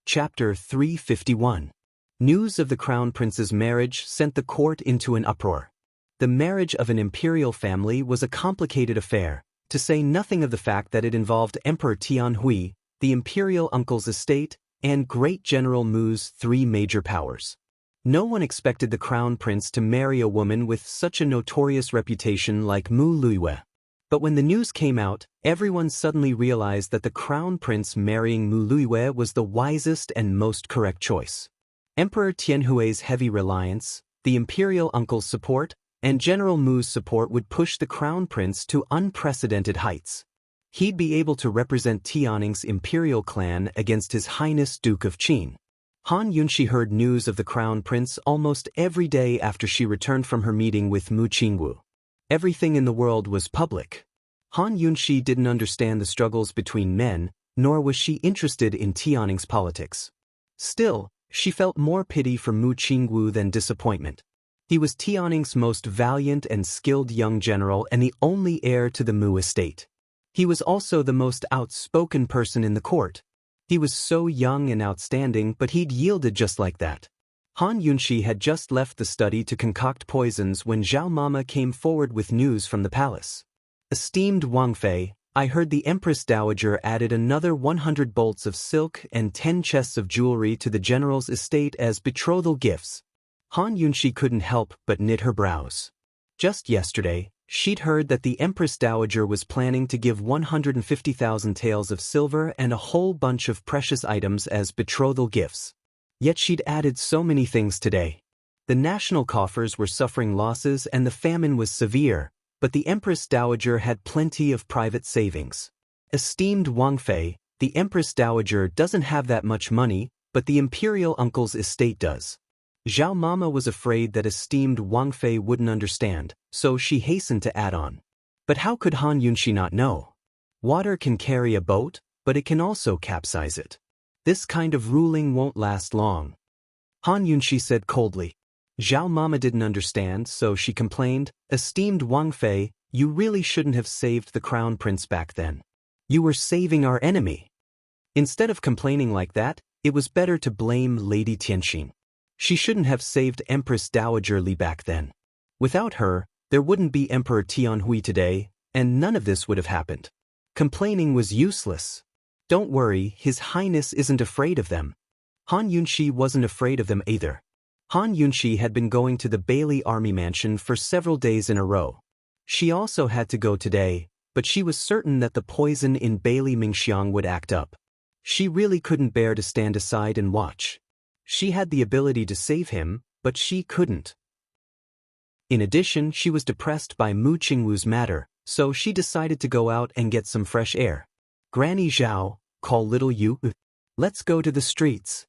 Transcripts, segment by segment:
Chapter 351. News of the Crown Prince's marriage sent the court into an uproar. The marriage of an imperial family was a complicated affair, to say nothing of the fact that it involved Emperor Tianhui, the imperial uncle's estate, and Great General Mu's three major powers. No one expected the Crown Prince to marry a woman with such a notorious reputation like Mu Luiyue. But when the news came out, everyone suddenly realized that the Crown Prince marrying Mu Luiyue was the wisest and most correct choice. Emperor Tianhui's heavy reliance, the imperial uncle's support, and General Mu's support would push the Crown Prince to unprecedented heights. He'd be able to represent Tianning's imperial clan against His Highness Duke of Qin. Han Yunshi heard news of the Crown Prince almost every day after she returned from her meeting with Mu Qingwu. Everything in the world was public. Han Yunshi didn't understand the struggles between men, nor was she interested in Tianning's politics. Still, she felt more pity for Mu Qingwu than disappointment. He was Tianning's most valiant and skilled young general and the only heir to the Mu estate. He was also the most outspoken person in the court. He was so young and outstanding, but he'd yielded just like that. Han Yunshi had just left the study to concoct poisons when Zhao Mama came forward with news from the palace. Esteemed Wang Fei, I heard the Empress Dowager added another 100 bolts of silk and 10 chests of jewelry to the general's estate as betrothal gifts. Han Yunshi couldn't help but knit her brows. Just yesterday, she'd heard that the Empress Dowager was planning to give 150,000 taels of silver and a whole bunch of precious items as betrothal gifts. Yet she'd added so many things today. The national coffers were suffering losses and the famine was severe, but the Empress Dowager had plenty of private savings. Esteemed Wang Fei, the Empress Dowager doesn't have that much money, but the imperial uncle's estate does. Zhao Mama was afraid that esteemed Wang Fei wouldn't understand, so she hastened to add on. But how could Han Yunshi not know? Water can carry a boat, but it can also capsize it. This kind of ruling won't last long. Han Yunshi said coldly. Zhao Mama didn't understand, so she complained, Esteemed Wang Fei, you really shouldn't have saved the Crown Prince back then. You were saving our enemy. Instead of complaining like that, it was better to blame Lady Tianxin. She shouldn't have saved Empress Dowager Li back then. Without her, there wouldn't be Emperor Tianhui today, and none of this would have happened. Complaining was useless. Don't worry, His Highness isn't afraid of them. Han Yunshi wasn't afraid of them either. Han Yunshi had been going to the Bailey Army Mansion for several days in a row. She also had to go today, but she was certain that the poison in Bailey Mingxiang would act up. She really couldn't bear to stand aside and watch. She had the ability to save him, but she couldn't. In addition, she was depressed by Mu Qingwu's matter, so she decided to go out and get some fresh air. Granny Zhao, call little Yu. Let's go to the streets.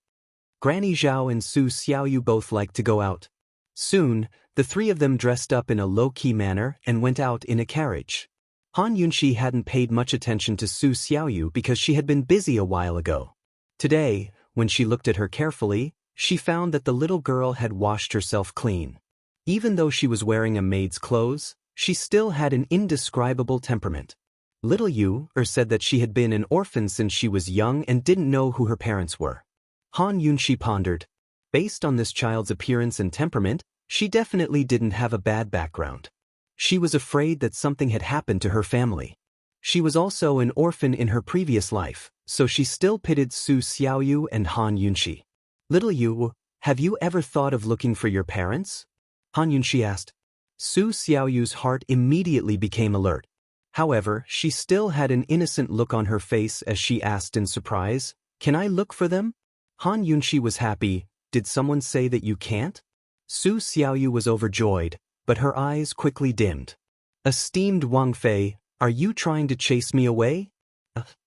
Granny Zhao and Su Xiaoyu both liked to go out. Soon, the three of them dressed up in a low-key manner and went out in a carriage. Han Yunshi hadn't paid much attention to Su Xiaoyu because she had been busy a while ago. Today, when she looked at her carefully, she found that the little girl had washed herself clean. Even though she was wearing a maid's clothes, she still had an indescribable temperament. Little Yu said that she had been an orphan since she was young and didn't know who her parents were. Han Yunshi pondered. Based on this child's appearance and temperament, she definitely didn't have a bad background. She was afraid that something had happened to her family. She was also an orphan in her previous life, so she still pitted Su Xiaoyu and Han Yunshi. Little Yu, have you ever thought of looking for your parents? Han Yunshi asked. Su Xiaoyu's heart immediately became alert. However, she still had an innocent look on her face as she asked in surprise, Can I look for them? Han Yunshi was happy. Did someone say that you can't? Su Xiaoyu was overjoyed, but her eyes quickly dimmed. Esteemed Wang Fei, are you trying to chase me away?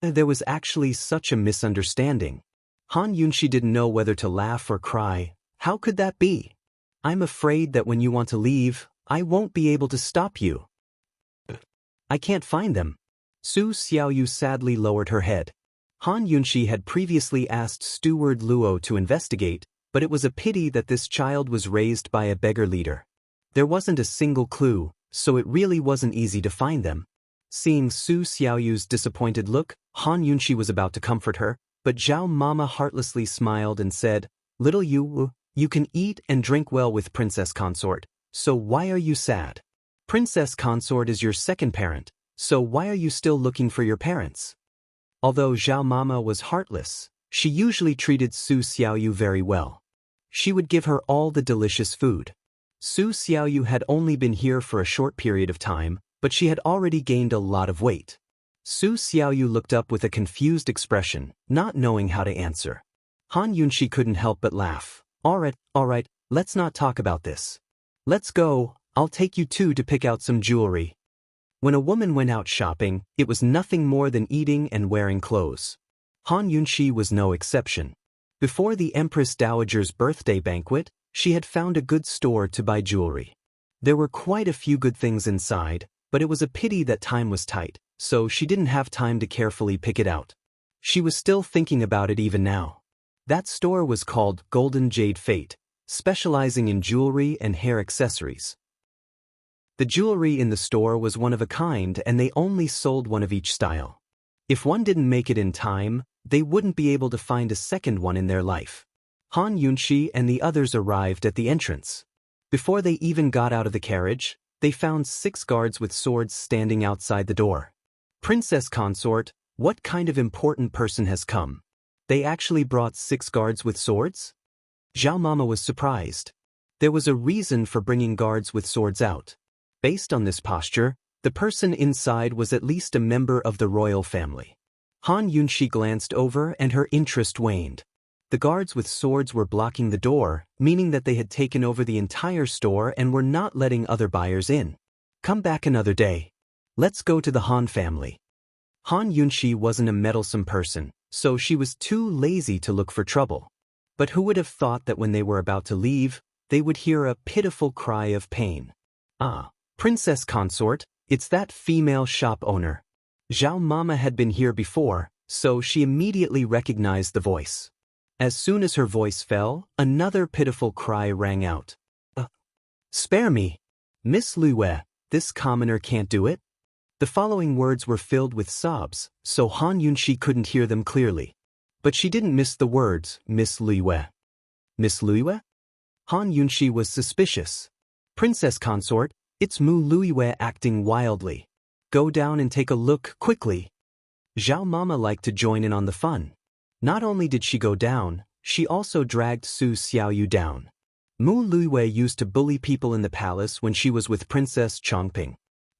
There was actually such a misunderstanding. Han Yunshi didn't know whether to laugh or cry. How could that be? I'm afraid that when you want to leave, I won't be able to stop you. I can't find them. Su Xiaoyu sadly lowered her head. Han Yunshi had previously asked Steward Luo to investigate, but it was a pity that this child was raised by a beggar leader. There wasn't a single clue, so it really wasn't easy to find them. Seeing Su Xiaoyu's disappointed look, Han Yunshi was about to comfort her, but Zhao Mama heartlessly smiled and said, "Little you can eat and drink well with Princess Consort, so why are you sad? Princess Consort is your second parent, so why are you still looking for your parents?" Although Zhao Mama was heartless, she usually treated Su Xiaoyu very well. She would give her all the delicious food. Su Xiaoyu had only been here for a short period of time, but she had already gained a lot of weight. Su Xiaoyu looked up with a confused expression, not knowing how to answer. Han Yunxi couldn't help but laugh. All right, let's not talk about this. Let's go, I'll take you two to pick out some jewelry." When a woman went out shopping, it was nothing more than eating and wearing clothes. Han Yunxi was no exception. Before the Empress Dowager's birthday banquet, she had found a good store to buy jewelry. There were quite a few good things inside, but it was a pity that time was tight, so she didn't have time to carefully pick it out. She was still thinking about it even now. That store was called Golden Jade Fate, specializing in jewelry and hair accessories. The jewelry in the store was one of a kind and they only sold one of each style. If one didn't make it in time, they wouldn't be able to find a second one in their life. Han Yunxi and the others arrived at the entrance. Before they even got out of the carriage, they found 6 guards with swords standing outside the door. "Princess Consort, what kind of important person has come? They actually brought 6 guards with swords?" Zhao Mama was surprised. There was a reason for bringing guards with swords out. Based on this posture, the person inside was at least a member of the royal family. Han Yunxi glanced over and her interest waned. The guards with swords were blocking the door, meaning that they had taken over the entire store and were not letting other buyers in. "Come back another day. Let's go to the Han family." Han Yunxi wasn't a meddlesome person, so she was too lazy to look for trouble. But who would have thought that when they were about to leave, they would hear a pitiful cry of pain. "Ah, Princess Consort, it's that female shop owner." Zhao Mama had been here before, so she immediately recognized the voice. As soon as her voice fell, another pitiful cry rang out. "Spare me! Miss Liyue, this commoner can't do it." The following words were filled with sobs, so Han Yunxi couldn't hear them clearly. But she didn't miss the words, "Miss Liyue." "Miss Liyue?" Han Yunxi was suspicious. "Princess Consort, it's Mu Liyue acting wildly. Go down and take a look, quickly." Zhao Mama liked to join in on the fun. Not only did she go down, she also dragged Su Xiaoyu down. Mu Liyue used to bully people in the palace when she was with Princess Chongping.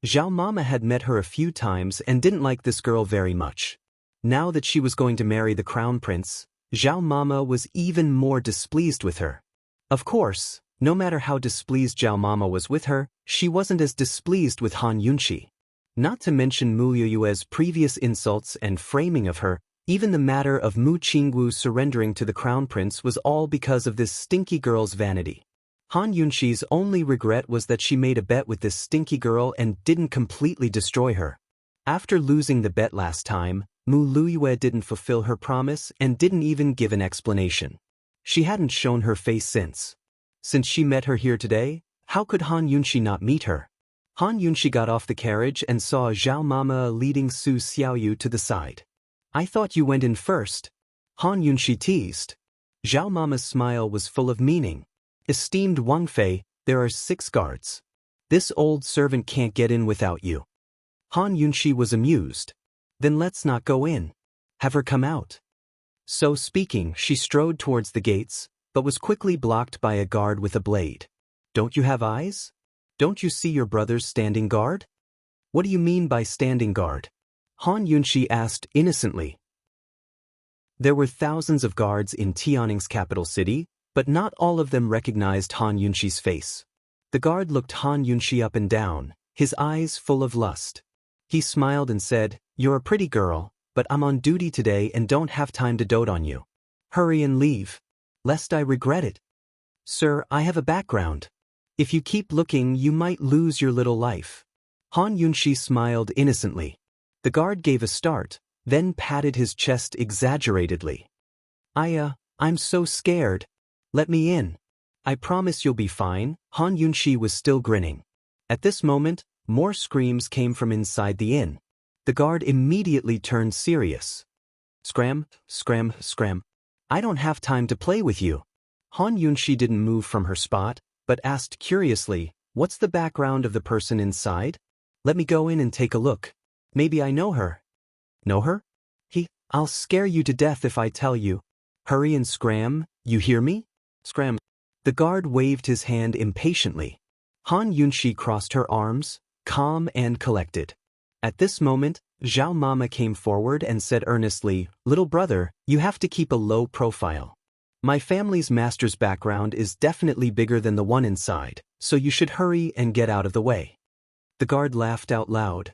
Zhao Mama had met her a few times and didn't like this girl very much. Now that she was going to marry the crown prince, Zhao Mama was even more displeased with her. Of course, no matter how displeased Zhao Mama was with her, she wasn't as displeased with Han Yunxi. Not to mention Mu Liyue's previous insults and framing of her, even the matter of Mu Qingwu surrendering to the crown prince was all because of this stinky girl's vanity. Han Yunxi's only regret was that she made a bet with this stinky girl and didn't completely destroy her. After losing the bet last time, Mu Liyue didn't fulfill her promise and didn't even give an explanation. She hadn't shown her face since. Since she met her here today, how could Han Yunxi not meet her? Han Yunxi got off the carriage and saw Zhao Mama leading Su Xiaoyu to the side. "I thought you went in first." Han Yunxi teased. Zhao Mama's smile was full of meaning. "Esteemed Wang Fei, there are 6 guards. This old servant can't get in without you." Han Yunxi was amused. "Then let's not go in. Have her come out." So speaking, she strode towards the gates, but was quickly blocked by a guard with a blade. "Don't you have eyes? Don't you see your brothers standing guard?" "What do you mean by standing guard?" Han Yunxi asked innocently. There were thousands of guards in Tianning's capital city, but not all of them recognized Han Yunxi's face. The guard looked Han Yunxi up and down, his eyes full of lust. He smiled and said, "You're a pretty girl, but I'm on duty today and don't have time to dote on you. Hurry and leave, lest I regret it." "Sir, I have a background. If you keep looking, you might lose your little life." Han Yunxi smiled innocently. The guard gave a start, then patted his chest exaggeratedly. I'm so scared. Let me in. I promise you'll be fine." Han Yunxi was still grinning. At this moment, more screams came from inside the inn. The guard immediately turned serious. Scram, scram, scram. I don't have time to play with you. Han Yunshi didn't move from her spot, but asked curiously, what's the background of the person inside? Let me go in and take a look. Maybe I know her. Know her? I'll scare you to death if I tell you. Hurry and scram, you hear me? Scram. The guard waved his hand impatiently. Han Yunshi crossed her arms, calm and collected. At this moment, Zhao Mama came forward and said earnestly, Little brother, you have to keep a low profile. My family's master's background is definitely bigger than the one inside, so you should hurry and get out of the way. The guard laughed out loud.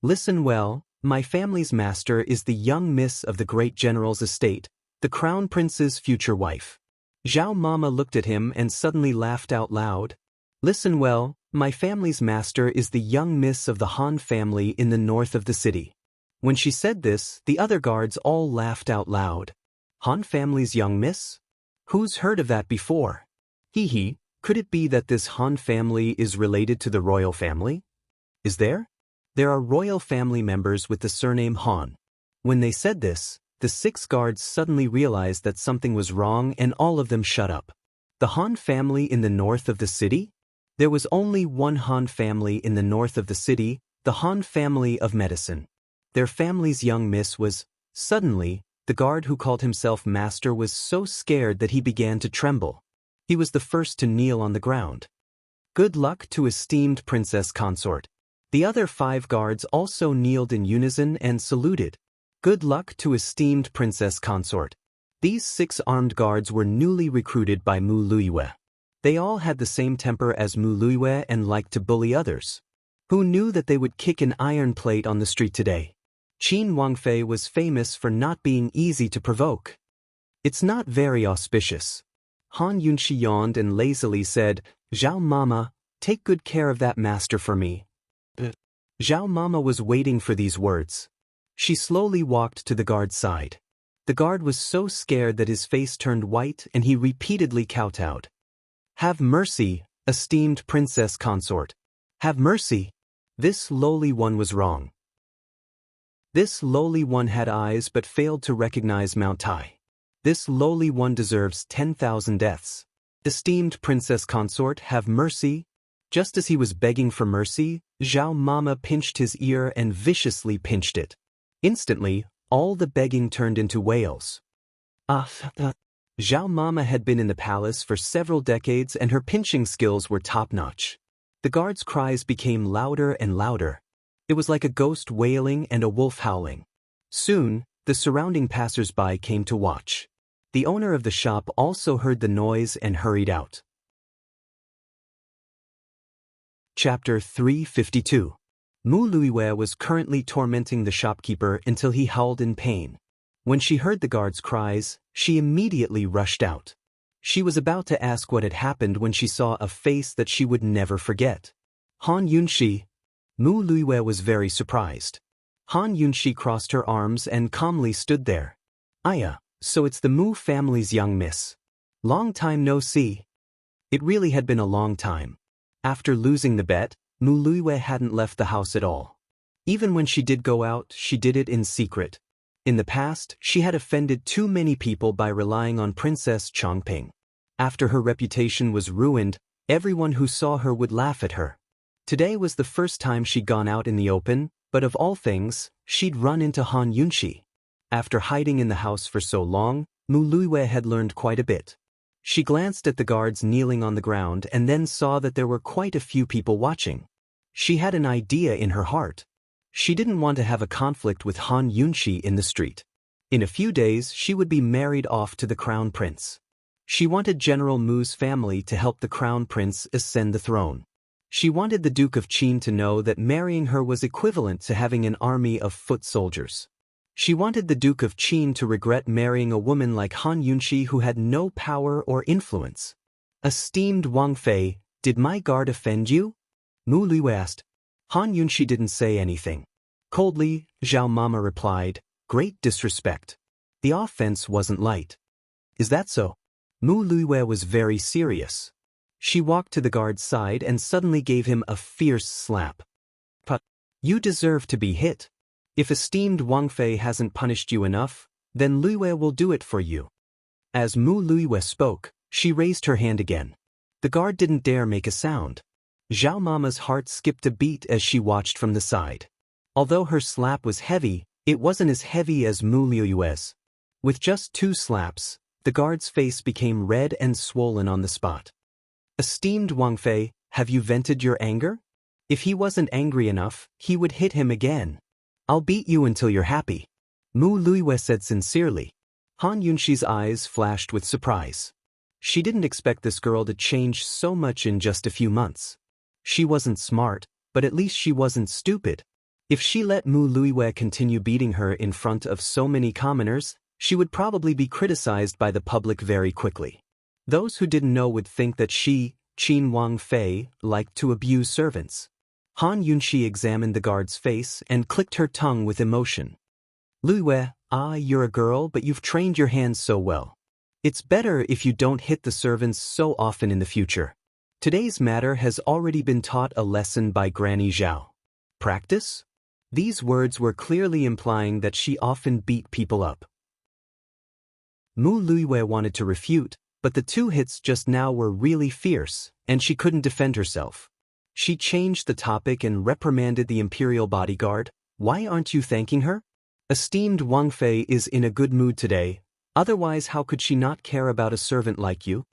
Listen well, my family's master is the young miss of the great general's estate, the crown prince's future wife. Zhao Mama looked at him and suddenly laughed out loud. Listen well, my family's master is the young miss of the Han family in the north of the city. When she said this, the other guards all laughed out loud. Han family's young miss? Who's heard of that before? Hee, could it be that this Han family is related to the royal family? Is there? There are royal family members with the surname Han. When they said this, the 6 guards suddenly realized that something was wrong and all of them shut up. The Han family in the north of the city? There was only one Han family in the north of the city, the Han family of medicine. Their family's young miss was, suddenly, the guard who called himself master was so scared that he began to tremble. He was the first to kneel on the ground. Good luck to esteemed Princess Consort. The other 5 guards also kneeled in unison and saluted. Good luck to esteemed Princess Consort. These 6 armed guards were newly recruited by Mu Luiyue. They all had the same temper as Mu Luiyue and liked to bully others. Who knew that they would kick an iron plate on the street today? Qin Wangfei was famous for not being easy to provoke. It's not very auspicious. Han Yunshi yawned and lazily said, Zhao Mama, take good care of that master for me. Zhao Mama was waiting for these words. She slowly walked to the guard's side. The guard was so scared that his face turned white and he repeatedly kowtowed. Have mercy, esteemed Princess Consort. Have mercy. This lowly one was wrong. This lowly one had eyes but failed to recognize Mount Tai. This lowly one deserves 10,000 deaths. Esteemed Princess Consort, have mercy. Just as he was begging for mercy, Zhao Mama pinched his ear and viciously pinched it. Instantly, all the begging turned into wails. Zhao Mama had been in the palace for several decades and her pinching skills were top-notch. The guards' cries became louder and louder. It was like a ghost wailing and a wolf howling. Soon, the surrounding passers-by came to watch. The owner of the shop also heard the noise and hurried out. Chapter 352. Mu Luiyue was currently tormenting the shopkeeper until he howled in pain. When she heard the guard's cries, she immediately rushed out. She was about to ask what had happened when she saw a face that she would never forget. Han Yunshi. Mu Luiyue was very surprised. Han Yunshi crossed her arms and calmly stood there. Aya, so it's the Mu family's young miss. Long time no see. It really had been a long time. After losing the bet, Mu Luiyue hadn't left the house at all. Even when she did go out, she did it in secret. In the past, she had offended too many people by relying on Princess Chongping. After her reputation was ruined, everyone who saw her would laugh at her. Today was the first time she'd gone out in the open, but of all things, she'd run into Han Yunshi. After hiding in the house for so long, Mu Luiyue had learned quite a bit. She glanced at the guards kneeling on the ground and then saw that there were quite a few people watching. She had an idea in her heart. She didn't want to have a conflict with Han Yunshi in the street. In a few days, she would be married off to the crown prince. She wanted General Mu's family to help the crown prince ascend the throne. She wanted the Duke of Qin to know that marrying her was equivalent to having an army of foot soldiers. She wanted the Duke of Qin to regret marrying a woman like Han Yunshi who had no power or influence. Esteemed Wang Fei, did my guard offend you? Mu Luiyue asked. Han Yunshi didn't say anything. Coldly, Zhao Mama replied, great disrespect. The offense wasn't light. Is that so? Mu Luiyue was very serious. She walked to the guard's side and suddenly gave him a fierce slap. But you deserve to be hit. If esteemed Wang Fei hasn't punished you enough, Then Luiyue will do it for you. As Mu Luiyue spoke, she raised her hand again. The guard didn't dare make a sound. Zhao Mama's heart skipped a beat as she watched from the side. Although her slap was heavy, it wasn't as heavy as Mu Luiyue's. With just 2 slaps, the guard's face became red and swollen on the spot. Esteemed Wang Fei, have you vented your anger? If he wasn't angry enough, he would hit him again. I'll beat you until you're happy. Mu Luiyue said sincerely. Han Yunxi's eyes flashed with surprise. She didn't expect this girl to change so much in just a few months. She wasn't smart, but at least she wasn't stupid. If she let Mu Luiyue continue beating her in front of so many commoners, she would probably be criticized by the public very quickly. Those who didn't know would think that she, Qin Wang Fei, liked to abuse servants. Han Yunxi examined the guard's face and clicked her tongue with emotion. Luiyue, you're a girl, but you've trained your hands so well. It's better if you don't hit the servants so often in the future. Today's matter has already been taught a lesson by Granny Zhao. Practice? These words were clearly implying that she often beat people up. Mu Luiyue wanted to refute, but the 2 hits just now were really fierce, and she couldn't defend herself. She changed the topic and reprimanded the imperial bodyguard. Why aren't you thanking her? Esteemed Wang Fei is in a good mood today, otherwise how could she not care about a servant like you?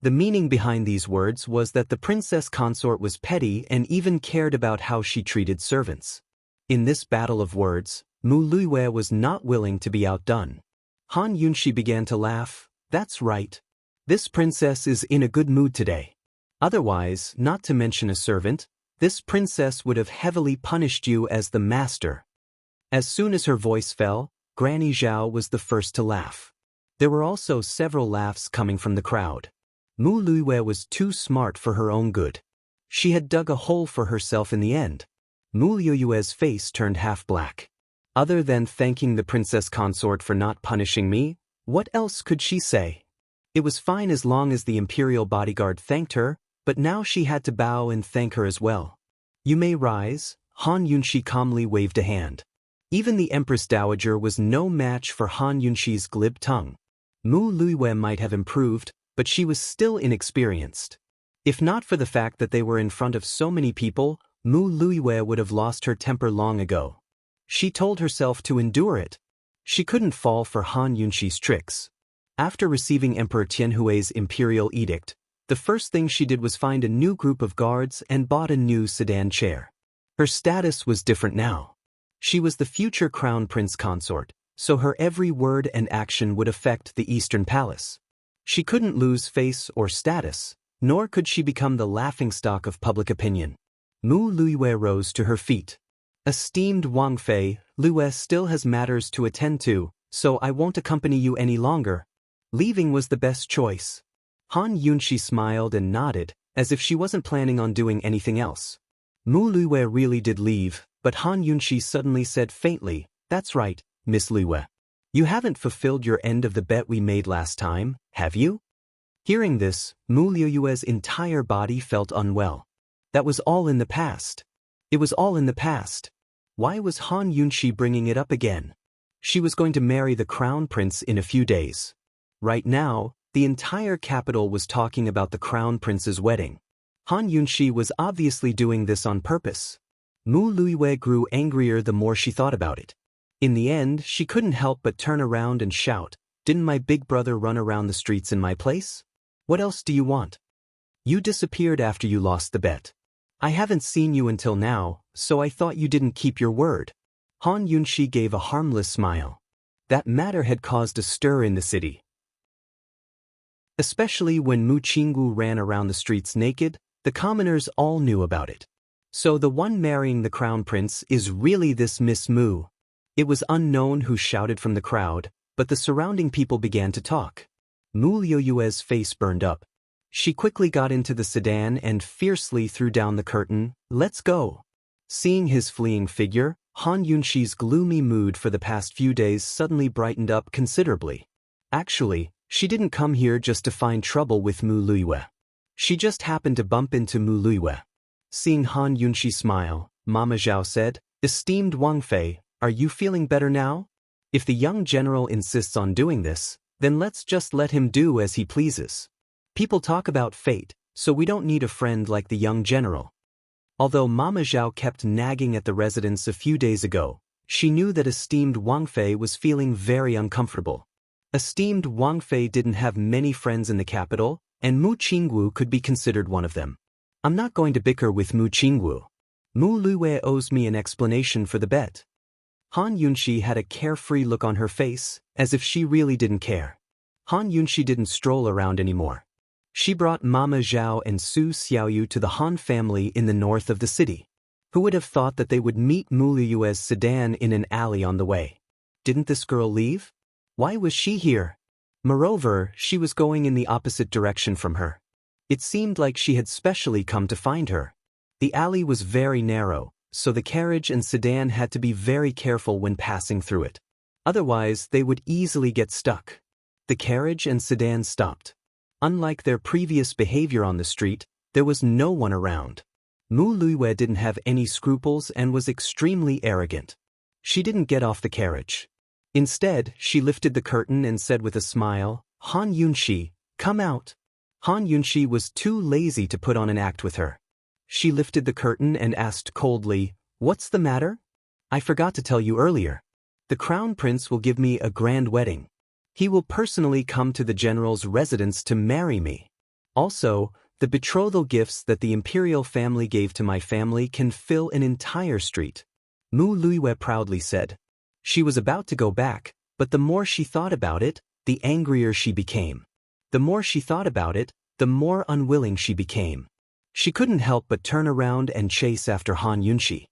The meaning behind these words was that the princess consort was petty and even cared about how she treated servants. In this battle of words, Mu Luiyue was not willing to be outdone. Han Yunxi began to laugh. That's right. This princess is in a good mood today. Otherwise, not to mention a servant, this princess would have heavily punished you as the master. As soon as her voice fell, Granny Zhao was the first to laugh. There were also several laughs coming from the crowd. Mu Luiyue was too smart for her own good. She had dug a hole for herself in the end. Mu Luiyue's face turned half black. Other than thanking the princess consort for not punishing me, what else could she say? It was fine as long as the imperial bodyguard thanked her, but now she had to bow and thank her as well. You may rise. Han Yunxi calmly waved a hand. Even the Empress Dowager was no match for Han Yunxi's glib tongue. Mu Luiyue might have improved, but she was still inexperienced. If not for the fact that they were in front of so many people, Mu Luiyue would have lost her temper long ago. She told herself to endure it. She couldn't fall for Han Yunxi's tricks. After receiving Emperor Tianhui's imperial edict, the first thing she did was find a new group of guards and bought a new sedan chair. Her status was different now. She was the future crown prince consort, so her every word and action would affect the Eastern Palace. She couldn't lose face or status, nor could she become the laughingstock of public opinion. Mu Luiyue rose to her feet. Esteemed Wang Fei, Luiyue still has matters to attend to, so I won't accompany you any longer. Leaving was the best choice. Han Yunxi smiled and nodded, as if she wasn't planning on doing anything else. Mu Luiyue really did leave, but Han Yunxi suddenly said faintly, That's right, Miss Luiyue. You haven't fulfilled your end of the bet we made last time, have you? Hearing this, Mu Luiyue's entire body felt unwell. That was all in the past. It was all in the past. Why was Han Yunxi bringing it up again? She was going to marry the crown prince in a few days. Right now, the entire capital was talking about the crown prince's wedding. Han Yunxi was obviously doing this on purpose. Mu Luiyue grew angrier the more she thought about it. In the end, she couldn't help but turn around and shout, Didn't my big brother run around the streets in my place? What else do you want? You disappeared after you lost the bet. I haven't seen you until now, so I thought you didn't keep your word. Han Yunxi gave a harmless smile. That matter had caused a stir in the city. Especially when Mu Qinggu ran around the streets naked, the commoners all knew about it. So the one marrying the crown prince is really this Miss Mu. It was unknown who shouted from the crowd, but the surrounding people began to talk. Mu Luiyue's face burned up. She quickly got into the sedan and fiercely threw down the curtain. Let's go. Seeing his fleeing figure, Han Yunxi's gloomy mood for the past few days suddenly brightened up considerably. Actually, she didn't come here just to find trouble with Mu Luiyue. She just happened to bump into Mu Luiyue. Seeing Han Yunxi smile, Mama Zhao said, Esteemed Wang Fei, are you feeling better now? If the young general insists on doing this, then let's just let him do as he pleases. People talk about fate, so we don't need a friend like the young general. Although Mama Zhao kept nagging at the residence a few days ago, she knew that esteemed Wang Fei was feeling very uncomfortable. Esteemed Wang Fei didn't have many friends in the capital, and Mu Qingwu could be considered one of them. I'm not going to bicker with Mu Qingwu. Mu Luiwei owes me an explanation for the bet. Han Yunxi had a carefree look on her face, as if she really didn't care. Han Yunxi didn't stroll around anymore. She brought Mama Zhao and Su Xiaoyu to the Han family in the north of the city. Who would have thought that they would meet Mu Luiwei's sedan in an alley on the way? Didn't this girl leave? Why was she here? Moreover, she was going in the opposite direction from her. It seemed like she had specially come to find her. The alley was very narrow, so the carriage and sedan had to be very careful when passing through it. Otherwise, they would easily get stuck. The carriage and sedan stopped. Unlike their previous behavior on the street, there was no one around. Mu Luiwei didn't have any scruples and was extremely arrogant. She didn't get off the carriage. Instead, she lifted the curtain and said with a smile, Han Yunxi, come out. Han Yunxi was too lazy to put on an act with her. She lifted the curtain and asked coldly, what's the matter? I forgot to tell you earlier. The crown prince will give me a grand wedding. He will personally come to the general's residence to marry me. Also, the betrothal gifts that the imperial family gave to my family can fill an entire street. Mu Luiwei proudly said. She was about to go back, but the more she thought about it, the angrier she became. The more she thought about it, the more unwilling she became. She couldn't help but turn around and chase after Han Yunxi.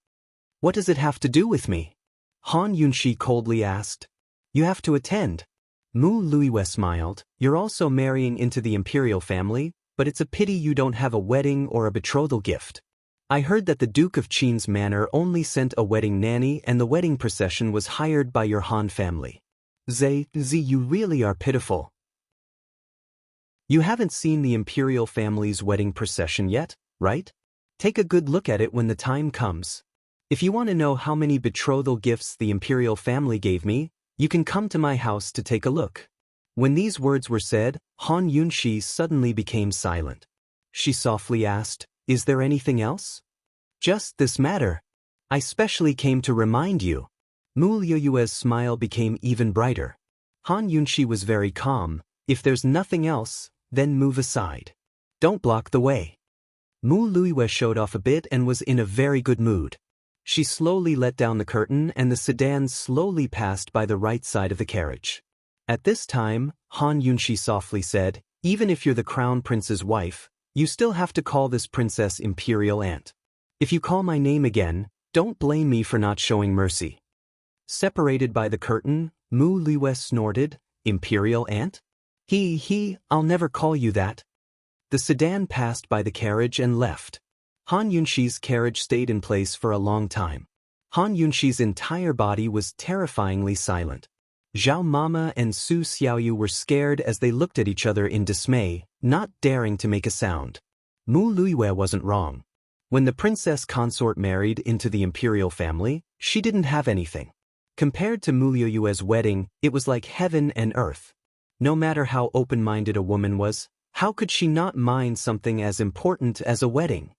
What does it have to do with me? Han Yunxi coldly asked. You have to attend. Mu Luiwei smiled. You're also marrying into the imperial family, but it's a pity you don't have a wedding or a betrothal gift. I heard that the Duke of Qin's manor only sent a wedding nanny and the wedding procession was hired by your Han family. Zi, you really are pitiful. You haven't seen the imperial family's wedding procession yet, right? Take a good look at it when the time comes. If you want to know how many betrothal gifts the imperial family gave me, you can come to my house to take a look. When these words were said, Han Yunxi suddenly became silent. She softly asked, is there anything else? Just this matter. I specially came to remind you. Mu Luiwei's smile became even brighter. Han Yunxi was very calm. If there's nothing else, then move aside. Don't block the way. Mu Luiwei showed off a bit and was in a very good mood. She slowly let down the curtain and the sedan slowly passed by the right side of the carriage. At this time, Han Yunxi softly said, even if you're the crown prince's wife, you still have to call this princess imperial aunt. If you call my name again, don't blame me for not showing mercy. Separated by the curtain, Mu Luiwei snorted, imperial aunt? I'll never call you that. The sedan passed by the carriage and left. Han Yunxi's carriage stayed in place for a long time. Han Yunxi's entire body was terrifyingly silent. Zhao Mama and Su Xiaoyu were scared as they looked at each other in dismay, not daring to make a sound. Mu Luiwei wasn't wrong. When the Princess Consort married into the imperial family, she didn't have anything. Compared to Mu Luiwei's wedding, it was like heaven and earth. No matter how open-minded a woman was, how could she not mind something as important as a wedding?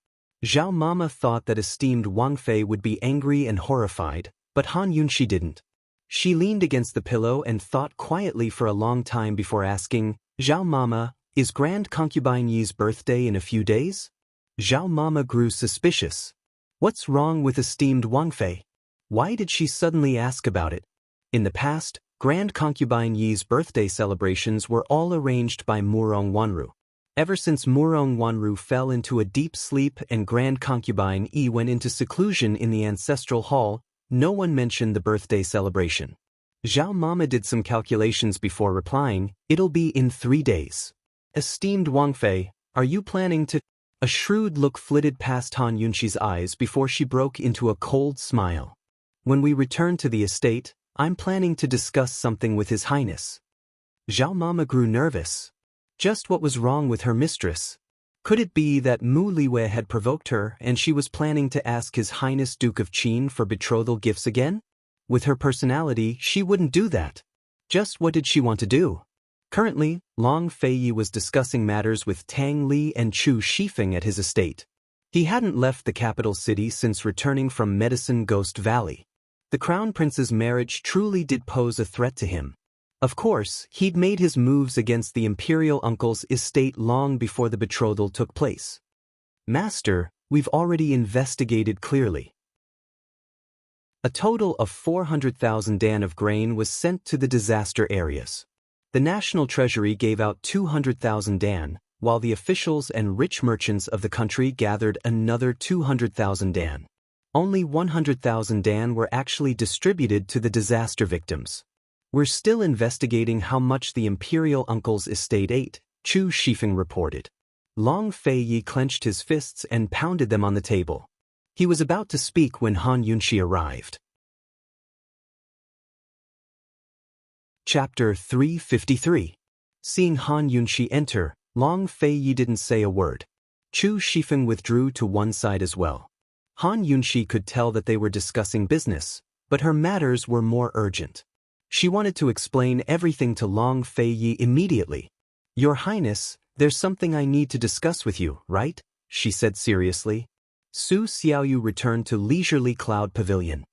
Zhao Mama thought that esteemed Wang Fei would be angry and horrified, but Han Yunxi didn't. She leaned against the pillow and thought quietly for a long time before asking, Zhao Mama, is Grand Concubine Yi's birthday in a few days? Zhao Mama grew suspicious. What's wrong with esteemed Wang Fei? Why did she suddenly ask about it? In the past, Grand Concubine Yi's birthday celebrations were all arranged by Murong Wanru. Ever since Murong Wanru fell into a deep sleep and Grand Concubine Yi went into seclusion in the ancestral hall, no one mentioned the birthday celebration. Zhao Mama did some calculations before replying, it'll be in 3 days. Esteemed Wang Fei, are you planning to... A shrewd look flitted past Han Yunxi's eyes before she broke into a cold smile. When we return to the estate, I'm planning to discuss something with His Highness. Zhao Mama grew nervous. Just what was wrong with her mistress? Could it be that Mu Luiwei had provoked her and she was planning to ask His Highness Duke of Qin for betrothal gifts again? With her personality, she wouldn't do that. Just what did she want to do? Currently, Long Feiyi was discussing matters with Tang Li and Chu Shifeng at his estate. He hadn't left the capital city since returning from Medicine Ghost Valley. The Crown Prince's marriage truly did pose a threat to him. Of course, he'd made his moves against the imperial uncle's estate long before the betrothal took place. Master, we've already investigated clearly. A total of 400,000 dan of grain was sent to the disaster areas. The National Treasury gave out 200,000 dan, while the officials and rich merchants of the country gathered another 200,000 dan. Only 100,000 dan were actually distributed to the disaster victims. We're still investigating how much the imperial uncle's estate ate, Chu Shifeng reported. Long Feiyi clenched his fists and pounded them on the table. He was about to speak when Han Yunxi arrived. Chapter 353. Seeing Han Yunxi enter, Long Feiyi didn't say a word. Chu Shifeng withdrew to one side as well. Han Yunxi could tell that they were discussing business, but her matters were more urgent. She wanted to explain everything to Long Feiyi immediately. Your Highness, there's something I need to discuss with you, right? She said seriously. Su Xiaoyu returned to leisurely Cloud Pavilion.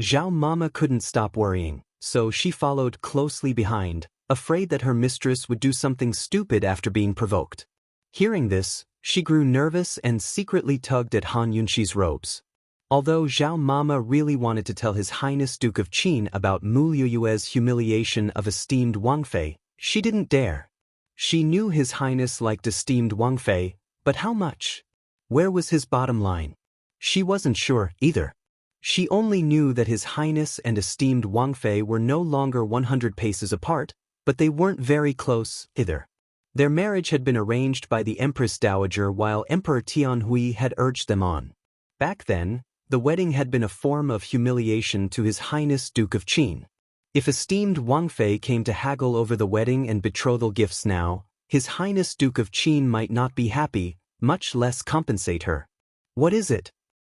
Zhao Mama couldn't stop worrying, so she followed closely behind, afraid that her mistress would do something stupid after being provoked. Hearing this, she grew nervous and secretly tugged at Han Yunxi's robes. Although Zhao Mama really wanted to tell His Highness Duke of Qin about Mu Liyue's humiliation of esteemed Wang Fei, she didn't dare. She knew His Highness liked esteemed Wang Fei, but how much? Where was his bottom line? She wasn't sure, either. She only knew that His Highness and esteemed Wang Fei were no longer 100 paces apart, but they weren't very close, either. Their marriage had been arranged by the Empress Dowager while Emperor Tianhui had urged them on. Back then, the wedding had been a form of humiliation to His Highness Duke of Qin. If esteemed Wang Fei came to haggle over the wedding and betrothal gifts now, His Highness Duke of Qin might not be happy, much less compensate her. What is it?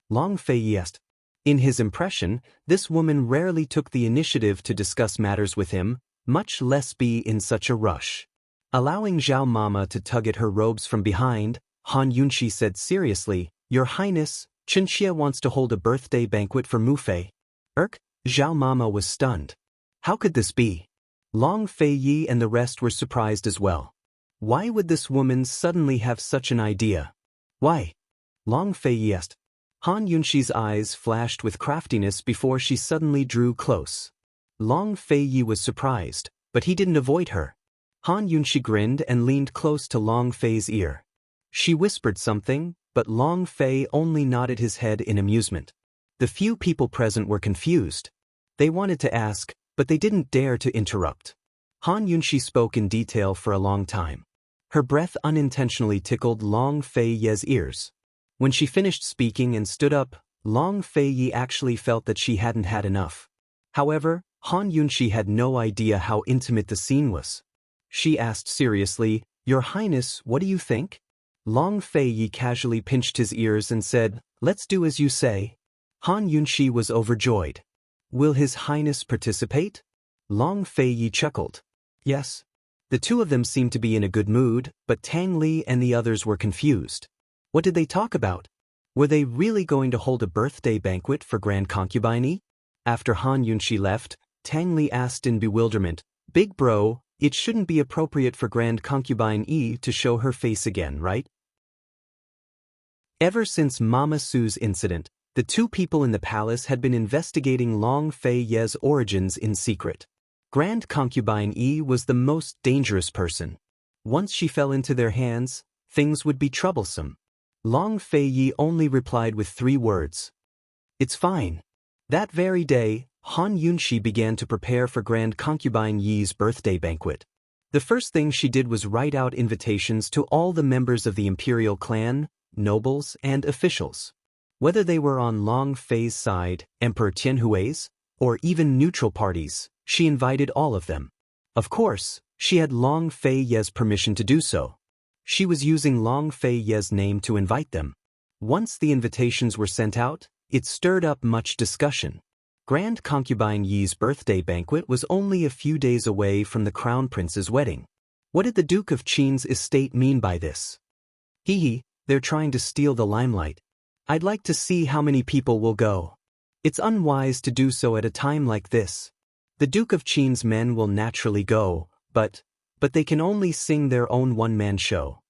Long Fei asked. In his impression, this woman rarely took the initiative to discuss matters with him, much less be in such a rush. Allowing Zhao Mama to tug at her robes from behind, Han Yunxi said seriously, Your Highness, Chen Xie wants to hold a birthday banquet for Mu Fei. Zhao Mama was stunned. How could this be? Long Feiyi and the rest were surprised as well. Why would this woman suddenly have such an idea? Why? Long Feiyi asked. Han Yunxi's eyes flashed with craftiness before she suddenly drew close. Long Feiyi was surprised, but he didn't avoid her. Han Yunxi grinned and leaned close to Long Fei's ear. She whispered something, but Long Fei only nodded his head in amusement. The few people present were confused. They wanted to ask, but they didn't dare to interrupt. Han Yunxi spoke in detail for a long time. Her breath unintentionally tickled Long Fei's ears. When she finished speaking and stood up, Long Feiyi actually felt that she hadn't had enough. However, Han Yunxi had no idea how intimate the scene was. She asked seriously, Your Highness, what do you think? Long Feiyi casually pinched his ears and said, Let's do as you say. Han Yunxi was overjoyed. Will His Highness participate? Long Feiyi chuckled. Yes. The two of them seemed to be in a good mood, but Tang Li and the others were confused. What did they talk about? Were they really going to hold a birthday banquet for Grand Concubine Yi? After Han Yunxi left, Tang Li asked in bewilderment, Big bro, it shouldn't be appropriate for Grand Concubine Yi to show her face again, right? Ever since Mama Su's incident, the two people in the palace had been investigating Long Fei's origins in secret. Grand Concubine Yi was the most dangerous person. Once she fell into their hands, things would be troublesome. Long Feiyi only replied with 3 words. It's fine. That very day, Han Yunxi began to prepare for Grand Concubine Yi's birthday banquet. The first thing she did was write out invitations to all the members of the imperial clan, nobles, and officials. Whether they were on Long Fei's side, Emperor Tianhui's, or even neutral parties, she invited all of them. Of course, she had Long Fei's permission to do so. She was using Long Fei's name to invite them. Once the invitations were sent out, it stirred up much discussion. Grand Concubine Yi's birthday banquet was only a few days away from the Crown Prince's wedding. What did the Duke of Qin's estate mean by this? Hee, they're trying to steal the limelight. I'd like to see how many people will go. It's unwise to do so at a time like this. The Duke of Qin's men will naturally go, but they can only sing their own one-man show.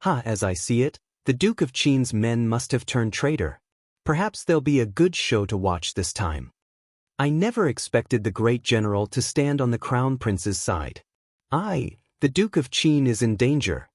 As I see it, the Duke of Qin's men must have turned traitor. Perhaps there'll be a good show to watch this time. I never expected the great general to stand on the Crown Prince's side. The Duke of Qin is in danger.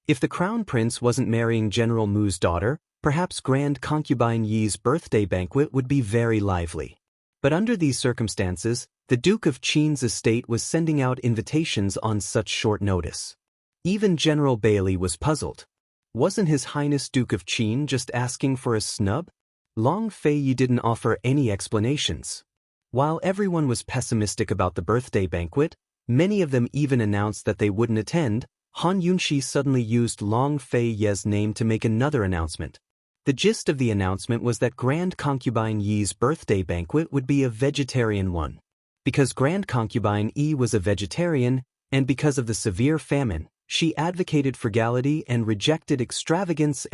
If the Crown Prince wasn't marrying General Mu's daughter, perhaps Grand Concubine Yi's birthday banquet would be very lively. But under these circumstances, the Duke of Qin's estate was sending out invitations on such short notice. Even General Bailey was puzzled. Wasn't His Highness Duke of Qin just asking for a snub? Long Fei didn't offer any explanations. While everyone was pessimistic about the birthday banquet, many of them even announced that they wouldn't attend. Han Yunxi suddenly used Long Fei Ye's name to make another announcement. The gist of the announcement was that Grand Concubine Yi's birthday banquet would be a vegetarian one. Because Grand Concubine Yi was a vegetarian, and because of the severe famine, she advocated frugality and rejected extravagance.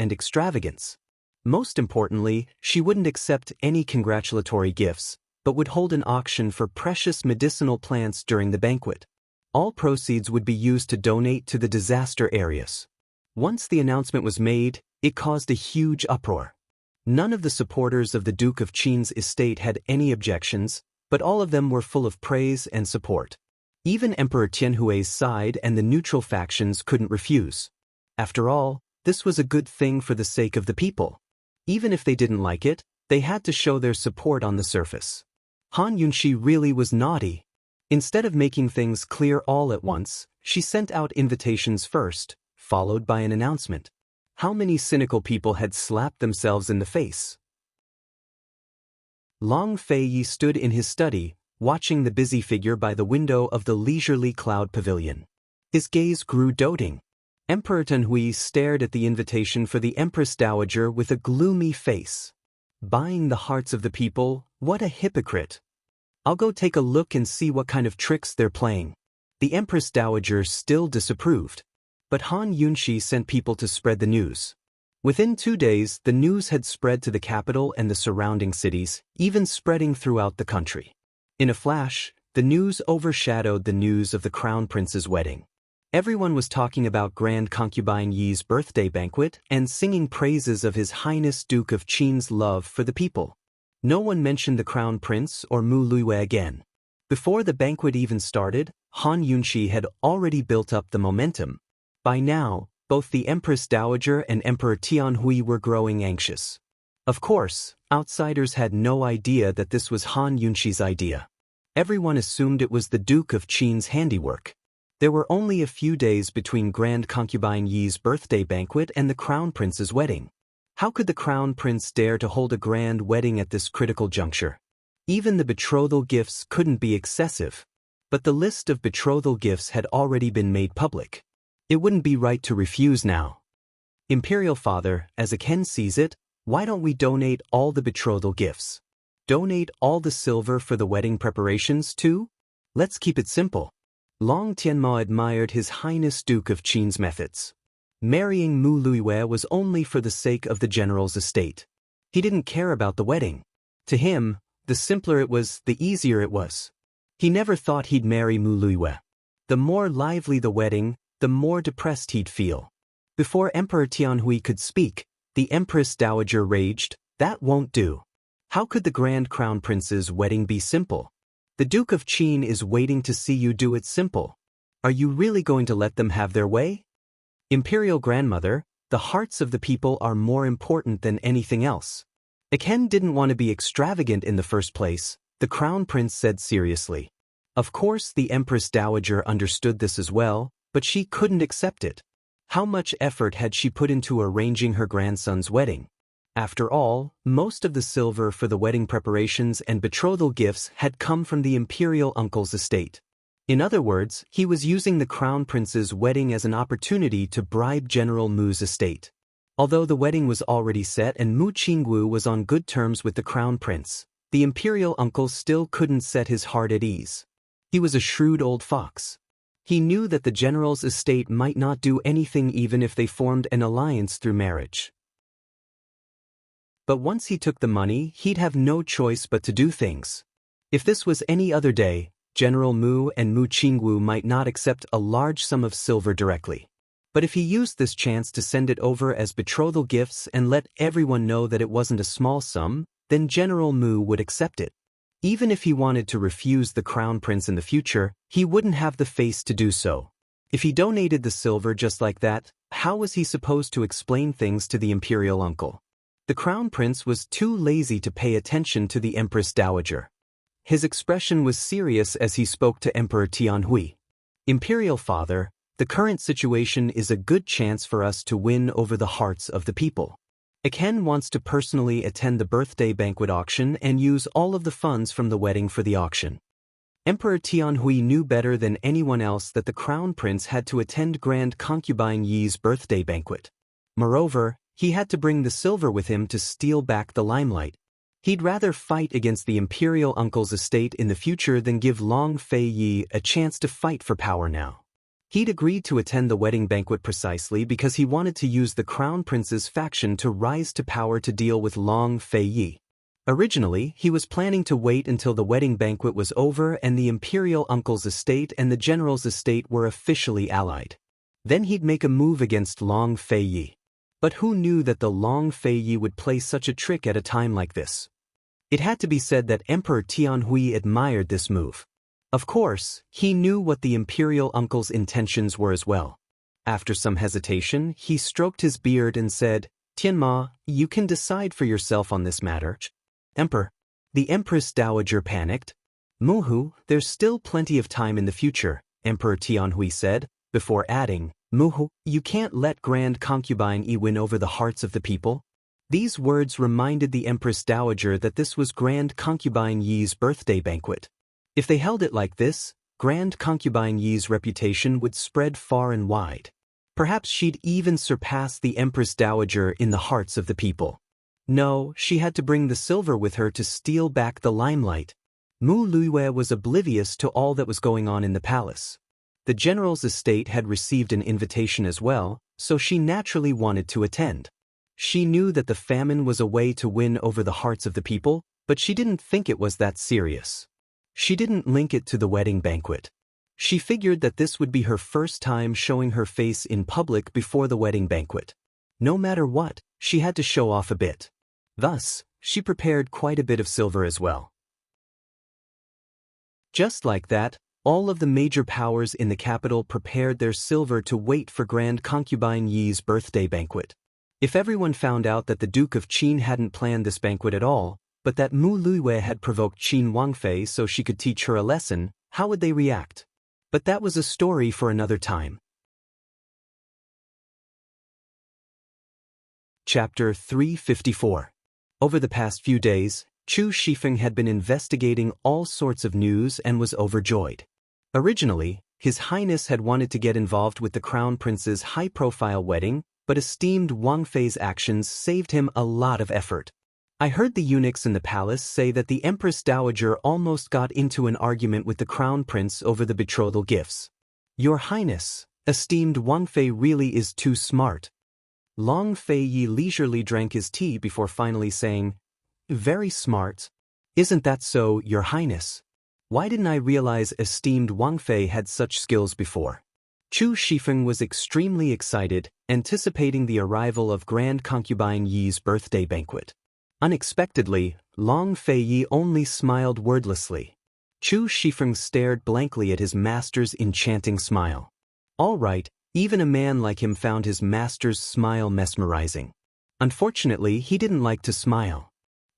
Most importantly, she wouldn't accept any congratulatory gifts, but would hold an auction for precious medicinal plants during the banquet. All proceeds would be used to donate to the disaster areas. Once the announcement was made, it caused a huge uproar. None of the supporters of the Duke of Qin's estate had any objections, but all of them were full of praise and support. Even Emperor Tianhui's side and the neutral factions couldn't refuse. After all, this was a good thing for the sake of the people. Even if they didn't like it, they had to show their support on the surface. Han Yunxi really was naughty. Instead of making things clear all at once, she sent out invitations first, followed by an announcement. How many cynical people had slapped themselves in the face? Long Fei stood in his study, watching the busy figure by the window of the leisurely cloud pavilion. His gaze grew doting. Emperor Tianhui stared at the invitation for the Empress Dowager with a gloomy face. Buying the hearts of the people, what a hypocrite. I'll go take a look and see what kind of tricks they're playing. The Empress Dowager still disapproved. But Han Yunxi sent people to spread the news. Within 2 days, the news had spread to the capital and the surrounding cities, even spreading throughout the country. In a flash, the news overshadowed the news of the Crown Prince's wedding. Everyone was talking about Grand Concubine Yi's birthday banquet and singing praises of His Highness Duke of Qin's love for the people. No one mentioned the Crown Prince or Mu Luiwei again. Before the banquet even started, Han Yunxi had already built up the momentum. By now, both the Empress Dowager and Emperor Tianhui were growing anxious. Of course, outsiders had no idea that this was Han Yunxi's idea. Everyone assumed it was the Duke of Qin's handiwork. There were only a few days between Grand Concubine Yi's birthday banquet and the Crown Prince's wedding. How could the Crown Prince dare to hold a grand wedding at this critical juncture? Even the betrothal gifts couldn't be excessive. But the list of betrothal gifts had already been made public. It wouldn't be right to refuse now. Imperial Father, as Ken sees it, why don't we donate all the betrothal gifts? Donate all the silver for the wedding preparations too? Let's keep it simple. Long Tianma admired His Highness Duke of Qin's methods. Marrying Mu Luiwei was only for the sake of the general's estate. He didn't care about the wedding. To him, the simpler it was, the easier it was. He never thought he'd marry Mu Luiwei. The more lively the wedding, the more depressed he'd feel. Before Emperor Tianhui could speak, the Empress Dowager raged, "That won't do. How could the Grand Crown Prince's wedding be simple? The Duke of Qin is waiting to see you do it simple. Are you really going to let them have their way? Imperial Grandmother, the hearts of the people are more important than anything else." Ken didn't want to be extravagant in the first place, the Crown Prince said seriously. Of course the Empress Dowager understood this as well, but she couldn't accept it. How much effort had she put into arranging her grandson's wedding? After all, most of the silver for the wedding preparations and betrothal gifts had come from the imperial uncle's estate. In other words, he was using the Crown Prince's wedding as an opportunity to bribe General Mu's estate. Although the wedding was already set and Mu Qingwu was on good terms with the Crown Prince, The imperial uncle still couldn't set his heart at ease. He was a shrewd old fox. He knew that the general's estate might not do anything even if they formed an alliance through marriage. But once he took the money, he'd have no choice but to do things. If this was any other day, General Mu and Mu Qingwu might not accept a large sum of silver directly. But if he used this chance to send it over as betrothal gifts and let everyone know that it wasn't a small sum, then General Mu would accept it. Even if he wanted to refuse the crown prince in the future, he wouldn't have the face to do so. If he donated the silver just like that, how was he supposed to explain things to the imperial uncle? The crown prince was too lazy to pay attention to the Empress Dowager. His expression was serious as he spoke to Emperor Tianhui. Imperial father, the current situation is a good chance for us to win over the hearts of the people. Aken wants to personally attend the birthday banquet auction and use all of the funds from the wedding for the auction. Emperor Tianhui knew better than anyone else that the crown prince had to attend Grand Concubine Yi's birthday banquet. Moreover, he had to bring the silver with him to steal back the limelight. He'd rather fight against the imperial uncle's estate in the future than give Long Fei Yi a chance to fight for power now. He'd agreed to attend the wedding banquet precisely because he wanted to use the crown prince's faction to rise to power to deal with Long Fei Yi. Originally, he was planning to wait until the wedding banquet was over and the imperial uncle's estate and the general's estate were officially allied. Then he'd make a move against Long Fei Yi. But who knew that the Long Fei Yi would play such a trick at a time like this? It had to be said that Emperor Tianhui admired this move. Of course, he knew what the imperial uncle's intentions were as well. After some hesitation, he stroked his beard and said, "Tianma, you can decide for yourself on this matter." Emperor. The Empress Dowager panicked. "Muhu, there's still plenty of time in the future," Emperor Tianhui said, before adding, "Muhu, you can't let Grand Concubine Yi win over the hearts of the people." These words reminded the Empress Dowager that this was Grand Concubine Yi's birthday banquet. If they held it like this, Grand Concubine Yi's reputation would spread far and wide. Perhaps she'd even surpass the Empress Dowager in the hearts of the people. No, she had to bring the silver with her to steal back the limelight. Mu Luiyue was oblivious to all that was going on in the palace. The general's estate had received an invitation as well, so she naturally wanted to attend. She knew that the famine was a way to win over the hearts of the people, but she didn't think it was that serious. She didn't link it to the wedding banquet. She figured that this would be her first time showing her face in public before the wedding banquet. No matter what, she had to show off a bit. Thus, she prepared quite a bit of silver as well. Just like that, all of the major powers in the capital prepared their silver to wait for Grand Concubine Yi's birthday banquet. If everyone found out that the Duke of Qin hadn't planned this banquet at all, but that Mu Luiyue had provoked Qin Wangfei so she could teach her a lesson, how would they react? But that was a story for another time. Chapter 354. Over the past few days, Chu Shifeng had been investigating all sorts of news and was overjoyed. Originally, His Highness had wanted to get involved with the Crown Prince's high-profile wedding, but esteemed Wang Fei's actions saved him a lot of effort. "I heard the eunuchs in the palace say that the Empress Dowager almost got into an argument with the Crown Prince over the betrothal gifts. Your Highness, esteemed Wang Fei really is too smart." Long Fei Yi leisurely drank his tea before finally saying, "Very smart. Isn't that so, Your Highness? Why didn't I realize esteemed Wang Fei had such skills before?" Chu Shifeng was extremely excited, anticipating the arrival of Grand Concubine Yi's birthday banquet. Unexpectedly, Long Fei Yi only smiled wordlessly. Chu Shifeng stared blankly at his master's enchanting smile. All right, even a man like him found his master's smile mesmerizing. Unfortunately, he didn't like to smile.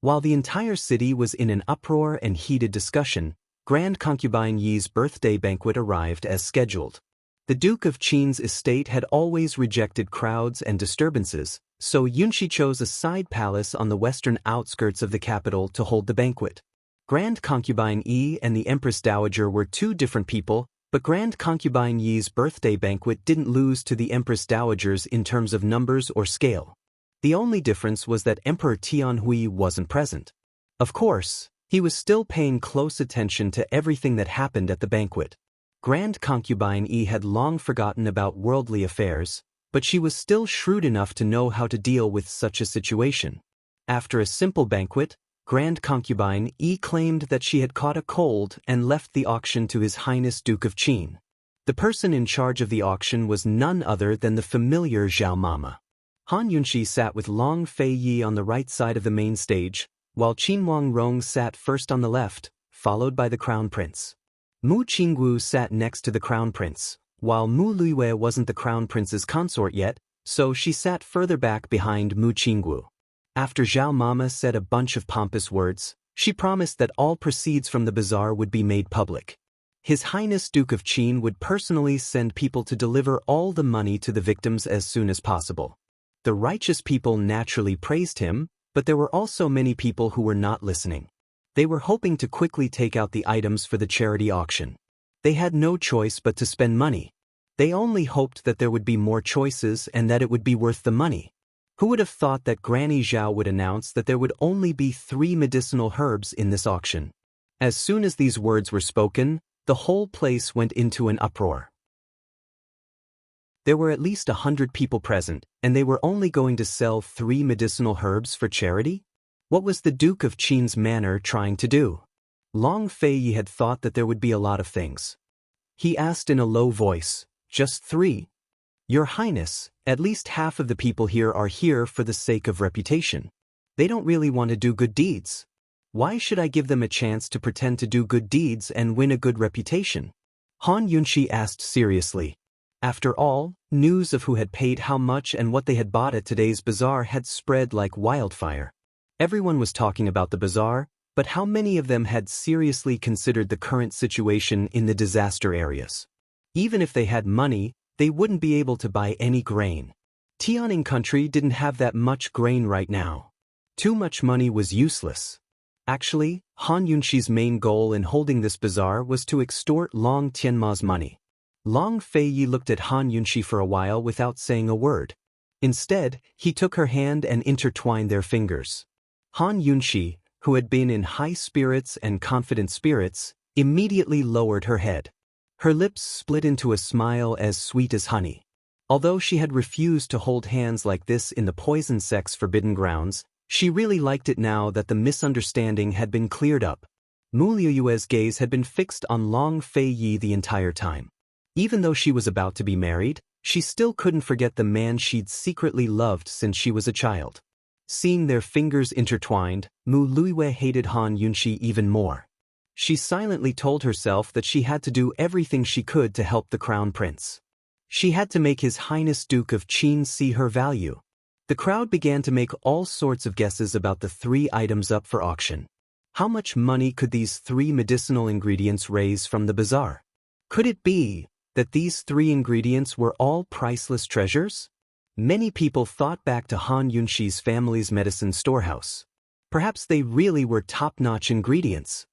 While the entire city was in an uproar and heated discussion, Grand Concubine Yi's birthday banquet arrived as scheduled. The Duke of Qin's estate had always rejected crowds and disturbances, so Yunshi chose a side palace on the western outskirts of the capital to hold the banquet. Grand Concubine Yi and the Empress Dowager were two different people, but Grand Concubine Yi's birthday banquet didn't lose to the Empress Dowager's in terms of numbers or scale. The only difference was that Emperor Tianhui wasn't present. Of course, He was still paying close attention to everything that happened at the banquet. Grand Concubine E had long forgotten about worldly affairs, but she was still shrewd enough to know how to deal with such a situation. After a simple banquet, Grand Concubine E claimed that she had caught a cold and left the auction to His Highness Duke of Qin. The person in charge of the auction was none other than the familiar Zhao Mama. Han Yunxi sat with Long Fei Yi on the right side of the main stage, while Qin Wangrong sat first on the left, followed by the Crown Prince. Mu Qinggu sat next to the Crown Prince, while Mu Luiwei wasn't the Crown Prince's consort yet, so she sat further back behind Mu Qinggu. After Zhao Mama said a bunch of pompous words, she promised that all proceeds from the bazaar would be made public. His Highness Duke of Qin would personally send people to deliver all the money to the victims as soon as possible. The righteous people naturally praised him, but there were also many people who were not listening. They were hoping to quickly take out the items for the charity auction. They had no choice but to spend money. They only hoped that there would be more choices and that it would be worth the money. Who would have thought that Granny Zhao would announce that there would only be 3 medicinal herbs in this auction? As soon as these words were spoken, the whole place went into an uproar. There were at least 100 people present, and they were only going to sell 3 medicinal herbs for charity? What was the Duke of Qin's manor trying to do? Long Fei Yi had thought that there would be a lot of things. He asked in a low voice, "Just 3? Your Highness, at least half of the people here are here for the sake of reputation. They don't really want to do good deeds. Why should I give them a chance to pretend to do good deeds and win a good reputation?" Han Yunxi asked seriously. After all, news of who had paid how much and what they had bought at today's bazaar had spread like wildfire. Everyone was talking about the bazaar, but how many of them had seriously considered the current situation in the disaster areas? Even if they had money, they wouldn't be able to buy any grain. Tianing country didn't have that much grain right now. Too much money was useless. Actually, Han Yunxi's main goal in holding this bazaar was to extort Long Tianma's money. Long Fei Yi looked at Han Yunxi for a while without saying a word. Instead, he took her hand and intertwined their fingers. Han Yunxi, who had been in high spirits and confident spirits, immediately lowered her head. Her lips split into a smile as sweet as honey. Although she had refused to hold hands like this in the poison sex forbidden grounds, she really liked it now that the misunderstanding had been cleared up. Mu Liuyue's gaze had been fixed on Long Fei Yi the entire time. Even though she was about to be married, she still couldn't forget the man she'd secretly loved since she was a child. Seeing their fingers intertwined, Mu Luiyue hated Han Yunxi even more. She silently told herself that she had to do everything she could to help the Crown Prince. She had to make His Highness Duke of Qin see her value. The crowd began to make all sorts of guesses about the 3 items up for auction. How much money could these 3 medicinal ingredients raise from the bazaar? Could it be that these 3 ingredients were all priceless treasures? Many people thought back to Han Yunxi's family's medicine storehouse. Perhaps they really were top-notch ingredients.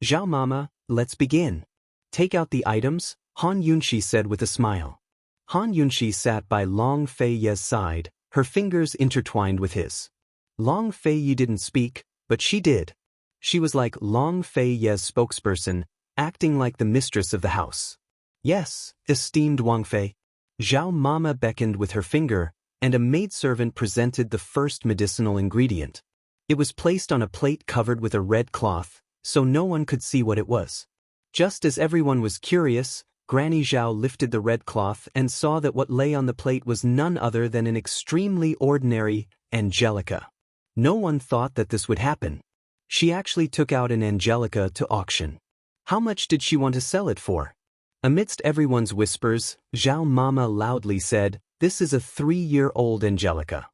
"Zhao Mama, let's begin. Take out the items," Han Yunxi said with a smile. Han Yunxi sat by Long Fei Yi's side, her fingers intertwined with his. Long Fei Yi didn't speak, but she did. She was like Long Fei Yi's spokesperson, acting like the mistress of the house. "Yes, esteemed Wang Fei." Zhao Mama beckoned with her finger, and a maidservant presented the first medicinal ingredient. It was placed on a plate covered with a red cloth, so no one could see what it was. Just as everyone was curious, Granny Zhao lifted the red cloth and saw that what lay on the plate was none other than an extremely ordinary Angelica. No one thought that this would happen. She actually took out an Angelica to auction. How much did she want to sell it for? Amidst everyone's whispers, Zhao Mama loudly said, "This is a 3-year-old Angelica.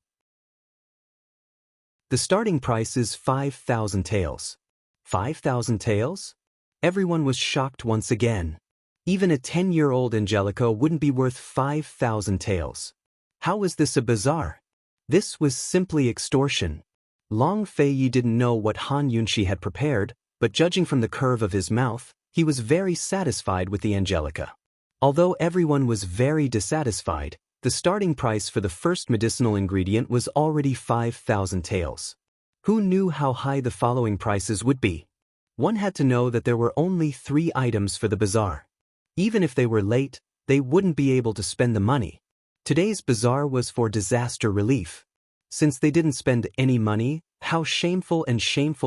The starting price is 5,000 taels." 5,000 taels? Everyone was shocked once again. Even a 10-year-old Angelica wouldn't be worth 5,000 taels. How was this a bazaar? This was simply extortion. Long Fei Yi didn't know what Han Yunxi had prepared, but judging from the curve of his mouth, he was very satisfied with the Angelica. Although everyone was very dissatisfied, the starting price for the first medicinal ingredient was already 5,000 taels. Who knew how high the following prices would be? One had to know that there were only 3 items for the bazaar. Even if they were late, they wouldn't be able to spend the money. Today's bazaar was for disaster relief. Since they didn't spend any money, how shameful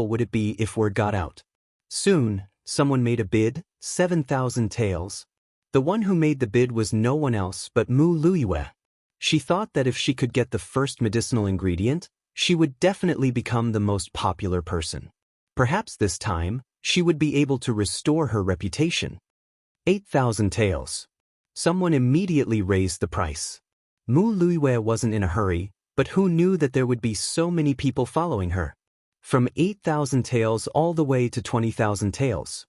would it be if word got out? Soon, someone made a bid, 7,000 taels. The one who made the bid was no one else but Mu Luiyue. She thought that if she could get the first medicinal ingredient, she would definitely become the most popular person. Perhaps this time, she would be able to restore her reputation. 8,000 taels. Someone immediately raised the price. Mu Luiyue wasn't in a hurry, but who knew that there would be so many people following her? From 8,000 taels all the way to 20,000 taels.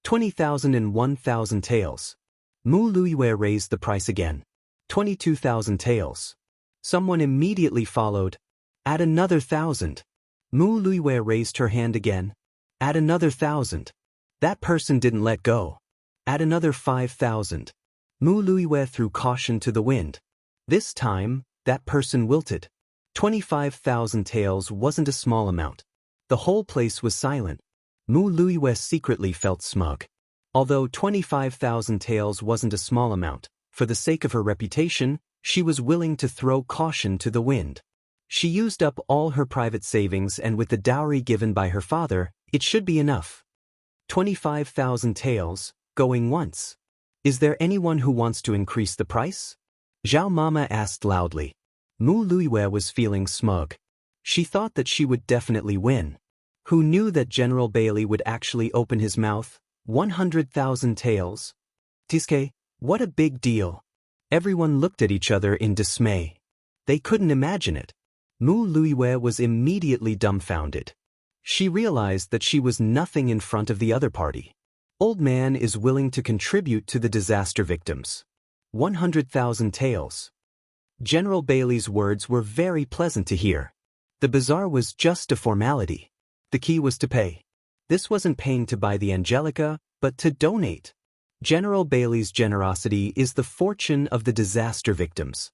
20,000 and 1,000 taels. Mu Luiyue raised the price again. 22,000 taels. Someone immediately followed. Add another 1,000. Mu Luiyue raised her hand again. Add another 1,000. That person didn't let go. Add another 5,000. Mu Luiyue threw caution to the wind. This time, that person wilted. 25,000 taels wasn't a small amount. The whole place was silent. Mu Luiyue secretly felt smug. Although 25,000 taels wasn't a small amount, for the sake of her reputation, she was willing to throw caution to the wind. She used up all her private savings, and with the dowry given by her father, it should be enough. 25,000 taels, going once. Is there anyone who wants to increase the price? Zhao Mama asked loudly. Mu Luiyue was feeling smug. She thought that she would definitely win. Who knew that General Bailey would actually open his mouth? 100,000 taels? Tiske, what a big deal. Everyone looked at each other in dismay. They couldn't imagine it. Mu Luiyue was immediately dumbfounded. She realized that she was nothing in front of the other party. Old man is willing to contribute to the disaster victims. 100,000 taels. General Bailey's words were very pleasant to hear. The bazaar was just a formality. The key was to pay. This wasn't paying to buy the Angelica, but to donate. General Bailey's generosity is the fortune of the disaster victims.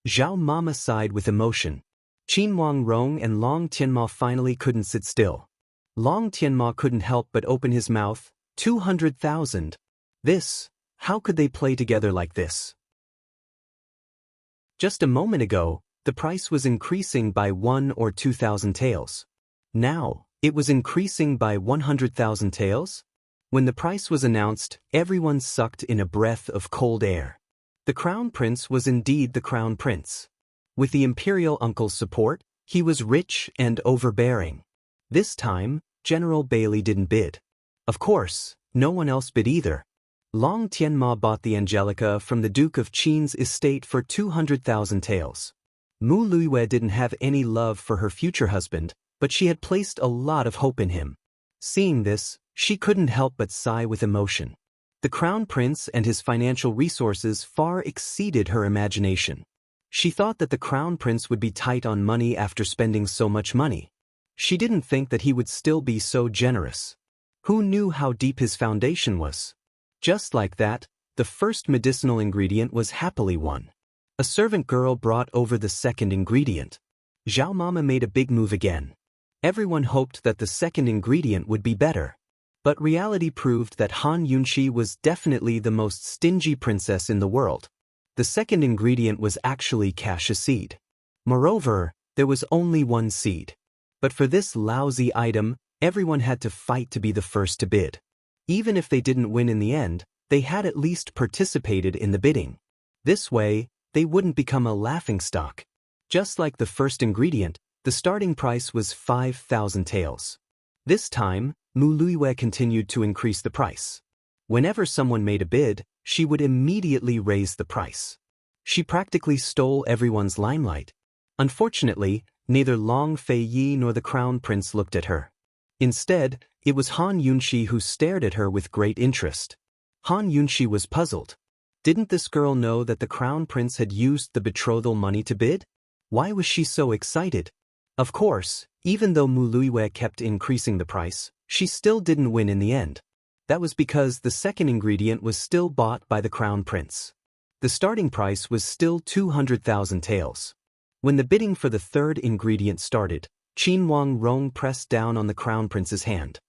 Zhao Mama sighed with emotion. Qin Wang Rong and Long Tianma finally couldn't sit still. Long Tianma couldn't help but open his mouth. 200,000. This, how could they play together like this? Just a moment ago, the price was increasing by 1 or 2,000 taels. Now, it was increasing by 100,000 taels? When the price was announced, everyone sucked in a breath of cold air. The Crown Prince was indeed the Crown Prince. With the Imperial Uncle's support, he was rich and overbearing. This time, General Bailey didn't bid. Of course, no one else bid either. Long Tianma bought the Angelica from the Duke of Qin's estate for 200,000 taels. Mu Luiyue didn't have any love for her future husband, but she had placed a lot of hope in him. Seeing this, she couldn't help but sigh with emotion. The Crown Prince and his financial resources far exceeded her imagination. She thought that the Crown Prince would be tight on money after spending so much money. She didn't think that he would still be so generous. Who knew how deep his foundation was? Just like that, the first medicinal ingredient was happily won. A servant girl brought over the second ingredient. Zhao Mama made a big move again. Everyone hoped that the second ingredient would be better. But reality proved that Han Yunxi was definitely the most stingy princess in the world. The second ingredient was actually cassia seed. Moreover, there was only 1 seed. But for this lousy item, everyone had to fight to be the first to bid. Even if they didn't win in the end, they had at least participated in the bidding. This way, they wouldn't become a laughingstock. Just like the first ingredient, the starting price was 5,000 taels. This time, Mu Luiyue continued to increase the price. Whenever someone made a bid, she would immediately raise the price. She practically stole everyone's limelight. Unfortunately, neither Long Feiyi nor the Crown Prince looked at her. Instead, it was Han Yunxi who stared at her with great interest. Han Yunxi was puzzled. Didn't this girl know that the Crown Prince had used the betrothal money to bid? Why was she so excited? Of course, even though Mu Luiyue kept increasing the price, she still didn't win in the end. That was because the second ingredient was still bought by the Crown Prince. The starting price was still 200,000 taels. When the bidding for the third ingredient started, Qin Wang Rong pressed down on the Crown Prince's hand.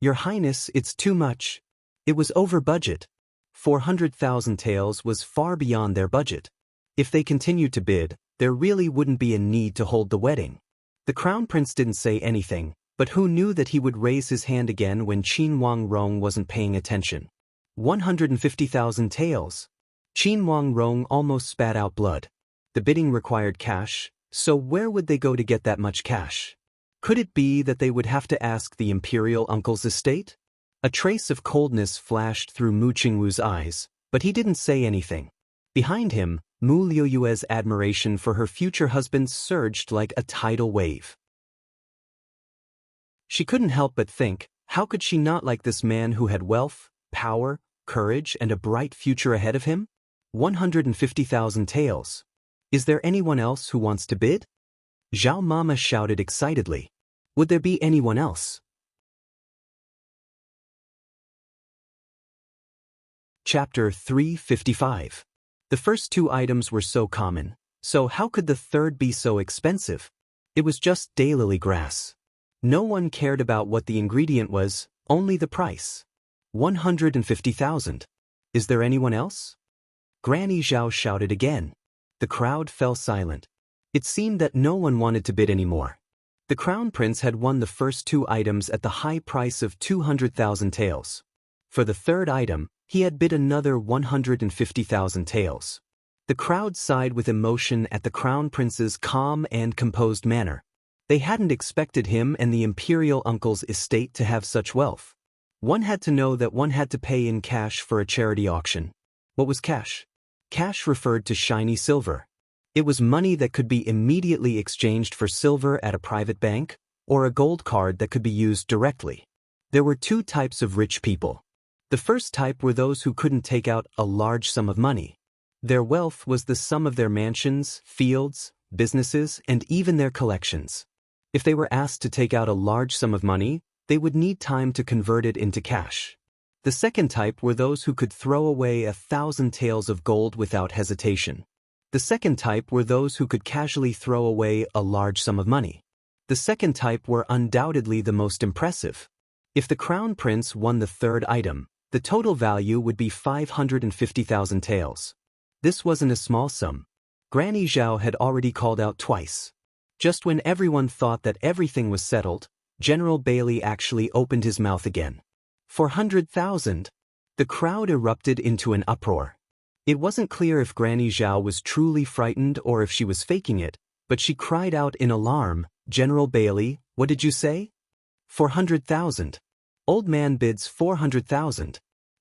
Your Highness, it's too much. It was over budget. 400,000 taels was far beyond their budget. If they continued to bid, there really wouldn't be a need to hold the wedding. The Crown Prince didn't say anything, but who knew that he would raise his hand again when Qin Wang Rong wasn't paying attention. 150,000 taels. Qin Wang Rong almost spat out blood. The bidding required cash, so where would they go to get that much cash? Could it be that they would have to ask the imperial uncle's estate? A trace of coldness flashed through Mu Qingwu's eyes, but he didn't say anything. Behind him, Mu Liuyue's admiration for her future husband surged like a tidal wave. She couldn't help but think, how could she not like this man who had wealth, power, courage, and a bright future ahead of him? 150,000 taels. Is there anyone else who wants to bid? Zhao Mama shouted excitedly. Would there be anyone else? Chapter 355. The first two items were so common, so how could the third be so expensive? It was just daylily grass. No one cared about what the ingredient was, only the price. 150,000. Is there anyone else? Granny Zhao shouted again. The crowd fell silent. It seemed that no one wanted to bid anymore. The Crown Prince had won the first two items at the high price of 200,000 taels. For the third item, he had bid another 150,000 taels. The crowd sighed with emotion at the Crown Prince's calm and composed manner. They hadn't expected him and the imperial uncle's estate to have such wealth. One had to know that one had to pay in cash for a charity auction. What was cash? Cash referred to shiny silver. It was money that could be immediately exchanged for silver at a private bank, or a gold card that could be used directly. There were two types of rich people. The first type were those who couldn't take out a large sum of money. Their wealth was the sum of their mansions, fields, businesses, and even their collections. If they were asked to take out a large sum of money, they would need time to convert it into cash. The second type were those who could throw away 1,000 taels of gold without hesitation. The second type were those who could casually throw away a large sum of money. The second type were undoubtedly the most impressive. If the Crown Prince won the third item, the total value would be 550,000 taels. This wasn't a small sum. Granny Zhao had already called out twice. Just when everyone thought that everything was settled, General Bailey actually opened his mouth again. 400,000. The crowd erupted into an uproar. It wasn't clear if Granny Zhao was truly frightened or if she was faking it, but she cried out in alarm, "General Bailey, what did you say?" 400,000. Old man bids 400,000.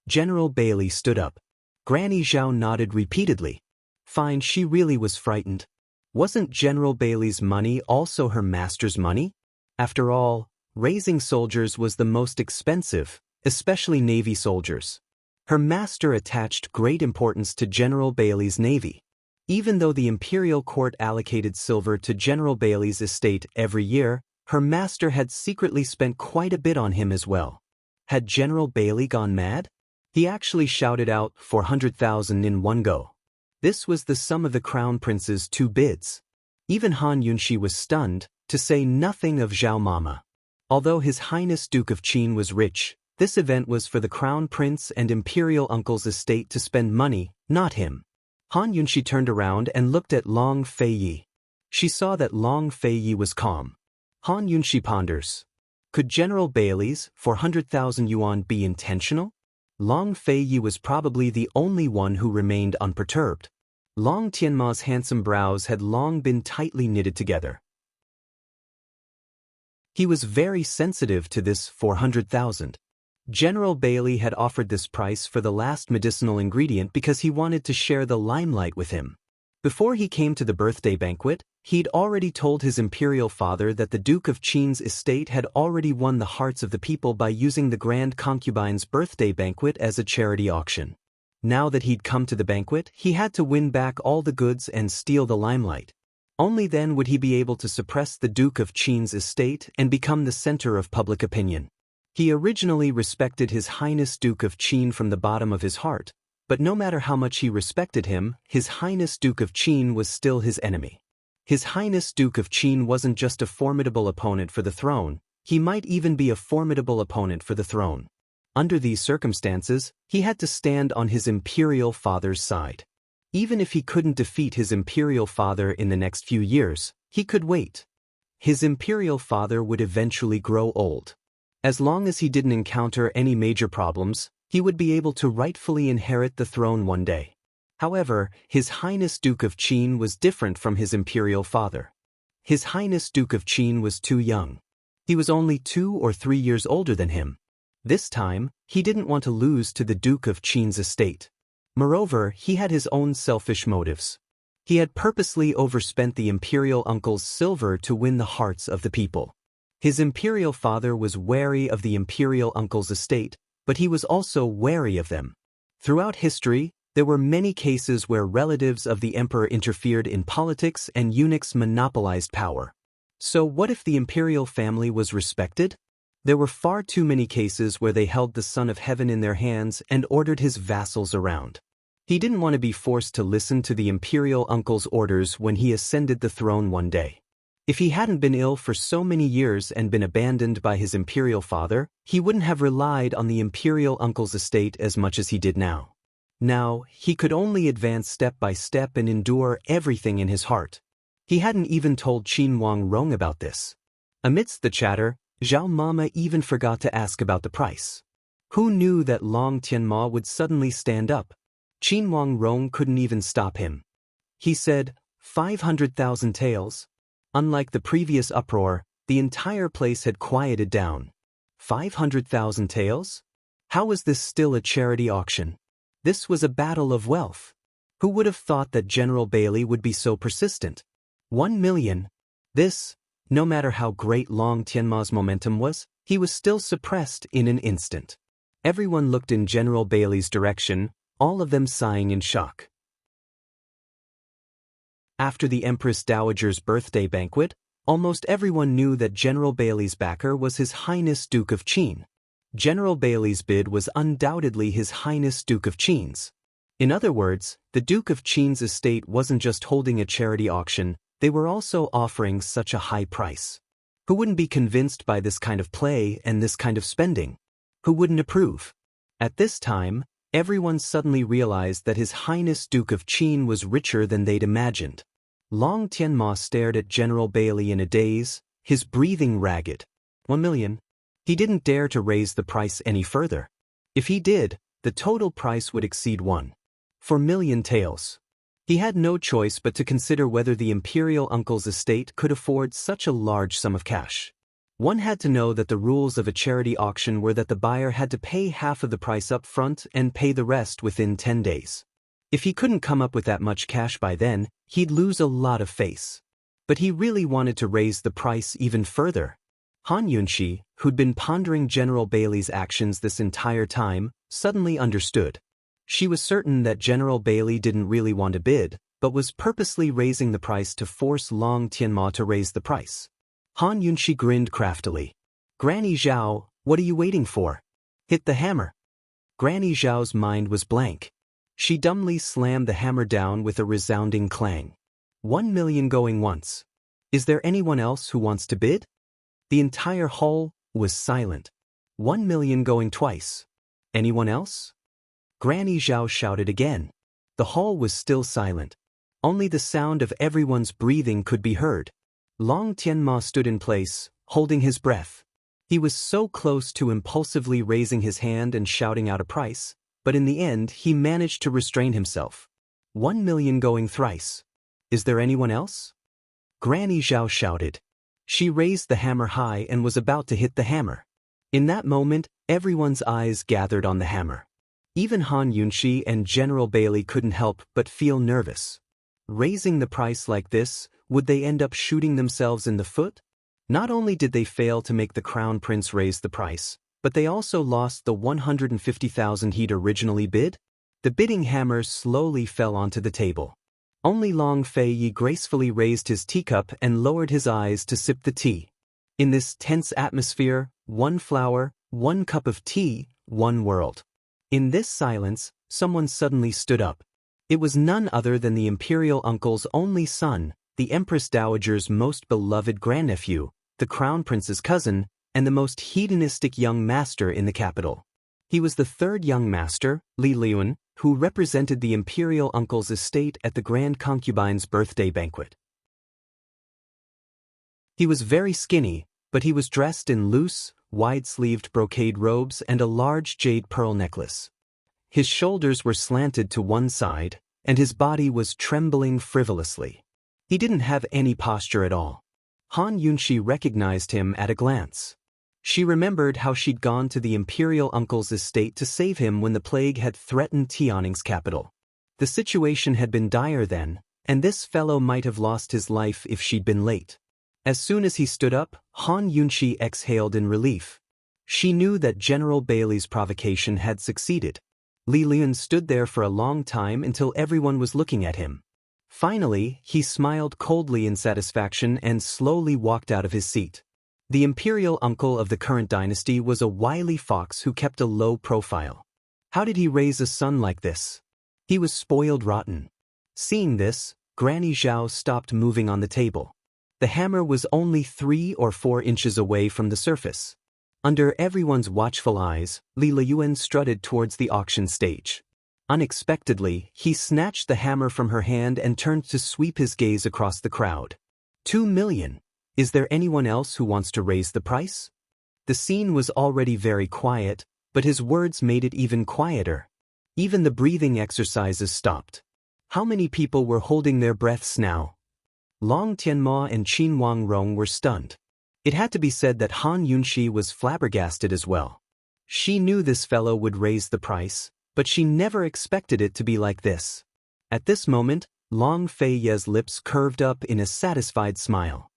General Bailey stood up. Granny Zhao nodded repeatedly. Fine, she really was frightened. Wasn't General Bailey's money also her master's money? After all, raising soldiers was the most expensive, especially Navy soldiers. Her master attached great importance to General Bailey's navy. Even though the imperial court allocated silver to General Bailey's estate every year, her master had secretly spent quite a bit on him as well. Had General Bailey gone mad? He actually shouted out 400,000 in one go. This was the sum of the Crown Prince's two bids. Even Han Yunshi was stunned, to say nothing of Zhao Mama. Although His Highness Duke of Qin was rich, this event was for the Crown Prince and Imperial Uncle's estate to spend money, not him. Han Yunshi turned around and looked at Long Feiyi. She saw that Long Feiyi was calm. Han Yunshi ponders. Could General Bailey's 400,000 yuan be intentional? Long Feiyi was probably the only one who remained unperturbed. Long Tianma's handsome brows had long been tightly knitted together. He was very sensitive to this 400,000. General Bailey had offered this price for the last medicinal ingredient because he wanted to share the limelight with him. Before he came to the birthday banquet, he'd already told his imperial father that the Duke of Qin's estate had already won the hearts of the people by using the Grand Concubine's birthday banquet as a charity auction. Now that he'd come to the banquet, he had to win back all the goods and steal the limelight. Only then would he be able to suppress the Duke of Qin's estate and become the center of public opinion. He originally respected His Highness Duke of Qin from the bottom of his heart, but no matter how much he respected him, His Highness Duke of Qin was still his enemy. His Highness Duke of Qin wasn't just a formidable opponent for the throne, He might even be a formidable opponent for the throne. Under these circumstances, he had to stand on his imperial father's side. Even if he couldn't defeat his imperial father in the next few years, he could wait. His imperial father would eventually grow old. As long as he didn't encounter any major problems, he would be able to rightfully inherit the throne one day. However, His Highness Duke of Qin was different from his imperial father. His Highness Duke of Qin was too young. He was only 2 or 3 years older than him. This time, he didn't want to lose to the Duke of Qin's estate. Moreover, he had his own selfish motives. He had purposely overspent the imperial uncle's silver to win the hearts of the people. His imperial father was wary of the imperial uncle's estate, but he was also wary of them. Throughout history, there were many cases where relatives of the emperor interfered in politics and eunuchs monopolized power. So what if the imperial family was respected? There were far too many cases where they held the Son of Heaven in their hands and ordered his vassals around. He didn't want to be forced to listen to the imperial uncle's orders when he ascended the throne one day. If he hadn't been ill for so many years and been abandoned by his imperial father, he wouldn't have relied on the imperial uncle's estate as much as he did now. Now, he could only advance step by step and endure everything in his heart. He hadn't even told Qin Huang Rong about this. Amidst the chatter, Zhao Mama even forgot to ask about the price. Who knew that Long Tianma would suddenly stand up? Qin Huang Rong couldn't even stop him. He said, 500,000 taels. Unlike the previous uproar, the entire place had quieted down. 500,000 taels? How was this still a charity auction? This was a battle of wealth. Who would have thought that General Bailey would be so persistent? 1 million. This, no matter how great Long Tianma's momentum was, he was still suppressed in an instant. Everyone looked in General Bailey's direction, all of them sighing in shock. After the Empress Dowager's birthday banquet, almost everyone knew that General Bailey's backer was His Highness Duke of Qin. General Bailey's bid was undoubtedly His Highness Duke of Qin's. In other words, the Duke of Qin's estate wasn't just holding a charity auction, they were also offering such a high price. Who wouldn't be convinced by this kind of play and this kind of spending? Who wouldn't approve? At this time, everyone suddenly realized that His Highness Duke of Qin was richer than they'd imagined. Long Tianma stared at General Bailey in a daze, his breathing ragged. 1 million. He didn't dare to raise the price any further. If he did, the total price would exceed 1.4 million taels. He had no choice but to consider whether the imperial uncle's estate could afford such a large sum of cash. One had to know that the rules of a charity auction were that the buyer had to pay half of the price up front and pay the rest within 10 days. If he couldn't come up with that much cash by then, he'd lose a lot of face. But he really wanted to raise the price even further. Han Yunxi, who'd been pondering General Bailey's actions this entire time, suddenly understood. She was certain that General Bailey didn't really want to bid, but was purposely raising the price to force Long Tianma to raise the price. Han Yunxi grinned craftily. Granny Zhao, what are you waiting for? Hit the hammer. Granny Zhao's mind was blank. She dumbly slammed the hammer down with a resounding clang. 1 million going once. Is there anyone else who wants to bid? The entire hall was silent. 1 million going twice. Anyone else? Granny Zhao shouted again. The hall was still silent. Only the sound of everyone's breathing could be heard. Long Tianma stood in place, holding his breath. He was so close to impulsively raising his hand and shouting out a price, but in the end he managed to restrain himself. 1 million going thrice. Is there anyone else? Granny Zhao shouted. She raised the hammer high and was about to hit the hammer. In that moment, everyone's eyes gathered on the hammer. Even Han Yunxi and General Bailey couldn't help but feel nervous. Raising the price like this, would they end up shooting themselves in the foot? Not only did they fail to make the crown prince raise the price, but they also lost the 150,000 he'd originally bid. The bidding hammer slowly fell onto the table. Only Long Feiyi gracefully raised his teacup and lowered his eyes to sip the tea. In this tense atmosphere, 1 flower, 1 cup of tea, 1 world. In this silence, someone suddenly stood up. It was none other than the imperial uncle's only son, the Empress Dowager's most beloved grandnephew, the crown prince's cousin, and the most hedonistic young master in the capital. He was the third young master, Li Liun, who represented the imperial uncle's estate at the grand concubine's birthday banquet. He was very skinny, but he was dressed in loose, wide-sleeved brocade robes and a large jade pearl necklace. His shoulders were slanted to one side, and his body was trembling frivolously. He didn't have any posture at all. Han Yunxi recognized him at a glance. She remembered how she'd gone to the imperial uncle's estate to save him when the plague had threatened Tianning's capital. The situation had been dire then, and this fellow might have lost his life if she'd been late. As soon as he stood up, Han Yunxi exhaled in relief. She knew that General Bailey's provocation had succeeded. Li Liun stood there for a long time until everyone was looking at him. Finally, he smiled coldly in satisfaction and slowly walked out of his seat. The imperial uncle of the current dynasty was a wily fox who kept a low profile. How did he raise a son like this? He was spoiled rotten. Seeing this, Granny Zhao stopped moving on the table. The hammer was only 3 or 4 inches away from the surface. Under everyone's watchful eyes, Li Liun strutted towards the auction stage. Unexpectedly, he snatched the hammer from her hand and turned to sweep his gaze across the crowd. 2 million. Is there anyone else who wants to raise the price? The scene was already very quiet, but his words made it even quieter. Even the breathing exercises stopped. How many people were holding their breaths now? Long Tianma and Qin Wangrong were stunned. It had to be said that Han Yunxi was flabbergasted as well. She knew this fellow would raise the price, but she never expected it to be like this. At this moment, Long Fei Ye's lips curved up in a satisfied smile.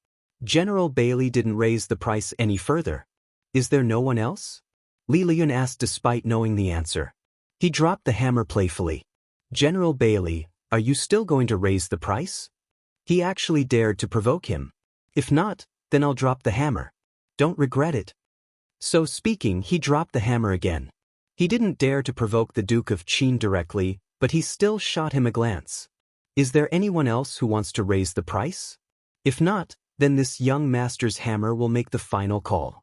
General Bailey didn't raise the price any further. Is there no one else? Li Liun asked despite knowing the answer. He dropped the hammer playfully. General Bailey, are you still going to raise the price? He actually dared to provoke him. If not, then I'll drop the hammer. Don't regret it. So speaking, he dropped the hammer again. He didn't dare to provoke the Duke of Qin directly, but he still shot him a glance. Is there anyone else who wants to raise the price? If not, then this young master's hammer will make the final call.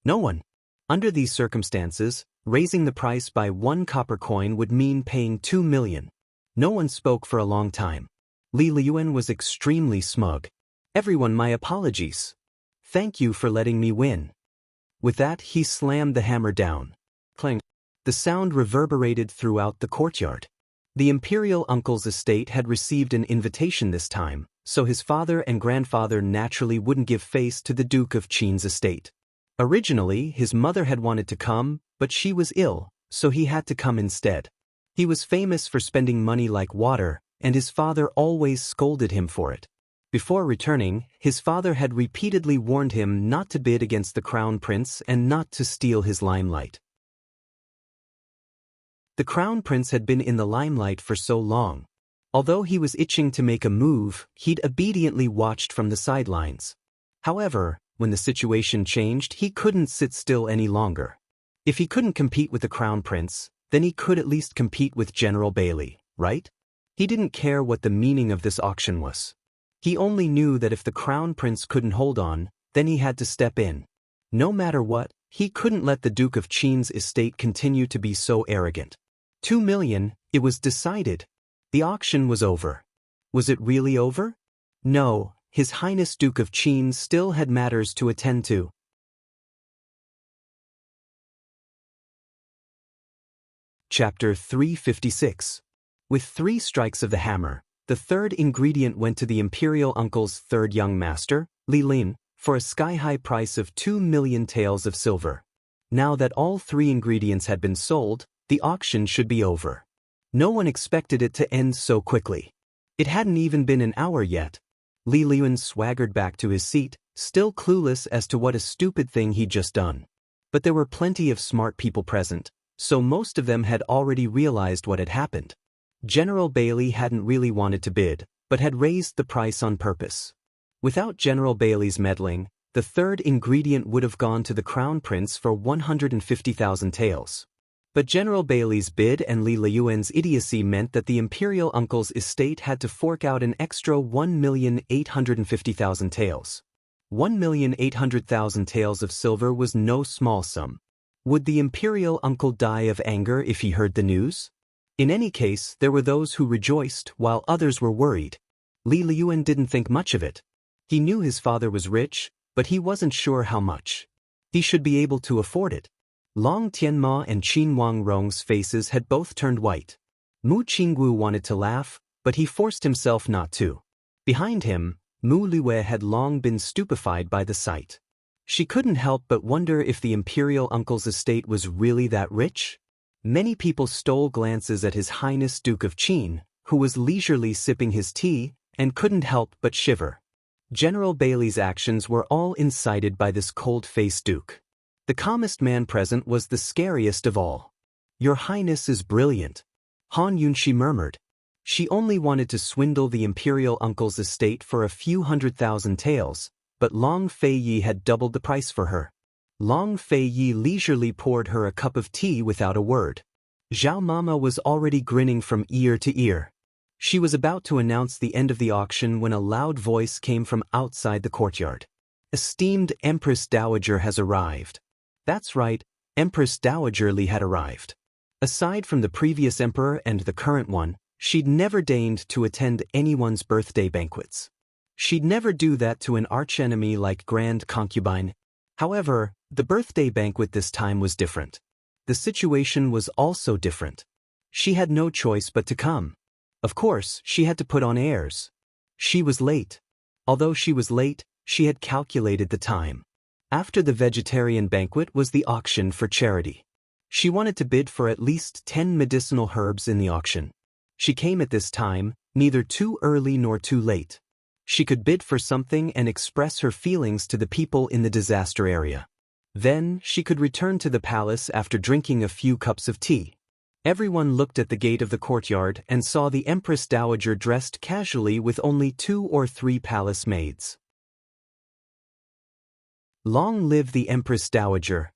No one. Under these circumstances, raising the price by 1 copper coin would mean paying 2 million. No one spoke for a long time. Li Liun was extremely smug. Everyone, my apologies. Thank you for letting me win. With that, he slammed the hammer down. Clang. The sound reverberated throughout the courtyard. The imperial uncle's estate had received an invitation this time, so his father and grandfather naturally wouldn't give face to the Duke of Qin's estate. Originally, his mother had wanted to come, but she was ill, so he had to come instead. He was famous for spending money like water, and his father always scolded him for it. Before returning, his father had repeatedly warned him not to bid against the crown prince and not to steal his limelight. The crown prince had been in the limelight for so long. Although he was itching to make a move, he'd obediently watched from the sidelines. However, when the situation changed, he couldn't sit still any longer. If he couldn't compete with the crown prince, then he could at least compete with General Bailey, right? He didn't care what the meaning of this auction was. He only knew that if the crown prince couldn't hold on, then he had to step in. No matter what, he couldn't let the Duke of Qin's estate continue to be so arrogant. 2 million, it was decided. The auction was over. Was it really over? No, His Highness Duke of Qin still had matters to attend to. Chapter 356. With 3 strikes of the hammer, the third ingredient went to the imperial uncle's third young master, Li Lin, for a sky-high price of 2 million taels of silver. Now that all 3 ingredients had been sold, the auction should be over. No one expected it to end so quickly. It hadn't even been an hour yet. Li Liun swaggered back to his seat, still clueless as to what a stupid thing he'd just done. But there were plenty of smart people present, so most of them had already realized what had happened. General Bailey hadn't really wanted to bid, but had raised the price on purpose. Without General Bailey's meddling, the third ingredient would have gone to the Crown Prince for 150,000 taels. But General Bailey's bid and Li Liuan's idiocy meant that the imperial uncle's estate had to fork out an extra 1,850,000 taels. 1,800,000 taels of silver was no small sum. Would the imperial uncle die of anger if he heard the news? In any case, there were those who rejoiced while others were worried. Li Liyuan didn't think much of it. He knew his father was rich, but he wasn't sure how much. He should be able to afford it. Long Tianma and Qin Wangrong's faces had both turned white. Mu Qinggu wanted to laugh, but he forced himself not to. Behind him, Mu Luwei had long been stupefied by the sight. She couldn't help but wonder if the imperial uncle's estate was really that rich. Many people stole glances at His Highness Duke of Qin, who was leisurely sipping his tea, and couldn't help but shiver. General Bailey's actions were all incited by this cold-faced duke. The calmest man present was the scariest of all. "Your Highness is brilliant," Han Yunshi murmured. She only wanted to swindle the imperial uncle's estate for a few 100,000 taels, but Long Feiyi had doubled the price for her. Long Feiyi leisurely poured her a cup of tea without a word. Zhao Mama was already grinning from ear to ear. She was about to announce the end of the auction when a loud voice came from outside the courtyard. "Esteemed Empress Dowager has arrived." That's right, Empress Dowager Li had arrived. Aside from the previous emperor and the current one, she'd never deigned to attend anyone's birthday banquets. She'd never do that to an archenemy like Grand Concubine. However, the birthday banquet this time was different. The situation was also different. She had no choice but to come. Of course, she had to put on airs. She was late. Although she was late, she had calculated the time. After the vegetarian banquet was the auction for charity. She wanted to bid for at least 10 medicinal herbs in the auction. She came at this time, neither too early nor too late. She could bid for something and express her feelings to the people in the disaster area. Then, she could return to the palace after drinking a few cups of tea. Everyone looked at the gate of the courtyard and saw the Empress Dowager dressed casually with only 2 or 3 palace maids. Long live the Empress Dowager!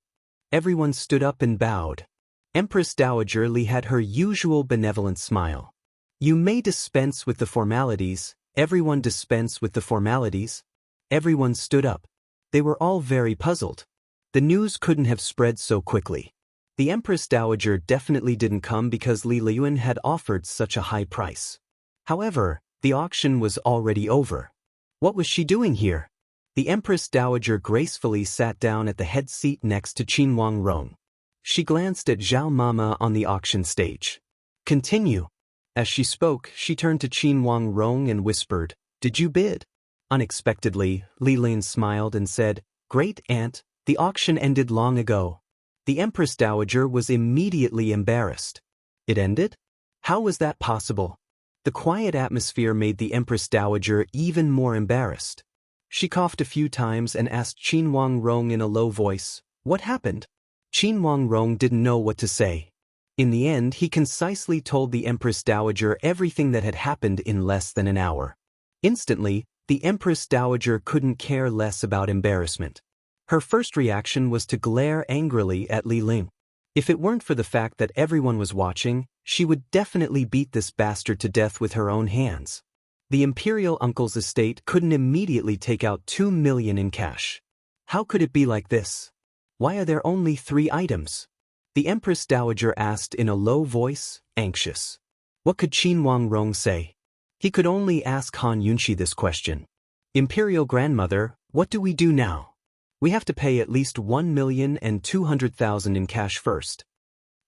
Everyone stood up and bowed. Empress Dowager Li had her usual benevolent smile. "You may dispense with the formalities." Everyone dispense with the formalities. Everyone stood up. They were all very puzzled. The news couldn't have spread so quickly. The Empress Dowager definitely didn't come because Li Liyuan had offered such a high price. However, the auction was already over. What was she doing here? The Empress Dowager gracefully sat down at the head seat next to Qin Wangrong. She glanced at Zhao Mama on the auction stage. "Continue." As she spoke, she turned to Qin Wangrong and whispered, "Did you bid?" Unexpectedly, Li Lin smiled and said, "Great aunt, the auction ended long ago." The Empress Dowager was immediately embarrassed. It ended? How was that possible? The quiet atmosphere made the Empress Dowager even more embarrassed. She coughed a few times and asked Qin Wangrong in a low voice, "What happened?" Qin Wangrong didn't know what to say. In the end, he concisely told the Empress Dowager everything that had happened in less than an hour. Instantly, the Empress Dowager couldn't care less about embarrassment. Her first reaction was to glare angrily at Li Ling. If it weren't for the fact that everyone was watching, she would definitely beat this bastard to death with her own hands. The imperial uncle's estate couldn't immediately take out 2 million in cash. How could it be like this? Why are there only 3 items? The Empress Dowager asked in a low voice, anxious. What could Qin Wangrong say? He could only ask Han Yunshi this question. "Imperial Grandmother, what do we do now? We have to pay at least 1,200,000 in cash first."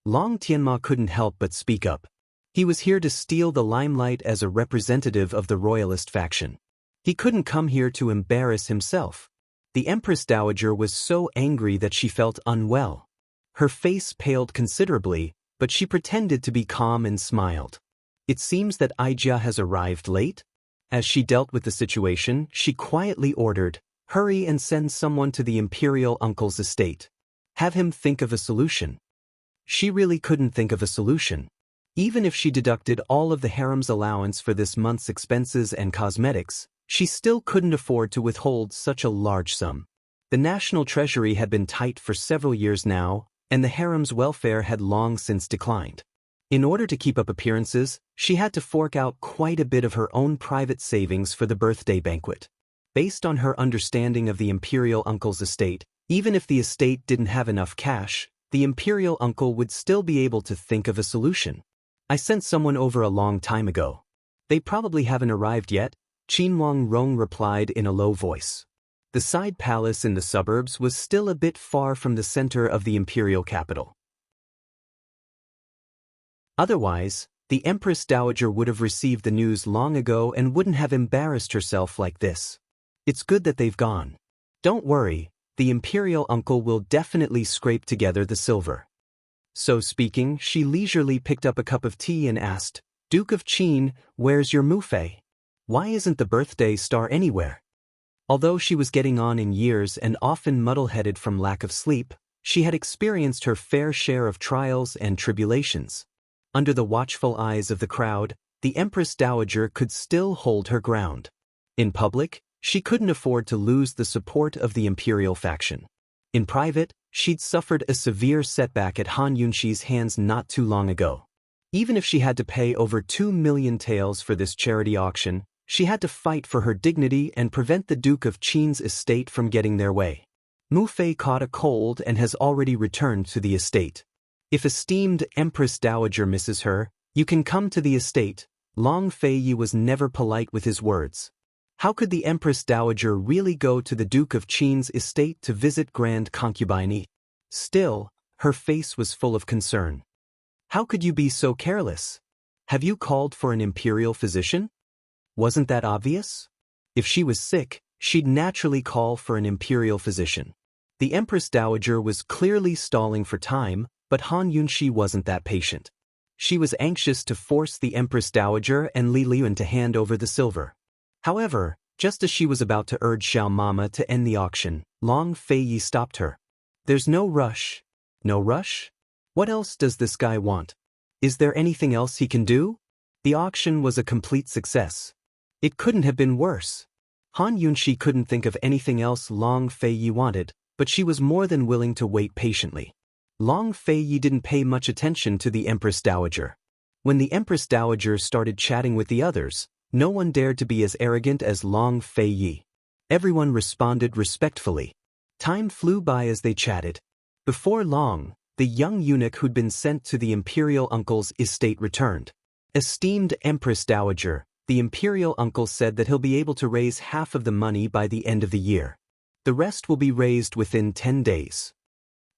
Long Tianma couldn't help but speak up. He was here to steal the limelight as a representative of the royalist faction. He couldn't come here to embarrass himself. The Empress Dowager was so angry that she felt unwell. Her face paled considerably, but she pretended to be calm and smiled. "It seems that Aijia has arrived late?" As she dealt with the situation, she quietly ordered, "Hurry and send someone to the imperial uncle's estate. Have him think of a solution." She really couldn't think of a solution. Even if she deducted all of the harem's allowance for this month's expenses and cosmetics, she still couldn't afford to withhold such a large sum. The national treasury had been tight for several years now, and the harem's welfare had long since declined. In order to keep up appearances, she had to fork out quite a bit of her own private savings for the birthday banquet. Based on her understanding of the imperial uncle's estate, even if the estate didn't have enough cash, the imperial uncle would still be able to think of a solution. I sent someone over a long time ago. They probably haven't arrived yet, Qinhuang Rong replied in a low voice. The side palace in the suburbs was still a bit far from the center of the imperial capital. Otherwise, the Empress Dowager would have received the news long ago and wouldn't have embarrassed herself like this. It's good that they've gone. Don't worry, the imperial uncle will definitely scrape together the silver. So speaking, she leisurely picked up a cup of tea and asked, Duke of Qin, where's your Mufei? Why isn't the birthday star anywhere? Although she was getting on in years and often muddle-headed from lack of sleep, she had experienced her fair share of trials and tribulations. Under the watchful eyes of the crowd, the Empress Dowager could still hold her ground. In public, she couldn't afford to lose the support of the imperial faction. In private, she'd suffered a severe setback at Han Yunxi's hands not too long ago. Even if she had to pay over 2 million taels for this charity auction, she had to fight for her dignity and prevent the Duke of Qin's estate from getting their way. Mu Fei caught a cold and has already returned to the estate. If esteemed Empress Dowager misses her, you can come to the estate. Long Feiyi was never polite with his words. How could the Empress Dowager really go to the Duke of Qin's estate to visit Grand Concubine? Still, her face was full of concern. How could you be so careless? Have you called for an imperial physician? Wasn't that obvious? If she was sick, she'd naturally call for an imperial physician. The Empress Dowager was clearly stalling for time, but Han Yunxi wasn't that patient. She was anxious to force the Empress Dowager and Li Liun to hand over the silver. However, just as she was about to urge Xiao Mama to end the auction, Long Feiyi stopped her. There's no rush. No rush? What else does this guy want? Is there anything else he can do? The auction was a complete success. It couldn't have been worse. Han Yunxi couldn't think of anything else Long Feiyi wanted, but she was more than willing to wait patiently. Long Feiyi didn't pay much attention to the Empress Dowager. When the Empress Dowager started chatting with the others, no one dared to be as arrogant as Long Feiyi. Everyone responded respectfully. Time flew by as they chatted. Before long, the young eunuch who'd been sent to the imperial uncle's estate returned. Esteemed Empress Dowager, the imperial uncle said that he'll be able to raise half of the money by the end of the year. The rest will be raised within 10 days.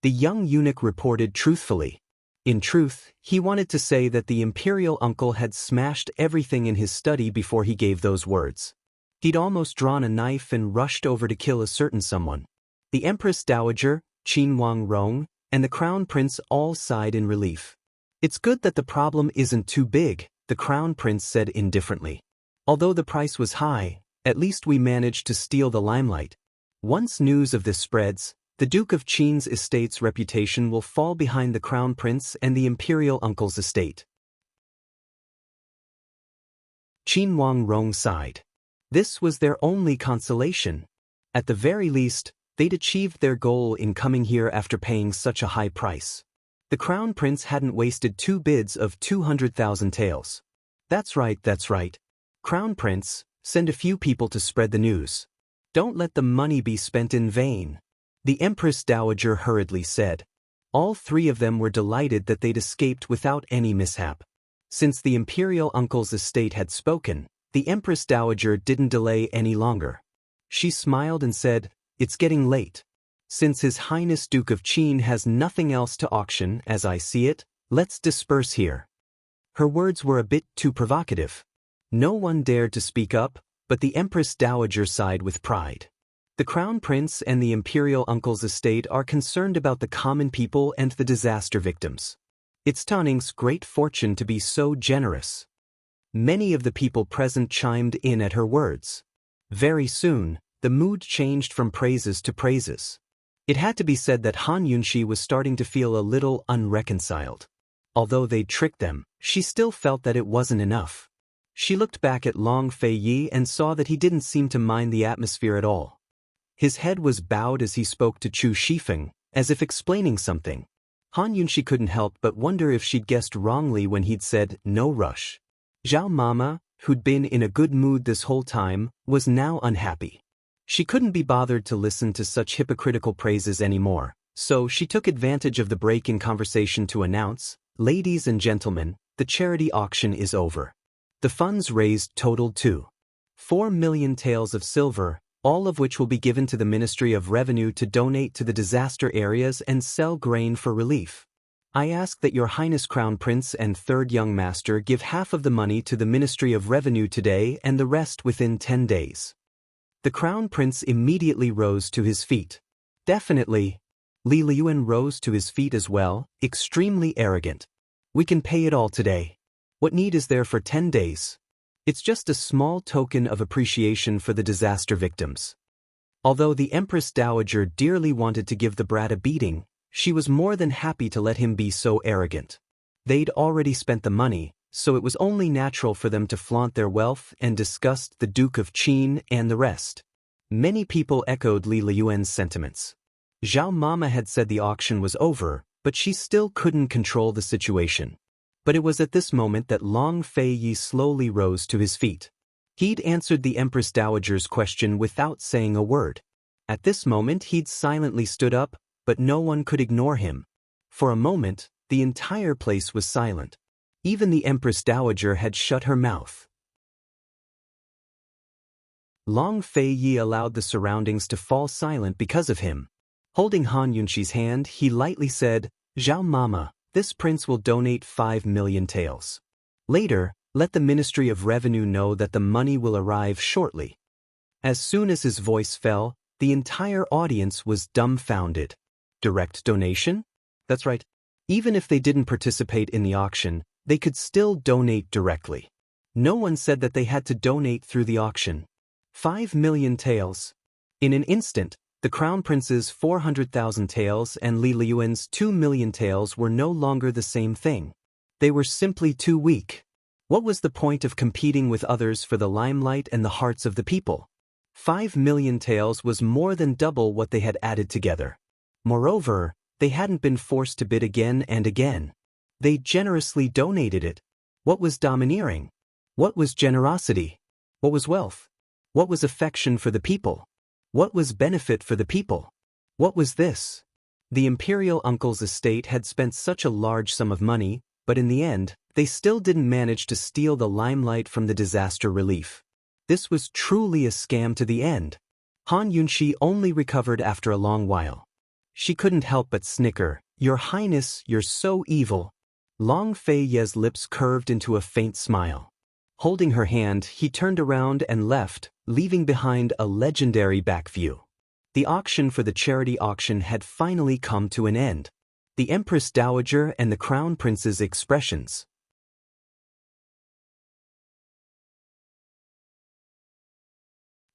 The young eunuch reported truthfully. In truth, he wanted to say that the imperial uncle had smashed everything in his study before he gave those words. He'd almost drawn a knife and rushed over to kill a certain someone. The Empress Dowager, Qinhuang Rong, and the Crown Prince all sighed in relief. It's good that the problem isn't too big, the Crown Prince said indifferently. Although the price was high, at least we managed to steal the limelight. Once news of this spreads, the Duke of Qin's estate's reputation will fall behind the Crown Prince and the imperial uncle's estate. Qinhuang Rong sighed. This was their only consolation. At the very least, they'd achieved their goal in coming here after paying such a high price. The Crown Prince hadn't wasted 2 bids of 200,000 taels. That's right, that's right. Crown Prince, send a few people to spread the news. Don't let the money be spent in vain. The Empress Dowager hurriedly said. All 3 of them were delighted that they'd escaped without any mishap. Since the imperial uncle's estate had spoken, the Empress Dowager didn't delay any longer. She smiled and said, It's getting late. Since His Highness Duke of Qin has nothing else to auction as I see it, let's disperse here. Her words were a bit too provocative. No one dared to speak up, but the Empress Dowager sighed with pride. The Crown Prince and the imperial uncle's estate are concerned about the common people and the disaster victims. It's Tanning's great fortune to be so generous. Many of the people present chimed in at her words. Very soon, the mood changed from praises to praises. It had to be said that Han Yunxi was starting to feel a little unreconciled. Although they'd tricked them, she still felt that it wasn't enough. She looked back at Long Feiyi and saw that he didn't seem to mind the atmosphere at all. His head was bowed as he spoke to Chu Shifeng, as if explaining something. Han Yunxi couldn't help but wonder if she'd guessed wrongly when he'd said, no rush. Xiao Mama, who'd been in a good mood this whole time, was now unhappy. She couldn't be bothered to listen to such hypocritical praises anymore, so she took advantage of the break in conversation to announce, "Ladies and gentlemen, the charity auction is over." The funds raised totaled 2.4 million taels of silver, all of which will be given to the Ministry of Revenue to donate to the disaster areas and sell grain for relief. I ask that Your Highness Crown Prince and Third Young Master give half of the money to the Ministry of Revenue today and the rest within 10 days. The Crown Prince immediately rose to his feet. Definitely. Li Liyuan rose to his feet as well, extremely arrogant. We can pay it all today. What need is there for 10 days? It's just a small token of appreciation for the disaster victims. Although the Empress Dowager dearly wanted to give the brat a beating, she was more than happy to let him be so arrogant. They'd already spent the money, so it was only natural for them to flaunt their wealth and discuss the Duke of Qin and the rest. Many people echoed Li Liyuan's sentiments. Zhao Mama had said the auction was over, but she still couldn't control the situation. But it was at this moment that Long Fei Yi slowly rose to his feet. He'd answered the Empress Dowager's question without saying a word. At this moment he'd silently stood up, but no one could ignore him. For a moment, the entire place was silent. Even the Empress Dowager had shut her mouth. Long Fei Yi allowed the surroundings to fall silent because of him. Holding Han Yunxi's hand, he lightly said, "Zhao Mama, this prince will donate 5 million taels. Later, let the Ministry of Revenue know that the money will arrive shortly." As soon as his voice fell, the entire audience was dumbfounded. Direct donation? That's right. Even if they didn't participate in the auction, they could still donate directly. No one said that they had to donate through the auction. 5 million taels. In an instant, the Crown Prince's 400,000 taels and Li Liyuan's 2 million taels were no longer the same thing. They were simply too weak. What was the point of competing with others for the limelight and the hearts of the people? 5 million taels was more than double what they had added together. Moreover, they hadn't been forced to bid again and again. They generously donated it. What was domineering? What was generosity? What was wealth? What was affection for the people? What was benefit for the people? What was this? The imperial uncle's estate had spent such a large sum of money, but in the end, they still didn't manage to steal the limelight from the disaster relief. This was truly a scam to the end. Han Yunxi only recovered after a long while. She couldn't help but snicker, "Your Highness, you're so evil." Long Fei Ye's lips curved into a faint smile. Holding her hand, he turned around and left, leaving behind a legendary back view. The auction for the charity auction had finally come to an end. The Empress Dowager and the Crown Prince's expressions.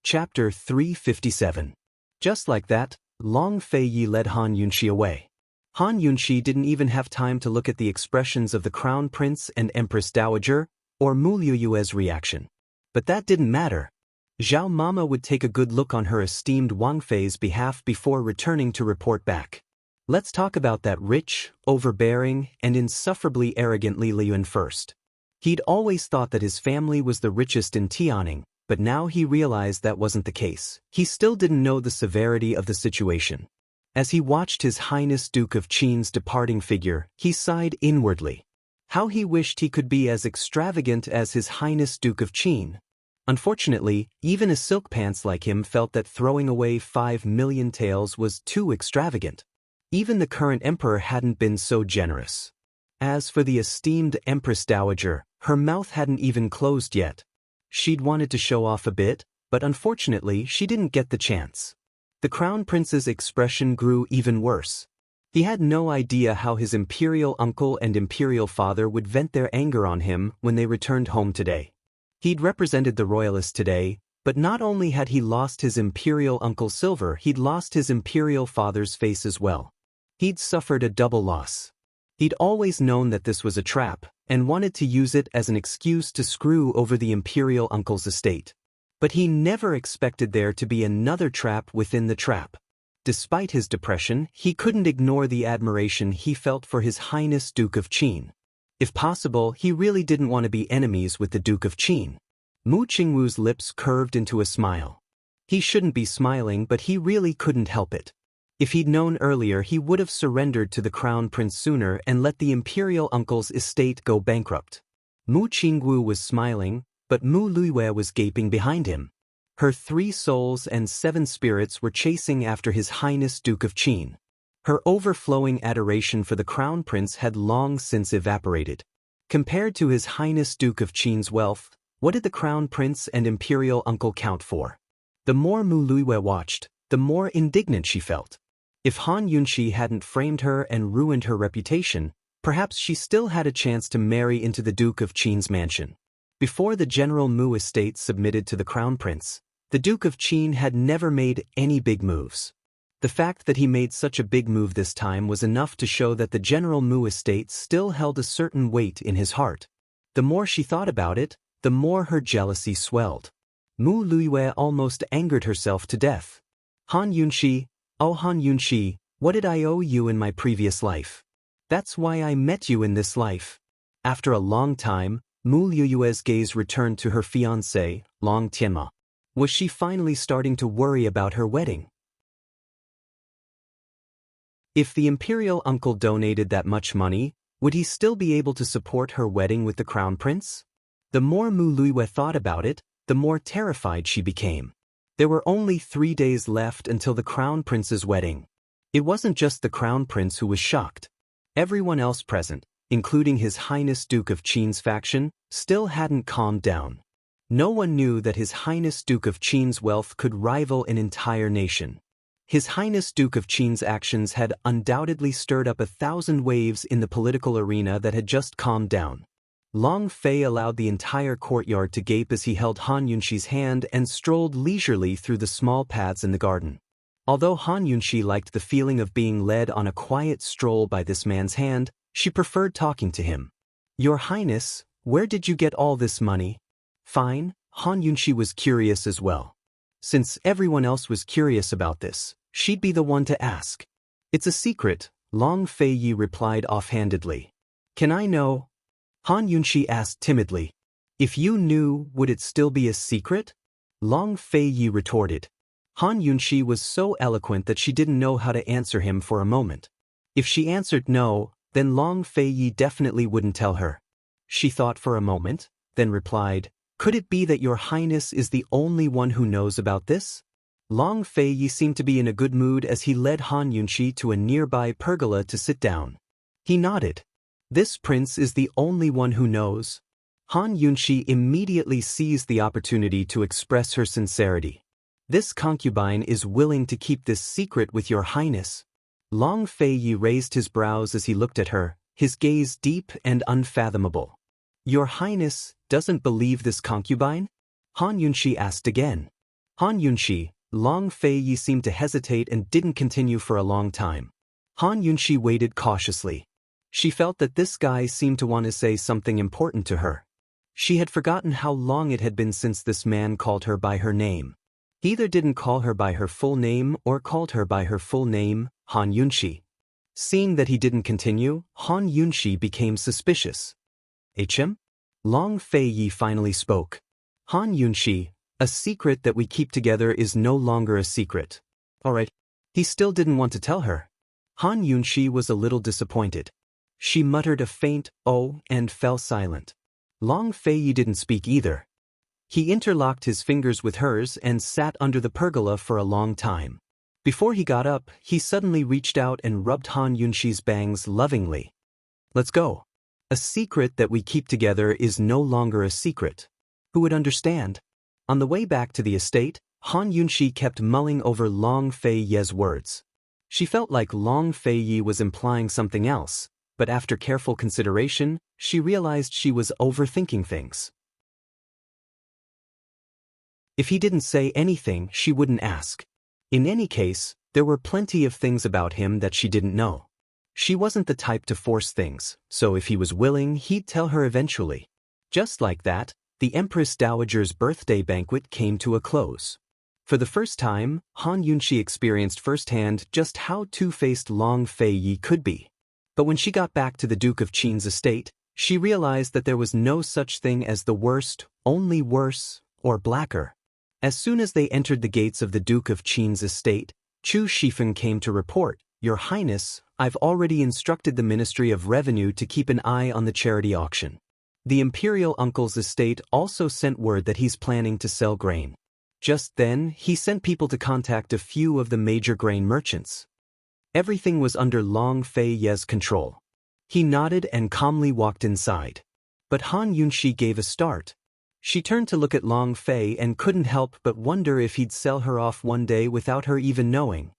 Chapter 357. Just like that, Long Fei Yi led Han Yunxi away. Han Yunxi didn't even have time to look at the expressions of the Crown Prince and Empress Dowager, or Mu Liuyue's reaction. But that didn't matter. Zhao Mama would take a good look on her esteemed Wang Fei's behalf before returning to report back. Let's talk about that rich, overbearing, and insufferably arrogant Li Liyuan first. He'd always thought that his family was the richest in Tianning, but now he realized that wasn't the case. He still didn't know the severity of the situation. As he watched His Highness Duke of Qin's departing figure, he sighed inwardly. How he wished he could be as extravagant as His Highness Duke of Qin. Unfortunately, even a silk pants like him felt that throwing away 5 million taels was too extravagant. Even the current emperor hadn't been so generous. As for the esteemed Empress Dowager, her mouth hadn't even closed yet. She'd wanted to show off a bit, but unfortunately she didn't get the chance. The Crown Prince's expression grew even worse. He had no idea how his imperial uncle and imperial father would vent their anger on him when they returned home today. He'd represented the royalists today, but not only had he lost his imperial uncle's silver, he'd lost his imperial father's face as well. He'd suffered a double loss. He'd always known that this was a trap, and wanted to use it as an excuse to screw over the imperial uncle's estate. But he never expected there to be another trap within the trap. Despite his depression, he couldn't ignore the admiration he felt for His Highness Duke of Qin. If possible, he really didn't want to be enemies with the Duke of Qin. Mu Qingwu's lips curved into a smile. He shouldn't be smiling, but he really couldn't help it. If he'd known earlier, he would have surrendered to the crown prince sooner and let the imperial uncle's estate go bankrupt. Mu Qingwu was smiling, but Mu Luiyue was gaping behind him. Her 3 souls and 7 spirits were chasing after His Highness Duke of Qin. Her overflowing adoration for the crown prince had long since evaporated. Compared to His Highness Duke of Qin's wealth, what did the crown prince and imperial uncle count for? The more Mu Luiyue watched, the more indignant she felt. If Han Yunxi hadn't framed her and ruined her reputation, perhaps she still had a chance to marry into the Duke of Qin's mansion. Before the General Mu estate submitted to the crown prince, the Duke of Qin had never made any big moves. The fact that he made such a big move this time was enough to show that the General Mu estate still held a certain weight in his heart. The more she thought about it, the more her jealousy swelled. Mu Luiyue almost angered herself to death. Han Yunxi, oh Han Yunxi, what did I owe you in my previous life? That's why I met you in this life. After a long time, Mu Luiyue's gaze returned to her fiancé, Long Tianma. Was she finally starting to worry about her wedding? If the imperial uncle donated that much money, would he still be able to support her wedding with the crown prince? The more Mu Luiyue thought about it, the more terrified she became. There were only 3 days left until the crown prince's wedding. It wasn't just the crown prince who was shocked. Everyone else present, including His Highness Duke of Qin's faction, still hadn't calmed down. No one knew that His Highness Duke of Qin's wealth could rival an entire nation. His Highness Duke of Qin's actions had undoubtedly stirred up 1,000 waves in the political arena that had just calmed down. Long Fei allowed the entire courtyard to gape as he held Han Yunxi's hand and strolled leisurely through the small paths in the garden. Although Han Yunxi liked the feeling of being led on a quiet stroll by this man's hand, she preferred talking to him. Your Highness, where did you get all this money? Fine, Han Yunxi was curious as well. Since everyone else was curious about this, she'd be the one to ask. It's a secret, Long Fei Yi replied offhandedly. Can I know? Han Yunxi asked timidly. If you knew, would it still be a secret? Long Fei Yi retorted. Han Yunxi was so eloquent that she didn't know how to answer him for a moment. If she answered no, then Long Fei Yi definitely wouldn't tell her. She thought for a moment, then replied, could it be that your Highness is the only one who knows about this? Long Fei Yi seemed to be in a good mood as he led Han Yunxi to a nearby pergola to sit down. He nodded. This prince is the only one who knows. Han Yunxi immediately seized the opportunity to express her sincerity. This concubine is willing to keep this secret with your Highness. Long Fei Yi raised his brows as he looked at her, his gaze deep and unfathomable. Your Highness doesn't believe this concubine? Han Yunxi asked again. Han Yunxi, Long Fei Yi seemed to hesitate and didn't continue for a long time. Han Yunxi waited cautiously. She felt that this guy seemed to want to say something important to her. She had forgotten how long it had been since this man called her by her name. He either didn't call her by her full name or called her by her full name, Han Yunxi. Seeing that he didn't continue, Han Yunxi became suspicious. HM? Long Fei Yi finally spoke. Han Yunxi, a secret that we keep together is no longer a secret. Alright. He still didn't want to tell her. Han Yunxi was a little disappointed. She muttered a faint "oh" and fell silent. Long Fei Yi didn't speak either. He interlocked his fingers with hers and sat under the pergola for a long time. Before he got up, he suddenly reached out and rubbed Han Yunxi's bangs lovingly. Let's go. A secret that we keep together is no longer a secret. Who would understand? On the way back to the estate, Han Yunxi kept mulling over Long Fei Yi's words. She felt like Long Fei Yi was implying something else, but after careful consideration, she realized she was overthinking things. If he didn't say anything, she wouldn't ask. In any case, there were plenty of things about him that she didn't know. She wasn't the type to force things, so if he was willing, he'd tell her eventually. Just like that, the Empress Dowager's birthday banquet came to a close. For the first time, Han Yunxi experienced firsthand just how two-faced Long Fei Yi could be. But when she got back to the Duke of Qin's estate, she realized that there was no such thing as the worst, only worse, or blacker. As soon as they entered the gates of the Duke of Qin's estate, Chu Shifeng came to report, "Your Highness, I've already instructed the Ministry of Revenue to keep an eye on the charity auction. The imperial uncle's estate also sent word that he's planning to sell grain." Just then, he sent people to contact a few of the major grain merchants. Everything was under Long Fei Ye's control. He nodded and calmly walked inside. But Han Yunxi gave a start. She turned to look at Long Fei and couldn't help but wonder if he'd sell her off one day without her even knowing.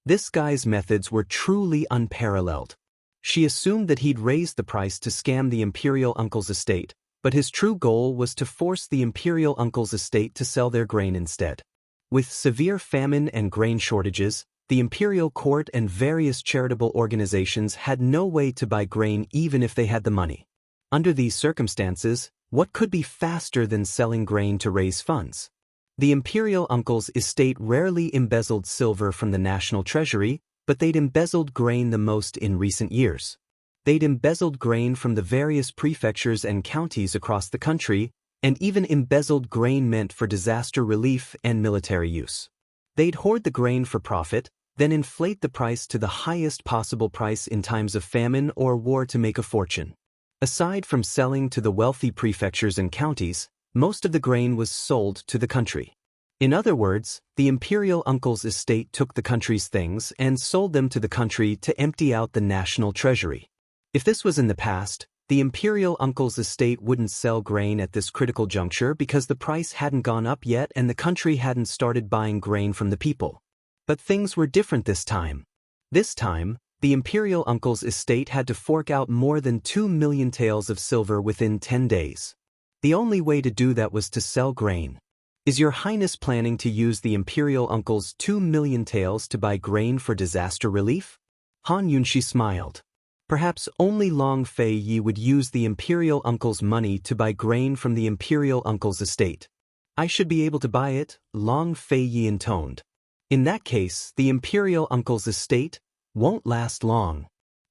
This guy's methods were truly unparalleled. She assumed that he'd raised the price to scam the imperial uncle's estate, but his true goal was to force the imperial uncle's estate to sell their grain instead. With severe famine and grain shortages, the imperial court and various charitable organizations had no way to buy grain even if they had the money. Under these circumstances, what could be faster than selling grain to raise funds? The imperial uncle's estate rarely embezzled silver from the national treasury, but they'd embezzled grain the most in recent years. They'd embezzled grain from the various prefectures and counties across the country, and even embezzled grain meant for disaster relief and military use. They'd hoard the grain for profit, then inflate the price to the highest possible price in times of famine or war to make a fortune. Aside from selling to the wealthy prefectures and counties, most of the grain was sold to the country. In other words, the imperial uncle's estate took the country's things and sold them to the country to empty out the national treasury. If this was in the past, the imperial uncle's estate wouldn't sell grain at this critical juncture because the price hadn't gone up yet and the country hadn't started buying grain from the people. But things were different this time. This time, the imperial uncle's estate had to fork out more than 2 million taels of silver within 10 days. The only way to do that was to sell grain. Is Your Highness planning to use the imperial uncle's 2 million taels to buy grain for disaster relief? Han Yunxi smiled. Perhaps only Long Fei Yi would use the imperial uncle's money to buy grain from the imperial uncle's estate. I should be able to buy it, Long Fei Yi intoned. In that case, the imperial uncle's estate won't last long.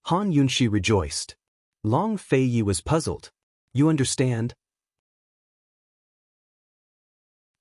Han Yunxi rejoiced. Long Fei Yi was puzzled. You understand?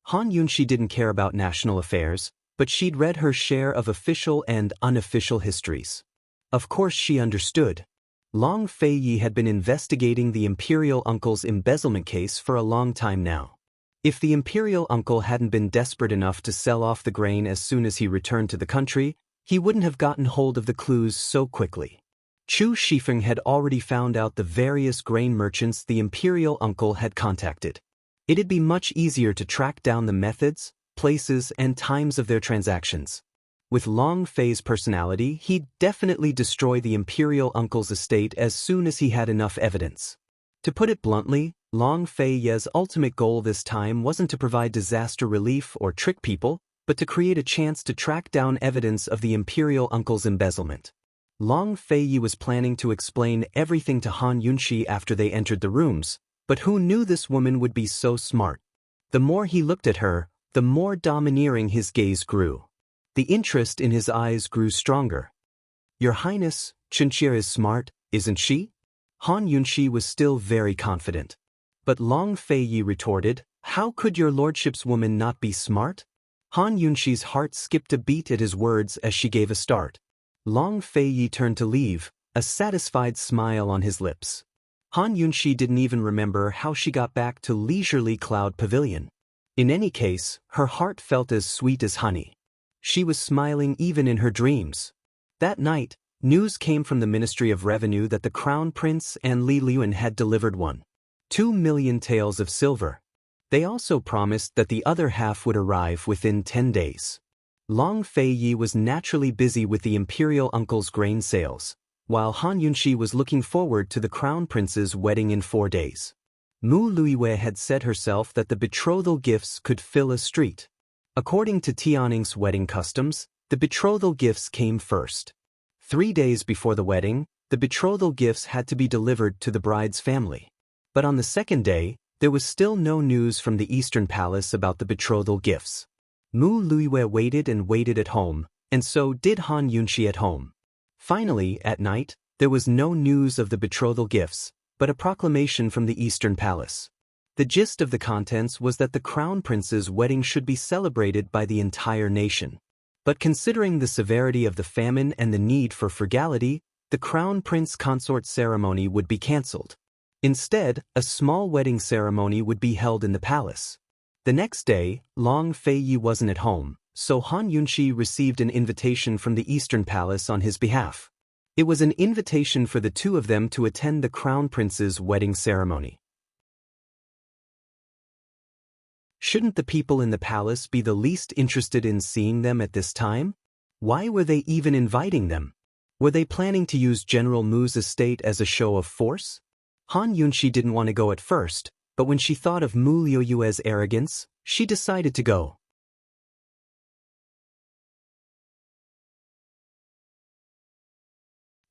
Han Yunxi didn't care about national affairs, but she'd read her share of official and unofficial histories. Of course she understood. Long Fei Yi had been investigating the imperial uncle's embezzlement case for a long time now. If the imperial uncle hadn't been desperate enough to sell off the grain as soon as he returned to the country, he wouldn't have gotten hold of the clues so quickly. Chu Shifeng had already found out the various grain merchants the imperial uncle had contacted. It'd be much easier to track down the methods, places, and times of their transactions. With Long Fei's personality, he'd definitely destroy the imperial uncle's estate as soon as he had enough evidence. To put it bluntly, Long Fei Ye's ultimate goal this time wasn't to provide disaster relief or trick people, but to create a chance to track down evidence of the imperial uncle's embezzlement. Long Fei Yi was planning to explain everything to Han Yunxi after they entered the rooms, but who knew this woman would be so smart? The more he looked at her, the more domineering his gaze grew. The interest in his eyes grew stronger. Your Highness, Chunqie is smart, isn't she? Han Yunxi was still very confident. But Long Fei Yi retorted, how could your lordship's woman not be smart? Han Yunxi's heart skipped a beat at his words as she gave a start. Long Fei Yi turned to leave, a satisfied smile on his lips. Han Yunxi didn't even remember how she got back to Leisurely Cloud Pavilion. In any case, her heart felt as sweet as honey. She was smiling even in her dreams. That night, news came from the Ministry of Revenue that the Crown Prince and Li Luan had delivered 2 million taels of silver. They also promised that the other half would arrive within 10 days. Long Fei Yi was naturally busy with the imperial uncle's grain sales, while Han Yunxi was looking forward to the Crown Prince's wedding in 4 days. Mu Luiwei had said herself that the betrothal gifts could fill a street. According to Tianning's wedding customs, the betrothal gifts came first. 3 days before the wedding, the betrothal gifts had to be delivered to the bride's family. But on the second day, there was still no news from the Eastern Palace about the betrothal gifts. Mu Luiwei waited and waited at home, and so did Han Yunxi at home. Finally, at night, there was no news of the betrothal gifts, but a proclamation from the Eastern Palace. The gist of the contents was that the crown prince's wedding should be celebrated by the entire nation. But considering the severity of the famine and the need for frugality, the crown prince consort ceremony would be cancelled. Instead, a small wedding ceremony would be held in the palace. The next day, Long Feiyi wasn't at home, so Han Yunshi received an invitation from the Eastern Palace on his behalf. It was an invitation for the two of them to attend the crown prince's wedding ceremony. Shouldn't the people in the palace be the least interested in seeing them at this time? Why were they even inviting them? Were they planning to use General Mu's estate as a show of force? Han Yunshi didn't want to go at first, but when she thought of Mu Liuyue's arrogance, she decided to go.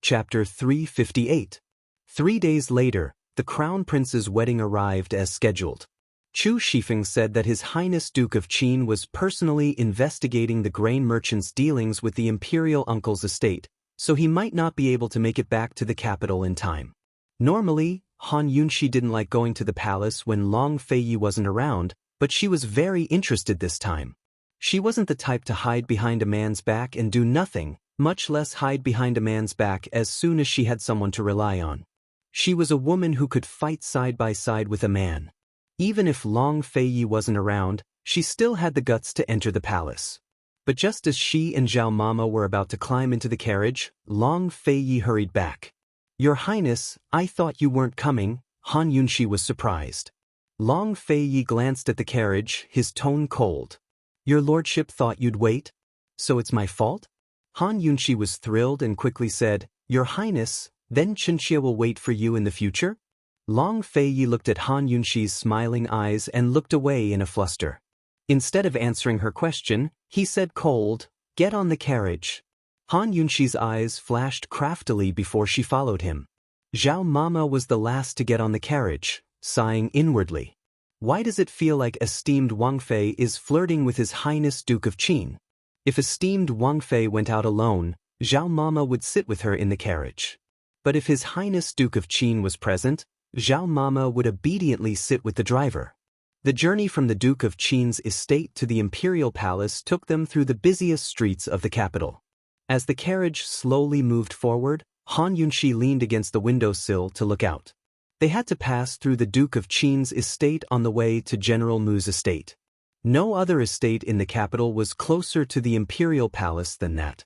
Chapter 358. 3 days later, the crown prince's wedding arrived as scheduled. Chu Shifeng said that His Highness Duke of Qin was personally investigating the grain merchant's dealings with the imperial uncle's estate, so he might not be able to make it back to the capital in time. Normally, Han Yunshi didn't like going to the palace when Long Feiyi wasn't around, but she was very interested this time. She wasn't the type to hide behind a man's back and do nothing, much less hide behind a man's back as soon as she had someone to rely on. She was a woman who could fight side by side with a man. Even if Long Feiyi wasn't around, she still had the guts to enter the palace. But just as she and Zhao Mama were about to climb into the carriage, Long Feiyi hurried back. "Your Highness, I thought you weren't coming." Han Yunshi was surprised. Long Feiyi glanced at the carriage, his tone cold. "Your lordship thought you'd wait? So it's my fault?" Han Yunshi was thrilled and quickly said, "Your Highness, then Chenxia will wait for you in the future?" Long Feiyi looked at Han Yunshi's smiling eyes and looked away in a fluster. Instead of answering her question, he said cold, "Get on the carriage." Han Yunshi's eyes flashed craftily before she followed him. Zhao Mama was the last to get on the carriage, sighing inwardly. Why does it feel like esteemed Wang Fei is flirting with His Highness Duke of Qin? If esteemed Wang Fei went out alone, Zhao Mama would sit with her in the carriage. But if His Highness Duke of Qin was present, Zhao Mama would obediently sit with the driver. The journey from the Duke of Qin's estate to the imperial palace took them through the busiest streets of the capital. As the carriage slowly moved forward, Han Yunshi leaned against the windowsill to look out. They had to pass through the Duke of Qin's estate on the way to General Mu's estate. No other estate in the capital was closer to the imperial palace than that.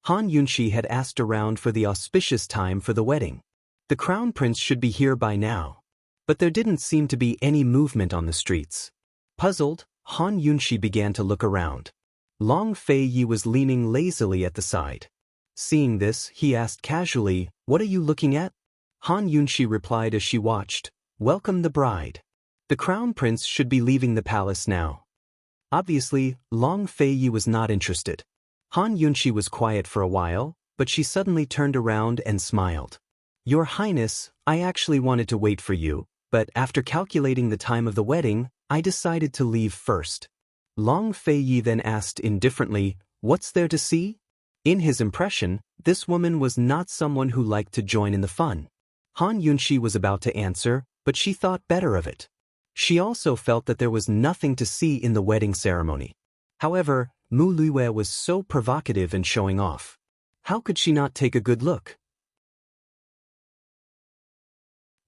Han Yunshi had asked around for the auspicious time for the wedding. The crown prince should be here by now. But there didn't seem to be any movement on the streets. Puzzled, Han Yunshi began to look around. Long Feiyi was leaning lazily at the side. Seeing this, he asked casually, "What are you looking at?" Han Yunshi replied as she watched, "Welcome the bride. The crown prince should be leaving the palace now." Obviously, Long Feiyi was not interested. Han Yunshi was quiet for a while, but she suddenly turned around and smiled. "Your Highness, I actually wanted to wait for you, but after calculating the time of the wedding, I decided to leave first." Long Feiyi then asked indifferently, "What's there to see?" In his impression, this woman was not someone who liked to join in the fun. Han Yunshi was about to answer, but she thought better of it. She also felt that there was nothing to see in the wedding ceremony. However, Mu Luiyue was so provocative and showing off. How could she not take a good look?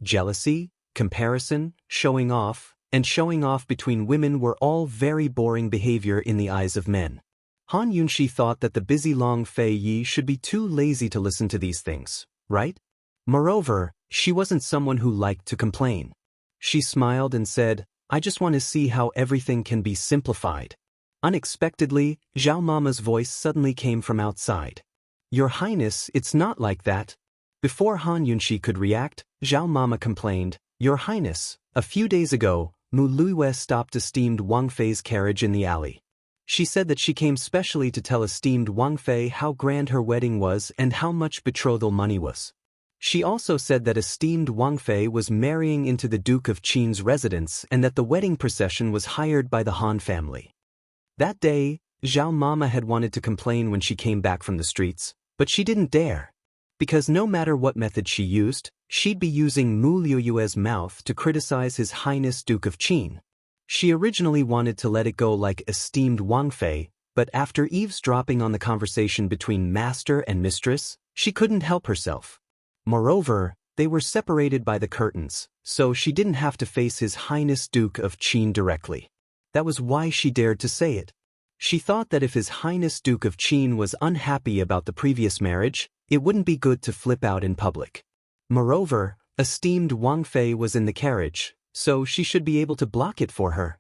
Jealousy, comparison, showing off, and showing off between women were all very boring behavior in the eyes of men. Han Yunshi thought that the busy Long Feiyi should be too lazy to listen to these things, right? Moreover, she wasn't someone who liked to complain. She smiled and said, "I just want to see how everything can be simplified." Unexpectedly, Zhao Mama's voice suddenly came from outside. "Your Highness, it's not like that." Before Han Yunshi could react, Zhao Mama complained, "Your Highness, a few days ago, Mu Luiyue stopped esteemed Wang Fei's carriage in the alley. She said that she came specially to tell esteemed Wang Fei how grand her wedding was and how much betrothal money was. She also said that esteemed Wang Fei was marrying into the Duke of Qin's residence and that the wedding procession was hired by the Han family." That day, Zhao Mama had wanted to complain when she came back from the streets, but she didn't dare. Because no matter what method she used, She'd be using Mu Liuyue's mouth to criticize His Highness Duke of Qin. She originally wanted to let it go like esteemed Wang Fei, but after eavesdropping on the conversation between master and mistress, she couldn't help herself. Moreover, they were separated by the curtains, so she didn't have to face His Highness Duke of Qin directly. That was why she dared to say it. She thought that if His Highness Duke of Qin was unhappy about the previous marriage, it wouldn't be good to flip out in public. Moreover, esteemed Wang Fei was in the carriage, so she should be able to block it for her.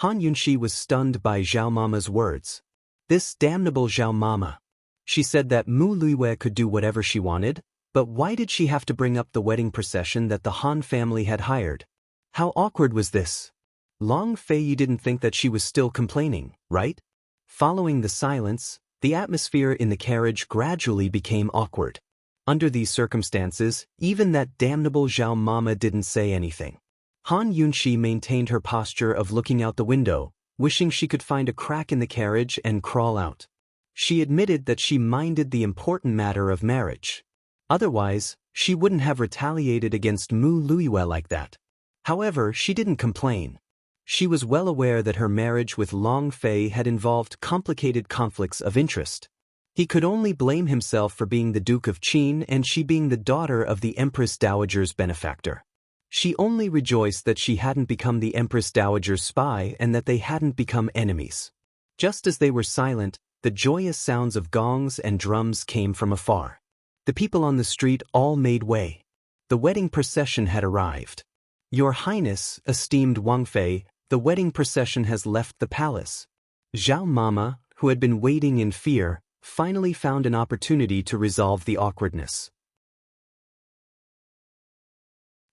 Han Yunxi was stunned by Zhao Mama's words. This damnable Zhao Mama. She said that Mu Luiyue could do whatever she wanted, but why did she have to bring up the wedding procession that the Han family had hired? How awkward was this? Long Fei didn't think that she was still complaining, right? Following the silence, the atmosphere in the carriage gradually became awkward. Under these circumstances, even that damnable Zhao Mama didn't say anything. Han Yunxi maintained her posture of looking out the window, wishing she could find a crack in the carriage and crawl out. She admitted that she minded the important matter of marriage. Otherwise, she wouldn't have retaliated against Mu Luiyue like that. However, she didn't complain. She was well aware that her marriage with Long Fei had involved complicated conflicts of interest. He could only blame himself for being the Duke of Qin and she being the daughter of the Empress Dowager's benefactor. She only rejoiced that she hadn't become the Empress Dowager's spy and that they hadn't become enemies. Just as they were silent, the joyous sounds of gongs and drums came from afar. The people on the street all made way. The wedding procession had arrived. Your Highness, esteemed Wang Fei, the wedding procession has left the palace. Zhao Mama, who had been waiting in fear, finally found an opportunity to resolve the awkwardness.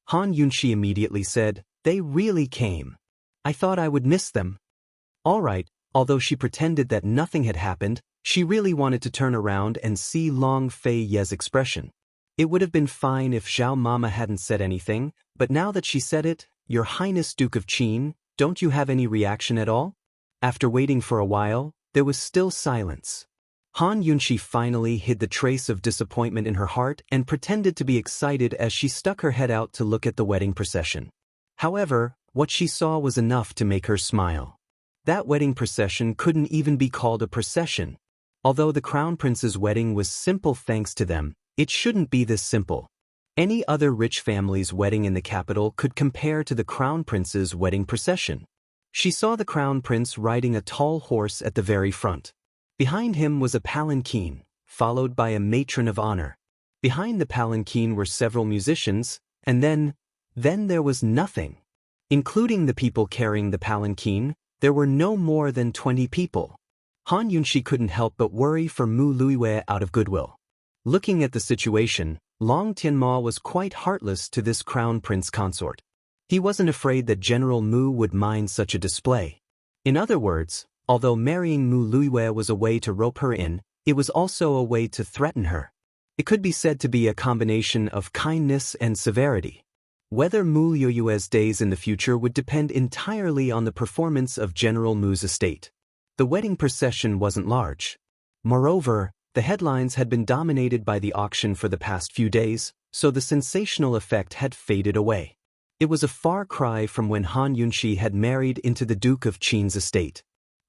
Han Yunxi immediately said, "They really came. I thought I would miss them." All right, although she pretended that nothing had happened, she really wanted to turn around and see Long Fei's expression. It would have been fine if Zhao Mama hadn't said anything, but now that she said it, Your Highness Duke of Qin, don't you have any reaction at all? After waiting for a while, there was still silence. Han Yunxi finally hid the trace of disappointment in her heart and pretended to be excited as she stuck her head out to look at the wedding procession. However, what she saw was enough to make her smile. That wedding procession couldn't even be called a procession. Although the Crown Prince's wedding was simple thanks to them, it shouldn't be this simple. Any other rich family's wedding in the capital could compare to the Crown Prince's wedding procession. She saw the Crown Prince riding a tall horse at the very front. Behind him was a palanquin, followed by a matron of honor. Behind the palanquin were several musicians, and then there was nothing. Including the people carrying the palanquin, there were no more than 20 people. Han Yunxi couldn't help but worry for Mu Luiyue out of goodwill. Looking at the situation, Long Tianma was quite heartless to this Crown Prince consort. He wasn't afraid that General Mu would mind such a display. In other words, although marrying Mu Luiyue was a way to rope her in, it was also a way to threaten her. It could be said to be a combination of kindness and severity. Whether Mu Luiyue's days in the future would depend entirely on the performance of General Mu's estate. The wedding procession wasn't large. Moreover, the headlines had been dominated by the auction for the past few days, so the sensational effect had faded away. It was a far cry from when Han Yunxi had married into the Duke of Qin's estate.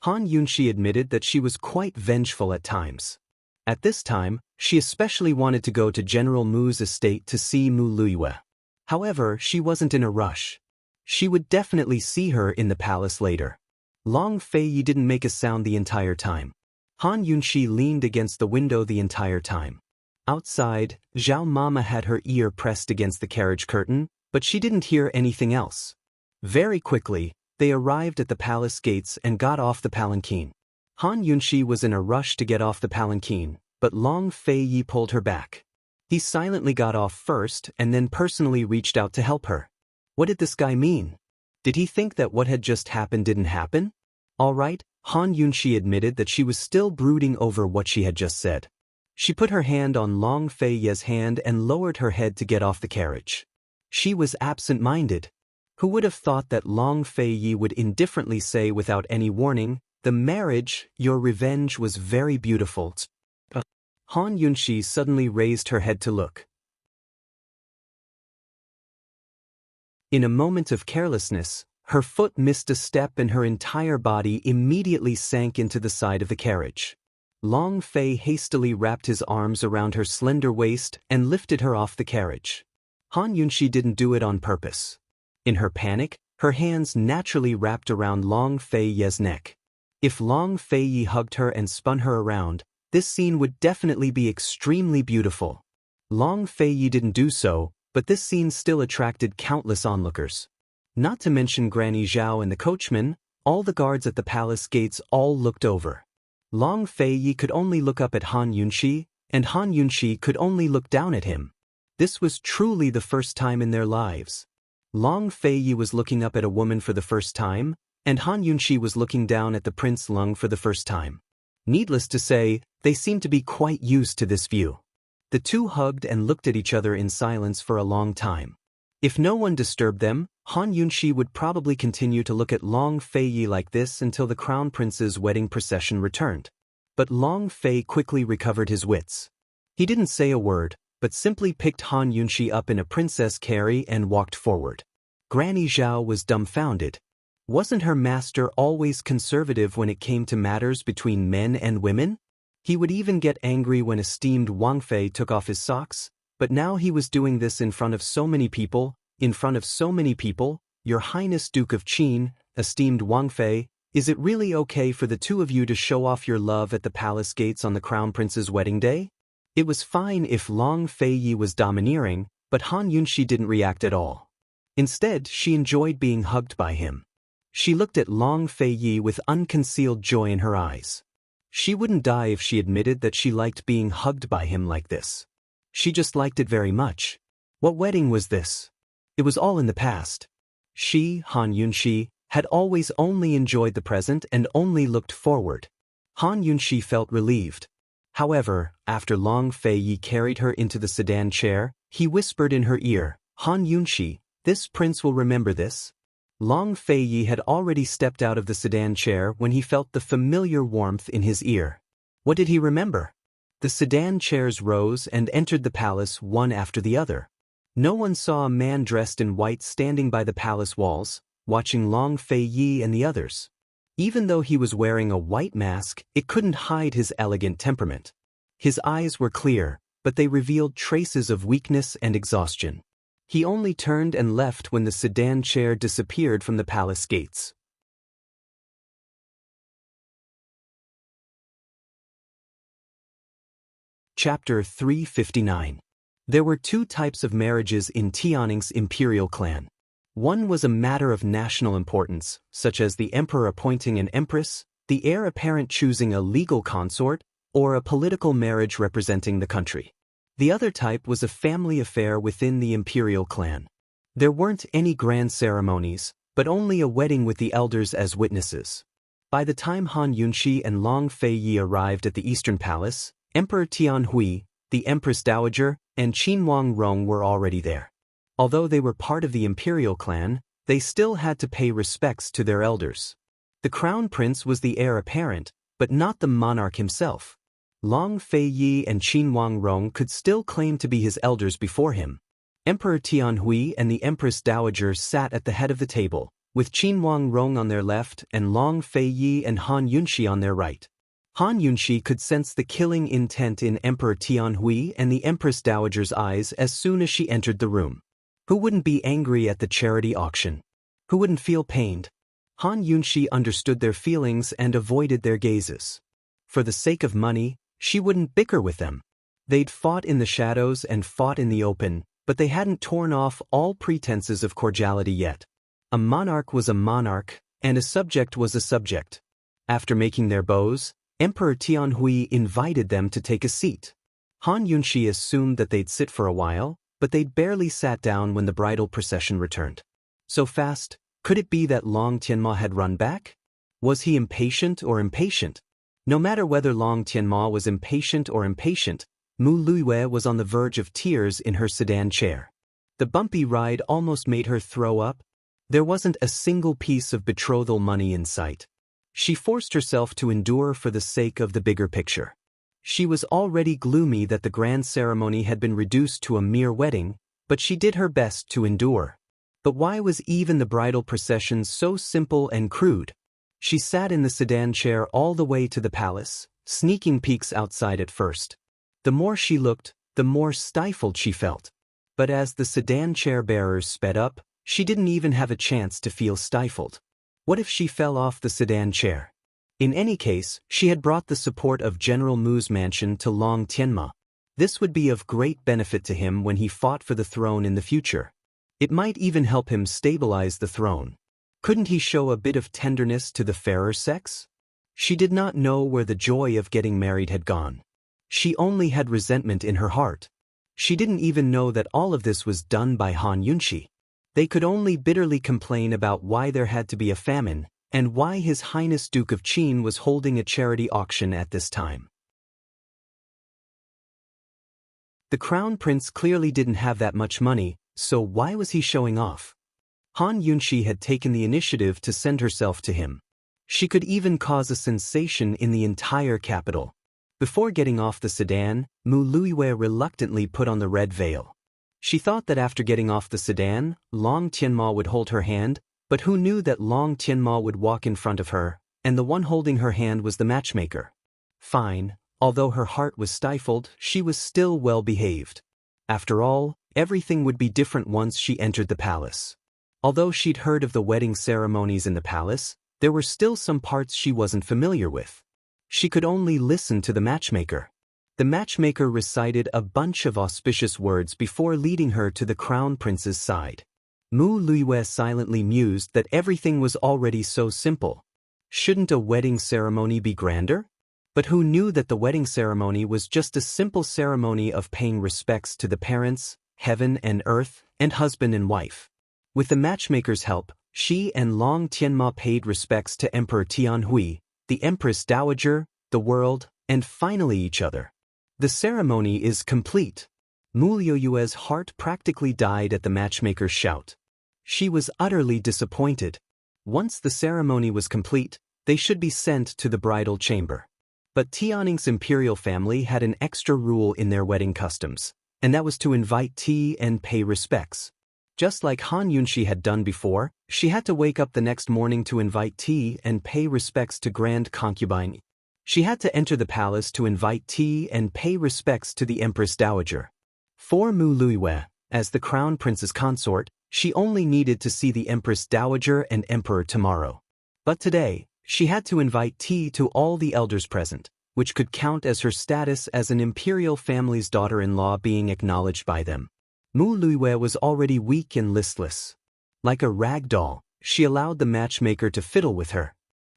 Han Yunxi admitted that she was quite vengeful at times. At this time, she especially wanted to go to General Mu's estate to see Mu Luiyue. However, she wasn't in a rush. She would definitely see her in the palace later. Long Fei didn't make a sound the entire time. Han Yunxi leaned against the window the entire time. Outside, Zhao Mama had her ear pressed against the carriage curtain, but she didn't hear anything else. Very quickly, they arrived at the palace gates and got off the palanquin. Han Yunxi was in a rush to get off the palanquin, but Long Fei pulled her back. He silently got off first and then personally reached out to help her. What did this guy mean? Did he think that what had just happened didn't happen? All right, Han Yunxi admitted that she was still brooding over what she had just said. She put her hand on Long Fei's hand and lowered her head to get off the carriage. She was absent-minded. Who would have thought that Long Fei would indifferently say without any warning, "The marriage, your revenge was very beautiful." Han Yunxi suddenly raised her head to look. In a moment of carelessness, her foot missed a step and her entire body immediately sank into the side of the carriage. Long Fei hastily wrapped his arms around her slender waist and lifted her off the carriage. Han Yunxi didn't do it on purpose. In her panic, her hands naturally wrapped around Long Fei's neck. If Long Fei hugged her and spun her around, this scene would definitely be extremely beautiful. Long Fei didn't do so, but this scene still attracted countless onlookers. Not to mention Granny Zhao and the coachman, all the guards at the palace gates all looked over. Long Fei could only look up at Han Yunxi, and Han Yunxi could only look down at him. This was truly the first time in their lives. Long Fei was looking up at a woman for the first time, and Han Yunxi was looking down at the Prince Lung for the first time. Needless to say, they seemed to be quite used to this view. The two hugged and looked at each other in silence for a long time. If no one disturbed them, Han Yunxi would probably continue to look at Long Fei like this until the Crown Prince's wedding procession returned. But Long Fei quickly recovered his wits. He didn't say a word, but simply picked Han Yunxi up in a princess carry and walked forward. Granny Zhao was dumbfounded. Wasn't her master always conservative when it came to matters between men and women? He would even get angry when esteemed Wang Fei took off his socks, but now he was doing this in front of so many people. Your Highness Duke of Qin, esteemed Wang Fei, is it really okay for the two of you to show off your love at the palace gates on the Crown Prince's wedding day? It was fine if Long Fei was domineering, but Han Yunxi didn't react at all. Instead, she enjoyed being hugged by him. She looked at Long Fei with unconcealed joy in her eyes. She wouldn't die if she admitted that she liked being hugged by him like this. She just liked it very much. What wedding was this? It was all in the past. She, Han Yunxi, had always only enjoyed the present and only looked forward. Han Yunxi felt relieved. However, after Long Fei carried her into the sedan chair, he whispered in her ear, Han Yunxi, this prince will remember this. Long Fei had already stepped out of the sedan chair when he felt the familiar warmth in his ear. What did he remember? The sedan chairs rose and entered the palace one after the other. No one saw a man dressed in white standing by the palace walls, watching Long Fei and the others. Even though he was wearing a white mask, it couldn't hide his elegant temperament. His eyes were clear, but they revealed traces of weakness and exhaustion. He only turned and left when the sedan chair disappeared from the palace gates. Chapter 359. There were two types of marriages in Tianning's imperial clan. One was a matter of national importance, such as the emperor appointing an empress, the heir apparent choosing a legal consort, or a political marriage representing the country. The other type was a family affair within the imperial clan. There weren't any grand ceremonies, but only a wedding with the elders as witnesses. By the time Han Yunxi and Long Fei arrived at the Eastern Palace, Emperor Tianhui, the Empress Dowager, and Qin Wang Rong were already there. Although they were part of the imperial clan, they still had to pay respects to their elders. The crown prince was the heir apparent, but not the monarch himself. Long Fei and Qin Wang Rong could still claim to be his elders before him. Emperor Tianhui and the Empress Dowager sat at the head of the table, with Qin Wang Rong on their left and Long Fei and Han Yunxi on their right. Han Yunxi could sense the killing intent in Emperor Tianhui and the Empress Dowager's eyes as soon as she entered the room. Who wouldn't be angry at the charity auction? Who wouldn't feel pained? Han Yunxi understood their feelings and avoided their gazes. For the sake of money, she wouldn't bicker with them. They'd fought in the shadows and fought in the open, but they hadn't torn off all pretenses of cordiality yet. A monarch was a monarch, and a subject was a subject. After making their bows, Emperor Tianhui invited them to take a seat. Han Yunxi assumed that they'd sit for a while, but they'd barely sat down when the bridal procession returned. So fast, could it be that Long Tianma had run back? Was he impatient or impatient? No matter whether Long Tianma was impatient or impatient, Mu Luiyue was on the verge of tears in her sedan chair. The bumpy ride almost made her throw up. There wasn't a single piece of betrothal money in sight. She forced herself to endure for the sake of the bigger picture. She was already gloomy that the grand ceremony had been reduced to a mere wedding, but she did her best to endure. But why was even the bridal procession so simple and crude? She sat in the sedan chair all the way to the palace, sneaking peeks outside at first. The more she looked, the more stifled she felt. But as the sedan chair bearers sped up, she didn't even have a chance to feel stifled. What if she fell off the sedan chair? In any case, she had brought the support of General Mu's mansion to Long Tianma. This would be of great benefit to him when he fought for the throne in the future. It might even help him stabilize the throne. Couldn't he show a bit of tenderness to the fairer sex? She did not know where the joy of getting married had gone. She only had resentment in her heart. She didn't even know that all of this was done by Han Yunshi. They could only bitterly complain about why there had to be a famine, and why His Highness Duke of Qin was holding a charity auction at this time. The crown prince clearly didn't have that much money, so why was he showing off? Han Yunshi had taken the initiative to send herself to him. She could even cause a sensation in the entire capital. Before getting off the sedan, Mu Luiyue reluctantly put on the red veil. She thought that after getting off the sedan, Long Tianma would hold her hand, but who knew that Long Tianma would walk in front of her, and the one holding her hand was the matchmaker. Fine, although her heart was stifled, she was still well behaved. After all, everything would be different once she entered the palace. Although she'd heard of the wedding ceremonies in the palace, there were still some parts she wasn't familiar with. She could only listen to the matchmaker. The matchmaker recited a bunch of auspicious words before leading her to the crown prince's side. Mu Luiyue silently mused that everything was already so simple. Shouldn't a wedding ceremony be grander? But who knew that the wedding ceremony was just a simple ceremony of paying respects to the parents, heaven and earth, and husband and wife. With the matchmaker's help, she and Long Tianma paid respects to Emperor Tianhui, the Empress Dowager, the world, and finally each other. The ceremony is complete. Mu Luiyue's heart practically died at the matchmaker's shout. She was utterly disappointed. Once the ceremony was complete, they should be sent to the bridal chamber. But Tianning's imperial family had an extra rule in their wedding customs, and that was to invite tea and pay respects. Just like Han Yunshi had done before, she had to wake up the next morning to invite tea and pay respects to Grand Concubine. She had to enter the palace to invite tea and pay respects to the Empress Dowager. For Mu Luiyue, as the crown prince's consort, she only needed to see the Empress Dowager and Emperor tomorrow. But today, she had to invite tea to all the elders present, which could count as her status as an imperial family's daughter-in-law being acknowledged by them. Mu Luiyue was already weak and listless. Like a rag doll, she allowed the matchmaker to fiddle with her.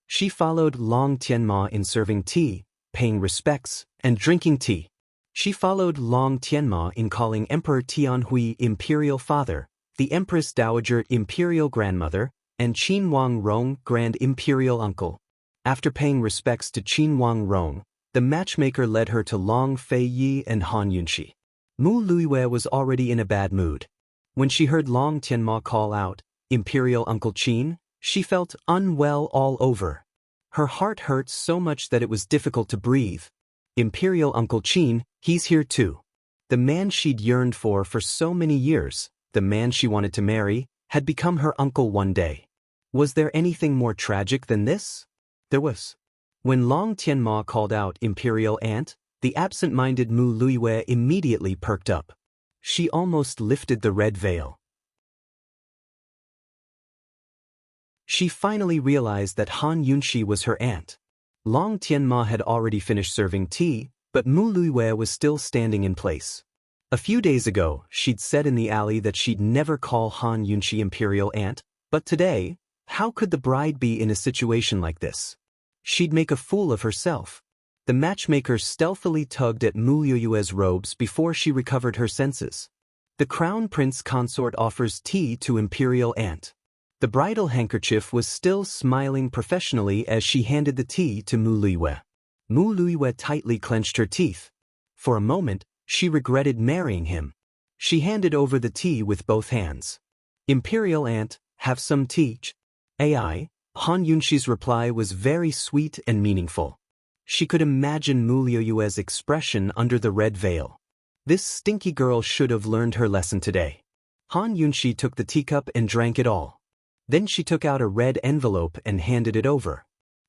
She followed Long Tianma in serving tea, paying respects, and drinking tea. She followed Long Tianma in calling Emperor Tianhui Imperial Father, the Empress Dowager Imperial Grandmother, and Qin Wang Rong Grand Imperial Uncle. After paying respects to Qin Wang Rong, the matchmaker led her to Long Fei Yi and Han Yunshi. Mu Luiyue was already in a bad mood. When she heard Long Tianma call out, Imperial Uncle Qin, she felt unwell all over. Her heart hurt so much that it was difficult to breathe. Imperial Uncle Qin, he's here too. The man she'd yearned for so many years, the man she wanted to marry, had become her uncle one day. Was there anything more tragic than this? There was. When Long Tianma called out Imperial Aunt, the absent-minded Mu Luiyue immediately perked up. She almost lifted the red veil. She finally realized that Han Yunshi was her aunt. Long Tianma had already finished serving tea, but Mu Luiyue was still standing in place. A few days ago, she'd said in the alley that she'd never call Han Yunshi Imperial Aunt, but today, how could the bride be in a situation like this? She'd make a fool of herself. The matchmaker stealthily tugged at Mu Luiyue's robes before she recovered her senses. The crown prince consort offers tea to Imperial Aunt. The bridal handkerchief was still smiling professionally as she handed the tea to Mu Luiyue. Mu Luiyue tightly clenched her teeth. For a moment, she regretted marrying him. She handed over the tea with both hands. Imperial Aunt, have some tea. AI, Han Yunshi's reply was very sweet and meaningful. She could imagine Mu Luiyue's expression under the red veil. This stinky girl should have learned her lesson today. Han Yunshi took the teacup and drank it all. Then she took out a red envelope and handed it over.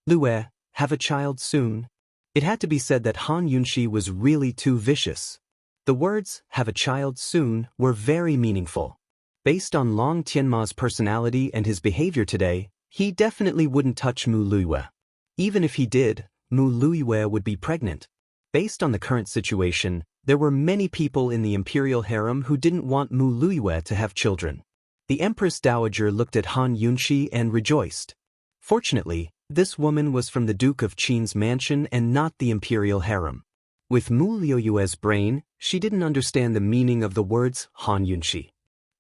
Lue, have a child soon? It had to be said that Han Yunshi was really too vicious. The words, have a child soon, were very meaningful. Based on Long Tianma's personality and his behavior today, he definitely wouldn't touch Mu Luiyue. Even if he did, Mu Luiyue would be pregnant. Based on the current situation, there were many people in the imperial harem who didn't want Mu Luiyue to have children. The Empress Dowager looked at Han Yunshi and rejoiced. Fortunately, this woman was from the Duke of Qin's mansion and not the imperial harem. With Mu Luiyue's brain, she didn't understand the meaning of the words Han Yunshi.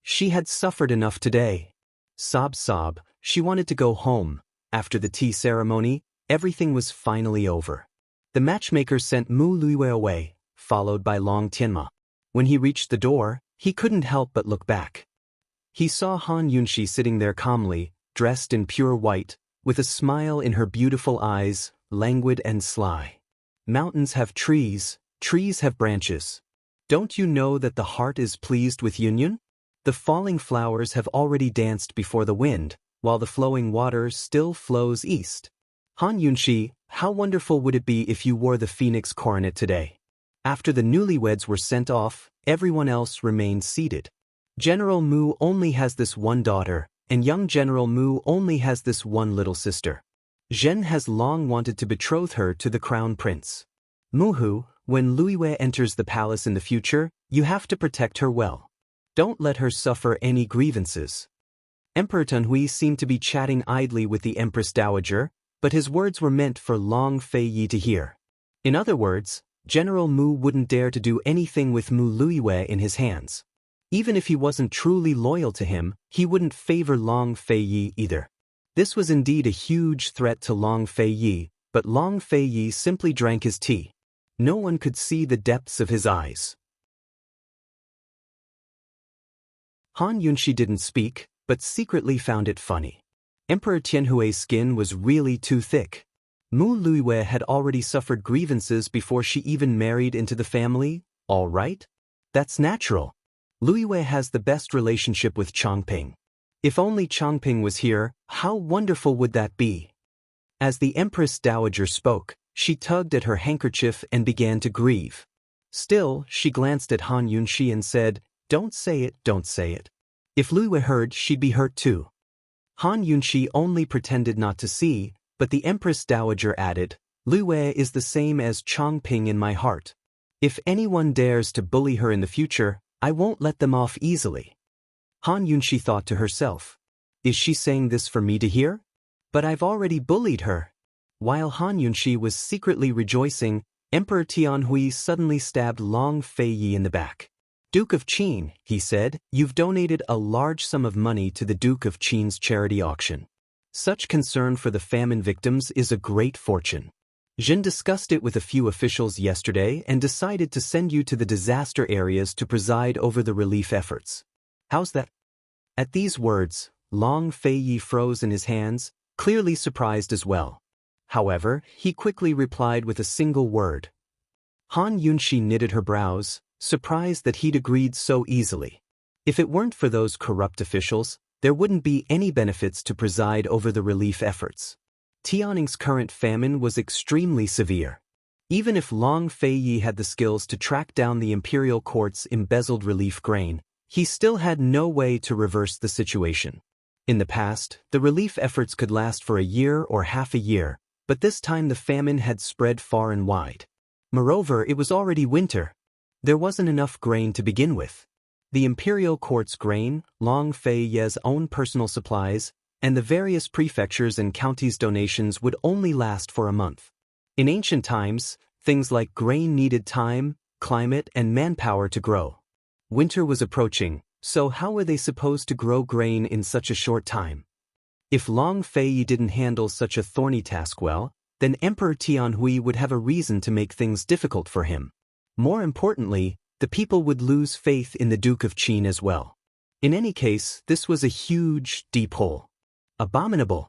She had suffered enough today. Sob, she wanted to go home. After the tea ceremony, everything was finally over. The matchmaker sent Mu Luiyue away, followed by Long Tianma. When he reached the door, he couldn't help but look back. He saw Han Yunshi sitting there calmly, dressed in pure white, with a smile in her beautiful eyes, languid and sly. Mountains have trees, trees have branches. Don't you know that the heart is pleased with union? The falling flowers have already danced before the wind, while the flowing water still flows east. Han Yunshi, how wonderful would it be if you wore the phoenix coronet today? After the newlyweds were sent off, everyone else remained seated. General Mu only has this one daughter, and young General Mu only has this one little sister. Zhen has long wanted to betroth her to the crown prince. Muhu, when Luiyue enters the palace in the future, you have to protect her well. Don't let her suffer any grievances. Emperor Tunhui seemed to be chatting idly with the Empress Dowager, but his words were meant for Long Feiyi to hear. In other words, General Mu wouldn't dare to do anything with Mu Luiyue in his hands. Even if he wasn't truly loyal to him, he wouldn't favor Long Feiyi either. This was indeed a huge threat to Long Feiyi, but Long Feiyi simply drank his tea. No one could see the depths of his eyes. Han Yunshi didn't speak, but secretly found it funny. Emperor Tianhui's skin was really too thick. Mu Luiyue had already suffered grievances before she even married into the family, all right? That's natural. Luiyue has the best relationship with Chongping. If only Chongping was here, how wonderful would that be? As the Empress Dowager spoke, she tugged at her handkerchief and began to grieve. Still, she glanced at Han Yunshi and said, don't say it, don't say it. If Luiyue heard, she'd be hurt too. Han Yunshi only pretended not to see, but the Empress Dowager added, Luiyue is the same as Chongping in my heart. If anyone dares to bully her in the future, I won't let them off easily. Han Yunshi thought to herself, is she saying this for me to hear? But I've already bullied her. While Han Yunshi was secretly rejoicing, Emperor Tianhui suddenly stabbed Long Feiyi in the back. Duke of Qin, he said, you've donated a large sum of money to the Duke of Qin's charity auction. Such concern for the famine victims is a great fortune. Zhen discussed it with a few officials yesterday and decided to send you to the disaster areas to preside over the relief efforts. How's that? At these words, Long Feiyi froze in his hands, clearly surprised as well. However, he quickly replied with a single word. Han Yunshi knitted her brows, surprised that he'd agreed so easily. If it weren't for those corrupt officials, there wouldn't be any benefits to preside over the relief efforts. Tianning's current famine was extremely severe. Even if Long Feiyi had the skills to track down the imperial court's embezzled relief grain, he still had no way to reverse the situation. In the past, the relief efforts could last for a year or half a year, but this time the famine had spread far and wide. Moreover, it was already winter. There wasn't enough grain to begin with. The imperial court's grain, Long Feiyi's own personal supplies, and the various prefectures and counties' donations would only last for a month. In ancient times, things like grain needed time, climate, and manpower to grow. Winter was approaching, so how were they supposed to grow grain in such a short time? If Long Feiyi didn't handle such a thorny task well, then Emperor Tianhui would have a reason to make things difficult for him. More importantly, the people would lose faith in the Duke of Qin as well. In any case, this was a huge, deep hole. Abominable.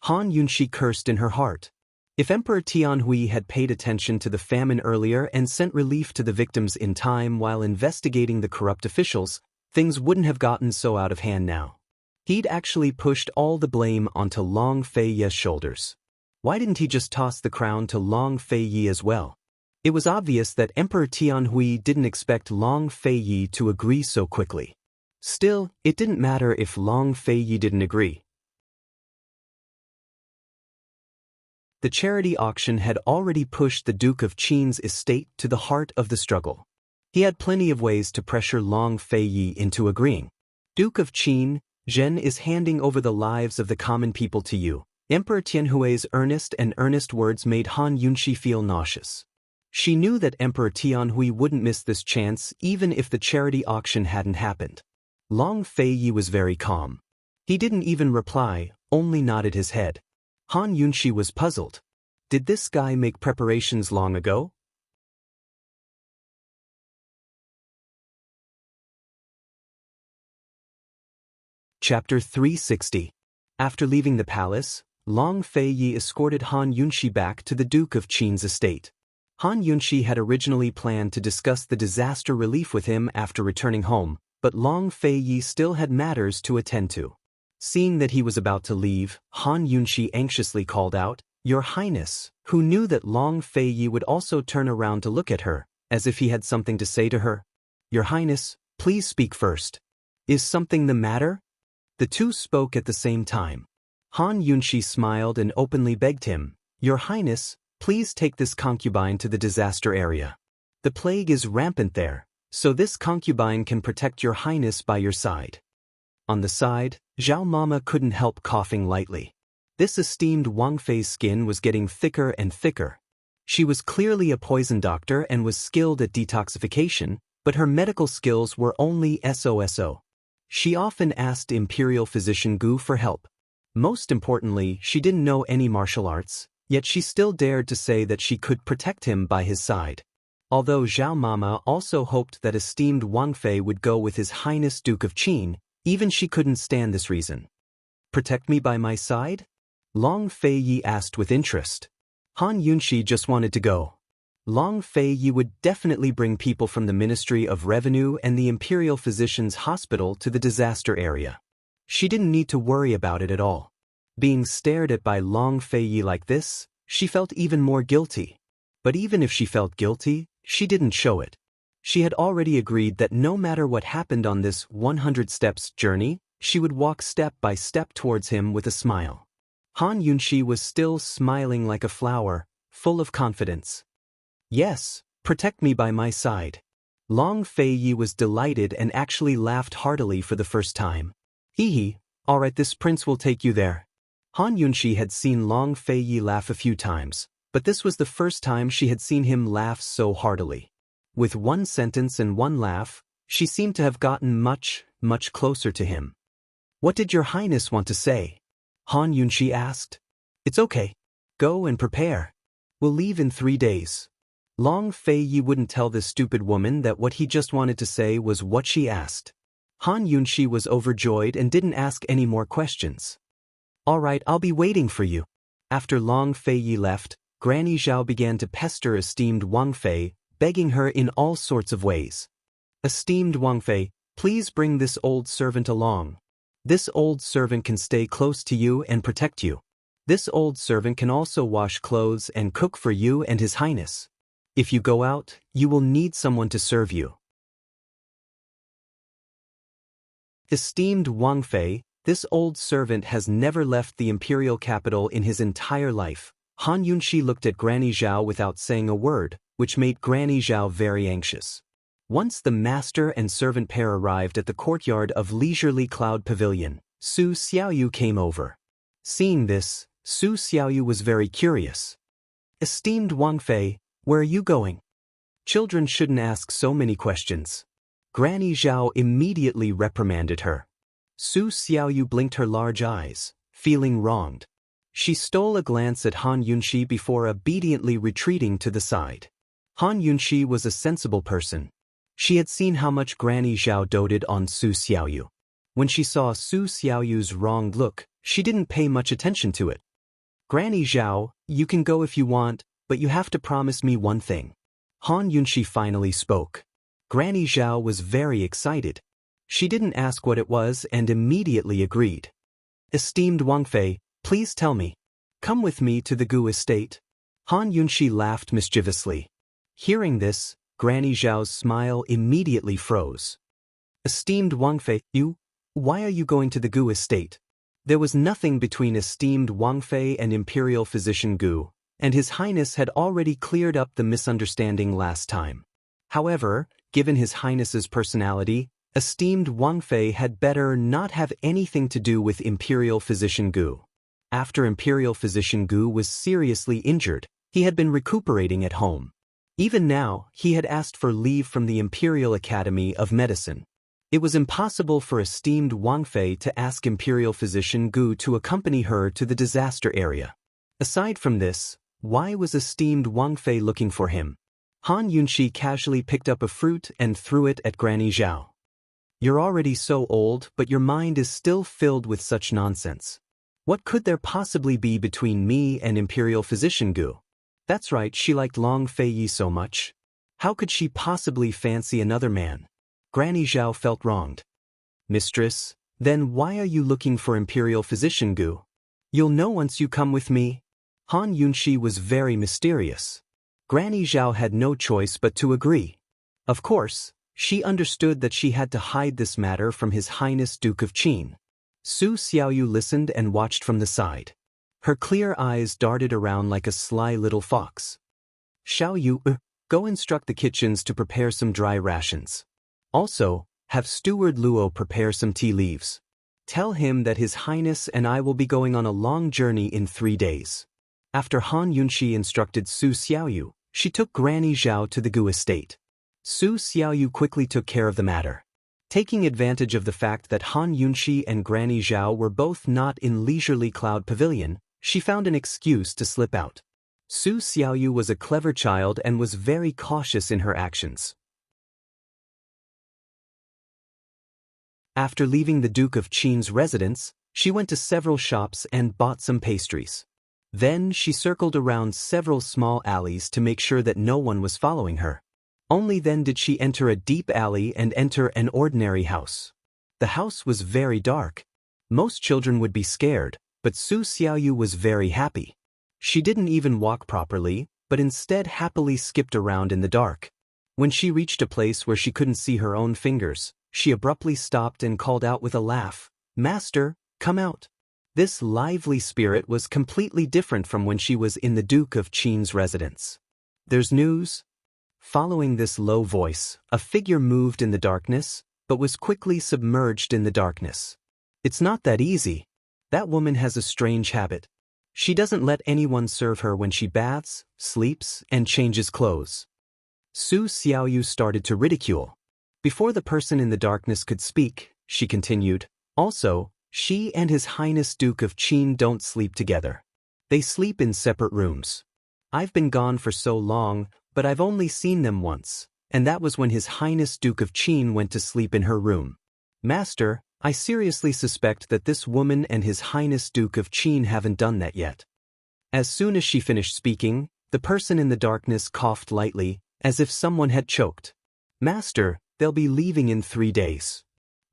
Han Yunshi cursed in her heart. If Emperor Tianhui had paid attention to the famine earlier and sent relief to the victims in time while investigating the corrupt officials, things wouldn't have gotten so out of hand now. He'd actually pushed all the blame onto Long Fei-Ye's shoulders. Why didn't he just toss the crown to Long Fei-Ye as well? It was obvious that Emperor Tianhui didn't expect Long Fei-Ye to agree so quickly. Still, it didn't matter if Long Fei-Ye didn't agree. The charity auction had already pushed the Duke of Qin's estate to the heart of the struggle. He had plenty of ways to pressure Long Fei-Ye into agreeing. Duke of Qin, Zhen is handing over the lives of the common people to you. Emperor Tianhui's earnest words made Han Yunxi feel nauseous. She knew that Emperor Tianhui wouldn't miss this chance even if the charity auction hadn't happened. Long Fei-Ye was very calm. He didn't even reply, only nodded his head. Han Yunxi was puzzled. Did this guy make preparations long ago? Chapter 360. After leaving the palace, Long Fei-Ye escorted Han Yunxi back to the Duke of Qin's estate. Han Yunxi had originally planned to discuss the disaster relief with him after returning home, but Long Fei-Ye still had matters to attend to. Seeing that he was about to leave, Han Yunxi anxiously called out, "Your Highness," who knew that Long Fei-Ye would also turn around to look at her, as if he had something to say to her. "Your Highness, please speak first. Is something the matter?" The two spoke at the same time. Han Yunxi smiled and openly begged him, "Your Highness, please take this concubine to the disaster area. The plague is rampant there, so this concubine can protect your Highness by your side." On the side, Zhao Mama couldn't help coughing lightly. This esteemed Wang Fei's skin was getting thicker and thicker. She was clearly a poison doctor and was skilled at detoxification, but her medical skills were only so-so. She often asked Imperial Physician Gu for help. Most importantly, she didn't know any martial arts, yet she still dared to say that she could protect him by his side. Although Zhao Mama also hoped that esteemed Wang Fei would go with His Highness Duke of Qin, even she couldn't stand this reason. "Protect me by my side?" Long Fei-Ye asked with interest. Han Yunxi just wanted to go. Long Fei-Ye would definitely bring people from the Ministry of Revenue and the Imperial Physicians Hospital to the disaster area. She didn't need to worry about it at all. Being stared at by Long Fei-Ye like this, she felt even more guilty. But even if she felt guilty, she didn't show it. She had already agreed that no matter what happened on this 100 steps journey, she would walk step by step towards him with a smile. Han Yunxi was still smiling like a flower, full of confidence. "Yes, protect me by my side." Long Fei-Ye was delighted and actually laughed heartily for the first time. "Hee, alright, this prince will take you there." Han Yunxi had seen Long Fei-Ye laugh a few times, but this was the first time she had seen him laugh so heartily. With one sentence and one laugh, she seemed to have gotten much closer to him. "What did your Highness want to say?" Han Yunxi asked. "It's okay. Go and prepare. We'll leave in 3 days." Long Fei-Ye wouldn't tell this stupid woman that what he just wanted to say was what she asked. Han Yunxi was overjoyed and didn't ask any more questions. "Alright, I'll be waiting for you." After Long Fei-Ye left, Granny Zhao began to pester esteemed Wang Fei, begging her in all sorts of ways. "Esteemed Wang Fei, please bring this old servant along. This old servant can stay close to you and protect you. This old servant can also wash clothes and cook for you and His Highness. If you go out, you will need someone to serve you." Esteemed Wang Fei, this old servant has never left the imperial capital in his entire life. Han Yunxi looked at Granny Zhao without saying a word, which made Granny Zhao very anxious. Once the master and servant pair arrived at the courtyard of Leisurely Cloud Pavilion, Su Xiaoyu came over. Seeing this, Su Xiaoyu was very curious. "Esteemed Wang Fei, where are you going?" Children shouldn't ask so many questions. Granny Zhao immediately reprimanded her. Su Xiaoyu blinked her large eyes, feeling wronged. She stole a glance at Han Yunxi before obediently retreating to the side. Han Yunxi was a sensible person. She had seen how much Granny Zhao doted on Su Xiaoyu. When she saw Su Xiaoyu's wronged look, she didn't pay much attention to it. "Granny Zhao, you can go if you want, but you have to promise me one thing." Han Yunxi finally spoke. Granny Zhao was very excited. She didn't ask what it was and immediately agreed. Esteemed Wangfei, please tell me. Come with me to the Gu estate. Han Yunxi laughed mischievously. Hearing this, Granny Zhao's smile immediately froze. Esteemed Wangfei, why are you going to the Gu estate? There was nothing between esteemed Wangfei and Imperial Physician Gu, and His Highness had already cleared up the misunderstanding last time. However, given His Highness's personality, esteemed Wangfei had better not have anything to do with Imperial Physician Gu. After Imperial Physician Gu was seriously injured, he had been recuperating at home. Even now, he had asked for leave from the Imperial Academy of Medicine. It was impossible for esteemed Wangfei to ask Imperial Physician Gu to accompany her to the disaster area. Aside from this, why was esteemed Wangfei looking for him? Han Yunxi casually picked up a fruit and threw it at Granny Zhao. You're already so old, but your mind is still filled with such nonsense. What could there possibly be between me and Imperial Physician Gu? That's right, she liked Long Fei Yi so much. How could she possibly fancy another man? Granny Zhao felt wronged. Mistress, then why are you looking for Imperial Physician Gu? You'll know once you come with me. Han Yunxi was very mysterious. Granny Zhao had no choice but to agree. Of course, she understood that she had to hide this matter from His Highness Duke of Qin. Su Xiaoyu listened and watched from the side. Her clear eyes darted around like a sly little fox. Xiaoyu, go instruct the kitchens to prepare some dry rations. Also, have Steward Luo prepare some tea leaves. Tell him that His Highness and I will be going on a long journey in 3 days. After Han Yunxi instructed Su Xiaoyu, she took Granny Zhao to the Gu estate. Su Xiaoyu quickly took care of the matter. Taking advantage of the fact that Han Yunxi and Granny Zhao were both not in Leisurely Cloud Pavilion, she found an excuse to slip out. Su Xiaoyu was a clever child and was very cautious in her actions. After leaving the Duke of Qin's residence, she went to several shops and bought some pastries. Then she circled around several small alleys to make sure that no one was following her. Only then did she enter a deep alley and enter an ordinary house. The house was very dark. Most children would be scared, but Su Xiaoyu was very happy. She didn't even walk properly, but instead happily skipped around in the dark. When she reached a place where she couldn't see her own fingers, she abruptly stopped and called out with a laugh, "Master, come out." This lively spirit was completely different from when she was in the Duke of Qin's residence. There's news? Following this low voice, a figure moved in the darkness, but was quickly submerged in the darkness. It's not that easy. That woman has a strange habit. She doesn't let anyone serve her when she baths, sleeps, and changes clothes. Su Xiaoyu started to ridicule. Before the person in the darkness could speak, she continued, also, she and His Highness Duke of Qin don't sleep together. They sleep in separate rooms. I've been gone for so long, but I've only seen them once, and that was when His Highness Duke of Qin went to sleep in her room. Master, I seriously suspect that this woman and His Highness Duke of Qin haven't done that yet. As soon as she finished speaking, the person in the darkness coughed lightly, as if someone had choked. Master, they'll be leaving in 3 days.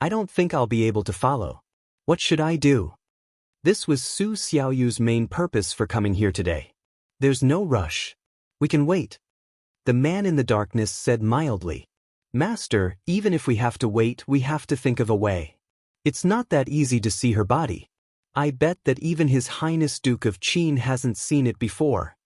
I don't think I'll be able to follow. What should I do? This was Su Xiaoyu's main purpose for coming here today. There's no rush. We can wait. The man in the darkness said mildly. Master, even if we have to wait, we have to think of a way. It's not that easy to see her body. I bet that even His Highness Duke of Qin hasn't seen it before.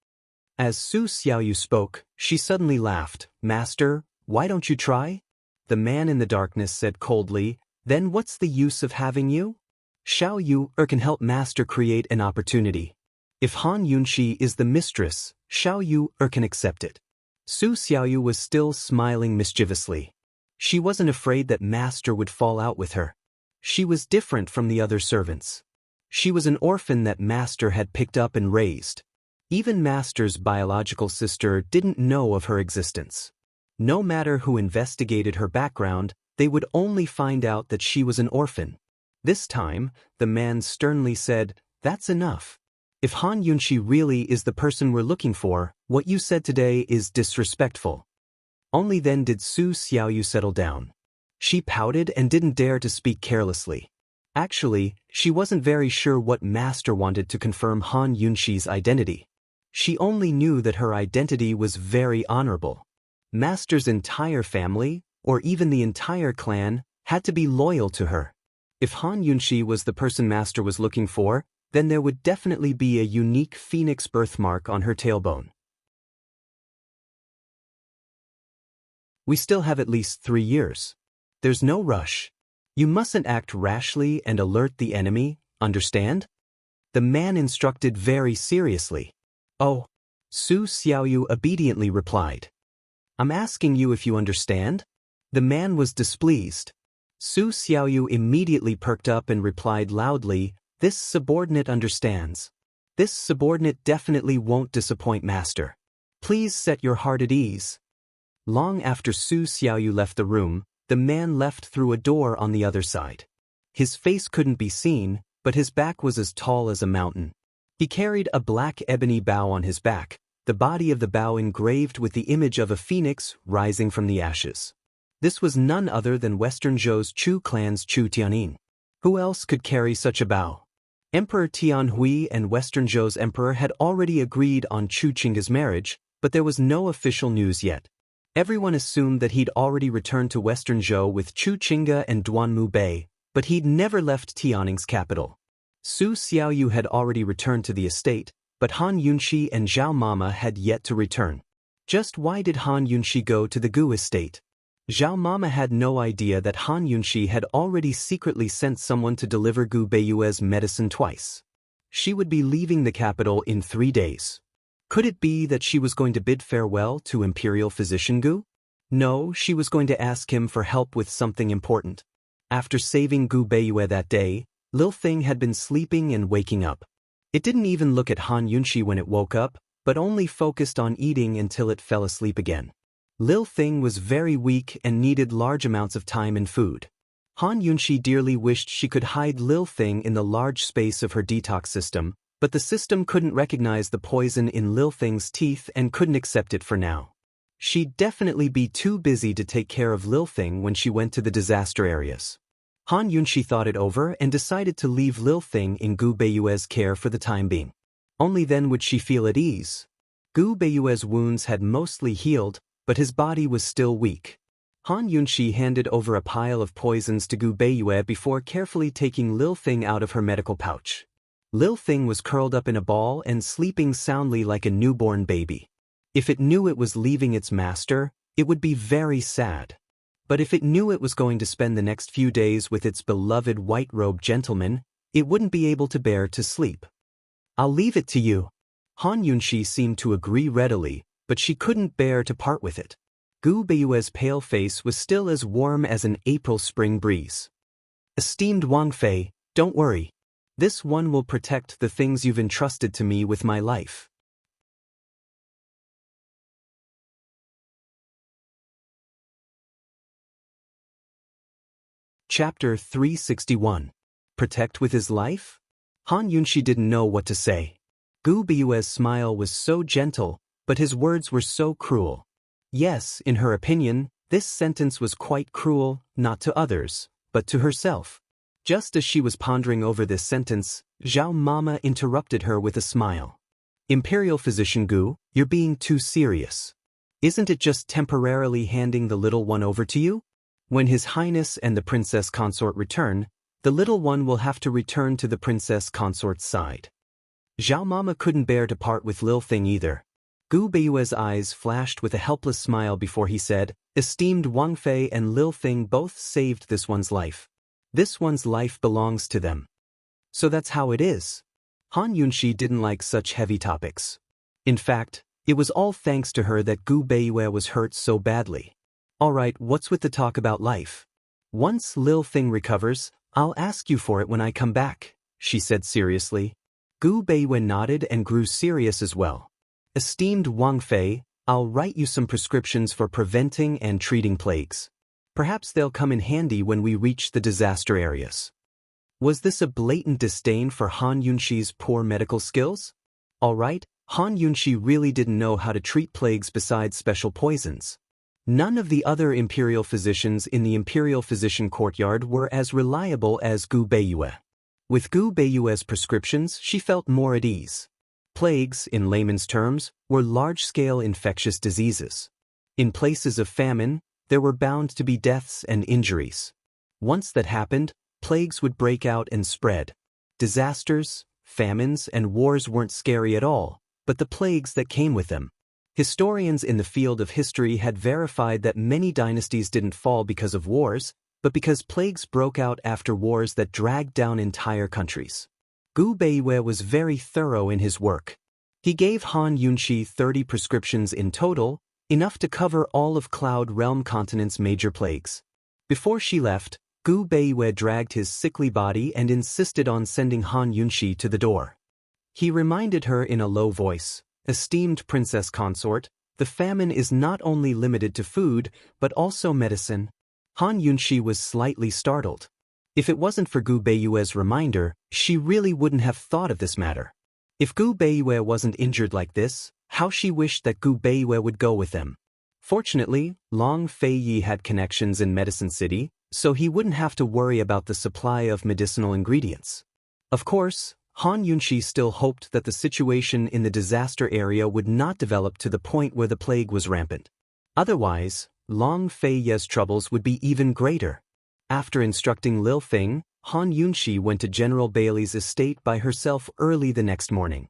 As Su Xiaoyu spoke, she suddenly laughed. Master, why don't you try? The man in the darkness said coldly, then what's the use of having you? Xiaoyu can help Master create an opportunity. If Han Yunxi is the mistress, Xiaoyu can accept it. Su Xiaoyu was still smiling mischievously. She wasn't afraid that Master would fall out with her. She was different from the other servants. She was an orphan that Master had picked up and raised. Even Master's biological sister didn't know of her existence. No matter who investigated her background, they would only find out that she was an orphan. This time, the man sternly said, that's enough. If Han Yunxi really is the person we're looking for, what you said today is disrespectful. Only then did Su Xiaoyu settle down. She pouted and didn't dare to speak carelessly. Actually, she wasn't very sure what Master wanted to confirm Han Yunshi's identity. She only knew that her identity was very honorable. Master's entire family, or even the entire clan, had to be loyal to her. If Han Yunshi was the person Master was looking for, then there would definitely be a unique phoenix birthmark on her tailbone. We still have at least 3 years. There's no rush. You mustn't act rashly and alert the enemy, understand? The man instructed very seriously. Oh, Su Xiaoyu obediently replied. I'm asking you if you understand? The man was displeased. Su Xiaoyu immediately perked up and replied loudly, this subordinate understands. This subordinate definitely won't disappoint Master. Please set your heart at ease. Long after Su Xiaoyu left the room, the man left through a door on the other side. His face couldn't be seen, but his back was as tall as a mountain. He carried a black ebony bow on his back, the body of the bow engraved with the image of a phoenix rising from the ashes. This was none other than Western Zhou's Chu clan's Chu Tianyin. Who else could carry such a bow? Emperor Tianhui and Western Zhou's emperor had already agreed on Chu Qingge's marriage, but there was no official news yet. Everyone assumed that he'd already returned to Western Zhou with Chu Qingge and Duanmu Bei, but he'd never left Tianning's capital. Su Xiaoyu had already returned to the estate, but Han Yunshi and Zhao Mama had yet to return. Just why did Han Yunshi go to the Gu estate? Zhao Mama had no idea that Han Yunshi had already secretly sent someone to deliver Gu Beiyue's medicine twice. She would be leaving the capital in 3 days. Could it be that she was going to bid farewell to Imperial Physician Gu? No, she was going to ask him for help with something important. After saving Gu Beiyue that day, Lil Feng had been sleeping and waking up. It didn't even look at Han Yunshi when it woke up, but only focused on eating until it fell asleep again. Lil Feng was very weak and needed large amounts of time and food. Han Yunshi dearly wished she could hide Lil Feng in the large space of her detox system, but the system couldn't recognize the poison in Lil Feng's teeth and couldn't accept it for now. She'd definitely be too busy to take care of Lil Feng when she went to the disaster areas. Han Yunshi thought it over and decided to leave Lil Feng in Gu Beiyue's care for the time being. Only then would she feel at ease. Gu Beiyue's wounds had mostly healed, but his body was still weak. Han Yunshi handed over a pile of poisons to Gu Beiyue before carefully taking Lil Feng out of her medical pouch. Lil Feng was curled up in a ball and sleeping soundly like a newborn baby. If it knew it was leaving its master, it would be very sad. But if it knew it was going to spend the next few days with its beloved white-robed gentleman, it wouldn't be able to bear to sleep. I'll leave it to you. Han Yunshi seemed to agree readily, but she couldn't bear to part with it. Gu Beiyue's pale face was still as warm as an April spring breeze. Esteemed Wang Fei, don't worry. This one will protect the things you've entrusted to me with my life. Chapter 361. Protect with his life? Han Yunshi didn't know what to say. Gu Beiyue's smile was so gentle, but his words were so cruel. Yes, in her opinion, this sentence was quite cruel, not to others, but to herself. Just as she was pondering over this sentence, Zhao Mama interrupted her with a smile. Imperial Physician Gu, you're being too serious. Isn't it just temporarily handing the little one over to you? When His Highness and the Princess Consort return, the little one will have to return to the Princess Consort's side. Zhao Mama couldn't bear to part with Lil Feng either. Gu Beiyue's eyes flashed with a helpless smile before he said, Esteemed Wang Fei and Lil Feng both saved this one's life. This one's life belongs to them. So that's how it is. Han Yunshi didn't like such heavy topics. In fact, it was all thanks to her that Gu Beiyue was hurt so badly. Alright, what's with the talk about life? Once Lil Feng recovers, I'll ask you for it when I come back, she said seriously. Gu Beiyue nodded and grew serious as well. Esteemed Wang Fei, I'll write you some prescriptions for preventing and treating plagues. Perhaps they'll come in handy when we reach the disaster areas. Was this a blatant disdain for Han Yunshi's poor medical skills? Alright, Han Yunshi really didn't know how to treat plagues besides special poisons. None of the other imperial physicians in the imperial physician courtyard were as reliable as Gu Beiyue. With Gu Beiyue's prescriptions, she felt more at ease. Plagues, in layman's terms, were large-scale infectious diseases. In places of famine, there were bound to be deaths and injuries. Once that happened, plagues would break out and spread. Disasters, famines, and wars weren't scary at all, but the plagues that came with them. Historians in the field of history had verified that many dynasties didn't fall because of wars, but because plagues broke out after wars that dragged down entire countries. Gu Beiyue was very thorough in his work. He gave Han Yunqi 30 prescriptions in total, enough to cover all of Cloud Realm Continent's major plagues. Before she left, Gu Beiyue dragged his sickly body and insisted on sending Han Yunqi to the door. He reminded her in a low voice, "Esteemed Princess Consort, the famine is not only limited to food, but also medicine." Han Yunqi was slightly startled. If it wasn't for Gu Beiyue's reminder, she really wouldn't have thought of this matter. If Gu Beiyue wasn't injured like this, how she wished that Gu Beiyue would go with them. Fortunately, Long Feiyi had connections in Medicine City, so he wouldn't have to worry about the supply of medicinal ingredients. Of course, Han Yunqi still hoped that the situation in the disaster area would not develop to the point where the plague was rampant. Otherwise, Long Feiyi's troubles would be even greater. After instructing Lil Feng, Han Yunqi went to General Bailey's estate by herself early the next morning.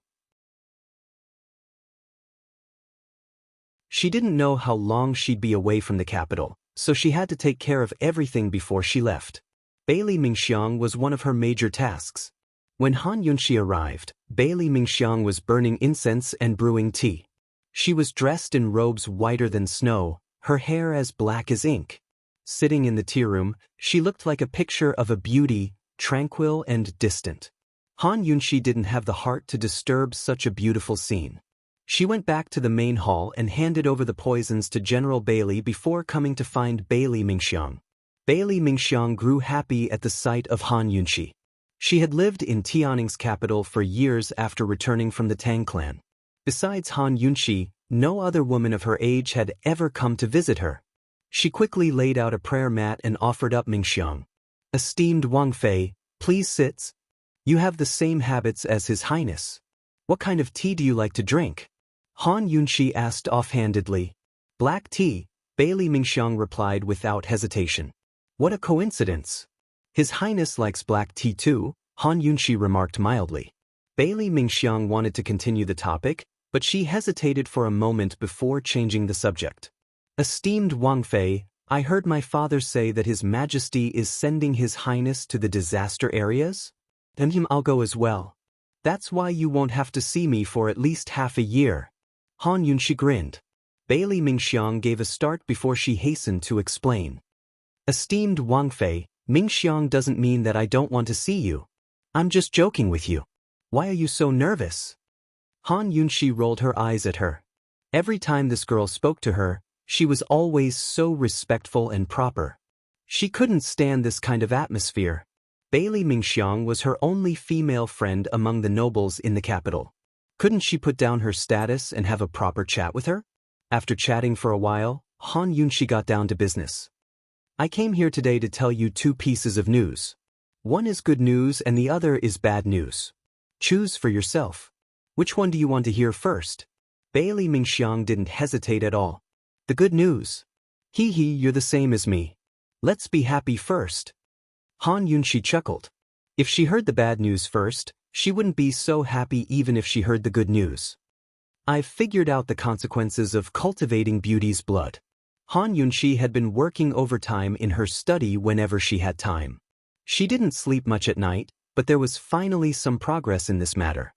She didn't know how long she'd be away from the capital, so she had to take care of everything before she left. Bailey Mingxiang was one of her major tasks. When Han Yunqi arrived, Bailey Mingxiang was burning incense and brewing tea. She was dressed in robes whiter than snow, her hair as black as ink. Sitting in the tea room, she looked like a picture of a beauty, tranquil and distant. Han Yunqi didn't have the heart to disturb such a beautiful scene. She went back to the main hall and handed over the poisons to General Bailey before coming to find Bailey Mingxiang. Bailey Mingxiang grew happy at the sight of Han Yunqi. She had lived in Tianning's capital for years after returning from the Tang clan. Besides Han Yunqi, no other woman of her age had ever come to visit her. She quickly laid out a prayer mat and offered up Mingxiang. "Esteemed Wang Fei, please sit. You have the same habits as His Highness. What kind of tea do you like to drink?" Han Yunqi asked offhandedly. "Black tea," Bailey Mingxiang replied without hesitation. "What a coincidence. His Highness likes black tea too," Han Yunqi remarked mildly. Bailey Mingxiang wanted to continue the topic, but she hesitated for a moment before changing the subject. "Esteemed Wang Fei, I heard my father say that His Majesty is sending His Highness to the disaster areas? Then I'll go as well. That's why you won't have to see me for at least half a year." Han Yunqi grinned. Bailey Mingxiang gave a start before she hastened to explain. "Esteemed Wang Fei, Mingxiang doesn't mean that I don't want to see you. I'm just joking with you. Why are you so nervous?" Han Yunqi rolled her eyes at her. Every time this girl spoke to her, she was always so respectful and proper. She couldn't stand this kind of atmosphere. Bailey Mingxiang was her only female friend among the nobles in the capital. Couldn't she put down her status and have a proper chat with her? After chatting for a while, Han Yunqi got down to business. "I came here today to tell you two pieces of news. One is good news and the other is bad news. Choose for yourself. Which one do you want to hear first?" Bailey Mingxiang didn't hesitate at all. "The good news. Hee hee, you're the same as me. Let's be happy first." Han Yunqi chuckled. If she heard the bad news first, she wouldn't be so happy even if she heard the good news. "I've figured out the consequences of cultivating beauty's blood." Han Yunqi had been working overtime in her study whenever she had time. She didn't sleep much at night, but there was finally some progress in this matter.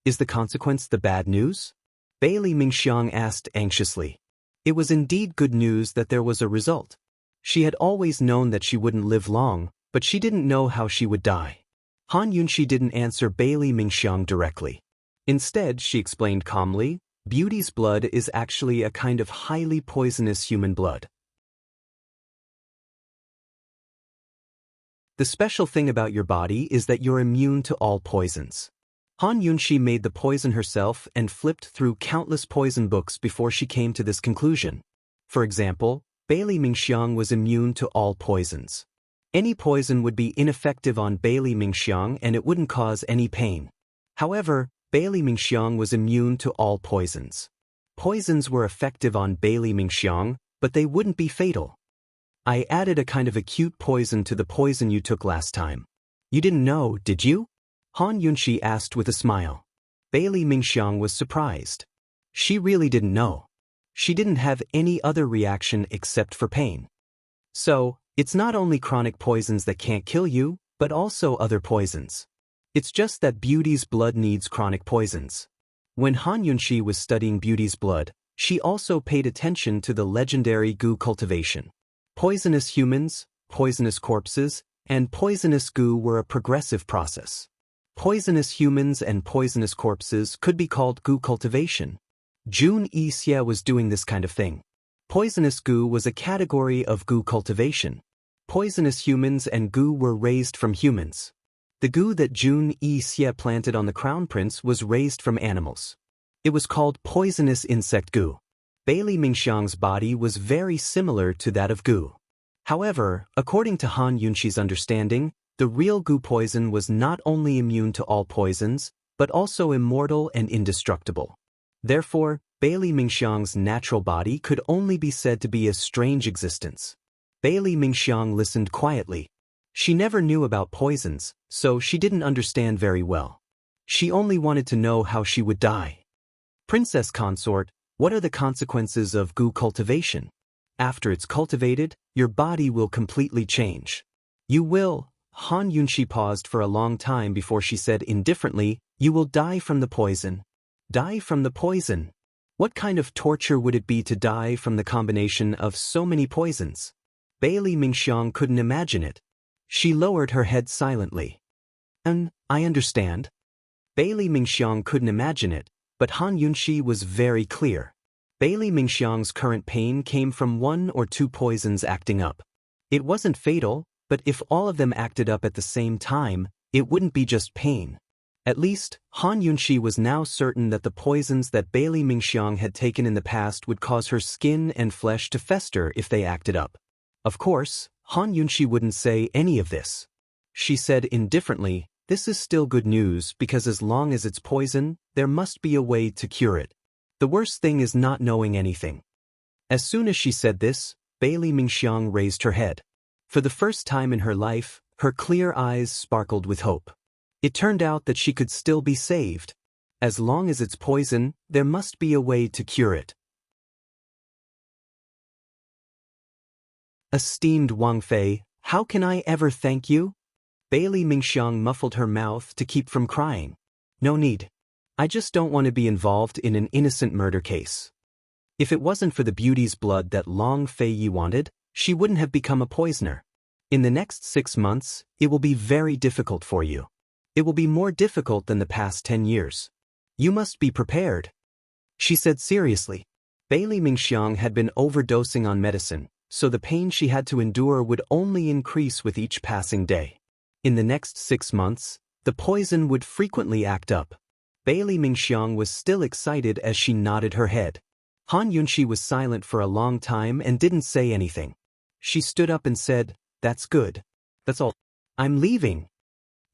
"Is the consequence the bad news?" Bailey Mingxiang asked anxiously. It was indeed good news that there was a result. She had always known that she wouldn't live long, but she didn't know how she would die. Han Yunqi didn't answer Bailey Mingxiang directly. Instead, she explained calmly, beauty's blood is actually a kind of highly poisonous human blood. The special thing about your body is that you're immune to all poisons. Han Yunqi made the poison herself and flipped through countless poison books before she came to this conclusion. For example, Bailey Mingxiang was immune to all poisons. Any poison would be ineffective on Bailey Mingxiang and it wouldn't cause any pain. However, Bailey Mingxiang was immune to all poisons. Poisons were effective on Bailey Mingxiang, but they wouldn't be fatal. I added a kind of acute poison to the poison you took last time. You didn't know, did you? Han Yunxi asked with a smile. Bailey Mingxiang was surprised. She really didn't know. She didn't have any other reaction except for pain. So, it's not only chronic poisons that can't kill you, but also other poisons. It's just that Beauty's blood needs chronic poisons. When Han Yunxi was studying Beauty's blood, she also paid attention to the legendary goo cultivation. Poisonous humans, poisonous corpses, and poisonous goo were a progressive process. Poisonous humans and poisonous corpses could be called goo cultivation. Jun Yixie was doing this kind of thing. Poisonous goo was a category of goo cultivation. Poisonous humans and goo were raised from humans. The goo that Jun Yixie planted on the Crown Prince was raised from animals. It was called poisonous insect goo. Bailey Mingxiang's body was very similar to that of goo. However, according to Han Yunxi's understanding, the real goo poison was not only immune to all poisons, but also immortal and indestructible. Therefore, Bailey Mingxiang's natural body could only be said to be a strange existence. Bailey Mingxiang listened quietly. She never knew about poisons, so she didn't understand very well. She only wanted to know how she would die. Princess Consort, what are the consequences of goo cultivation? After it's cultivated, your body will completely change. You will, Han Yunxi paused for a long time before she said indifferently, you will die from the poison. Die from the poison? What kind of torture would it be to die from the combination of so many poisons? Bailey Mingxiang couldn't imagine it. She lowered her head silently. I understand. Bailey Mingxiang couldn't imagine it, but Han Yunxi was very clear. Bailey Mingxiang's current pain came from 1 or 2 poisons acting up. It wasn't fatal, but if all of them acted up at the same time, it wouldn't be just pain. At least, Han Yunxi was now certain that the poisons that Bailey Mingxiang had taken in the past would cause her skin and flesh to fester if they acted up. Of course, Han Yunxi wouldn't say any of this. She said indifferently, this is still good news because as long as it's poison, there must be a way to cure it. The worst thing is not knowing anything. As soon as she said this, Bailey Mingxiang raised her head. For the first time in her life, her clear eyes sparkled with hope. It turned out that she could still be saved. As long as it's poison, there must be a way to cure it. Esteemed Wang Fei, how can I ever thank you? Bailey Mingxiang muffled her mouth to keep from crying. No need. I just don't want to be involved in an innocent murder case. If it wasn't for the Beauty's blood that Long Fei Yi wanted, she wouldn't have become a poisoner. In the next 6 months, it will be very difficult for you. It will be more difficult than the past 10 years. You must be prepared. She said seriously. Bailey Mingxiang had been overdosing on medicine, so the pain she had to endure would only increase with each passing day. In the next 6 months, the poison would frequently act up. Bailey Mingxiang was still excited as she nodded her head. Han Yunxi was silent for a long time and didn't say anything. She stood up and said, "That's good. That's all. I'm leaving."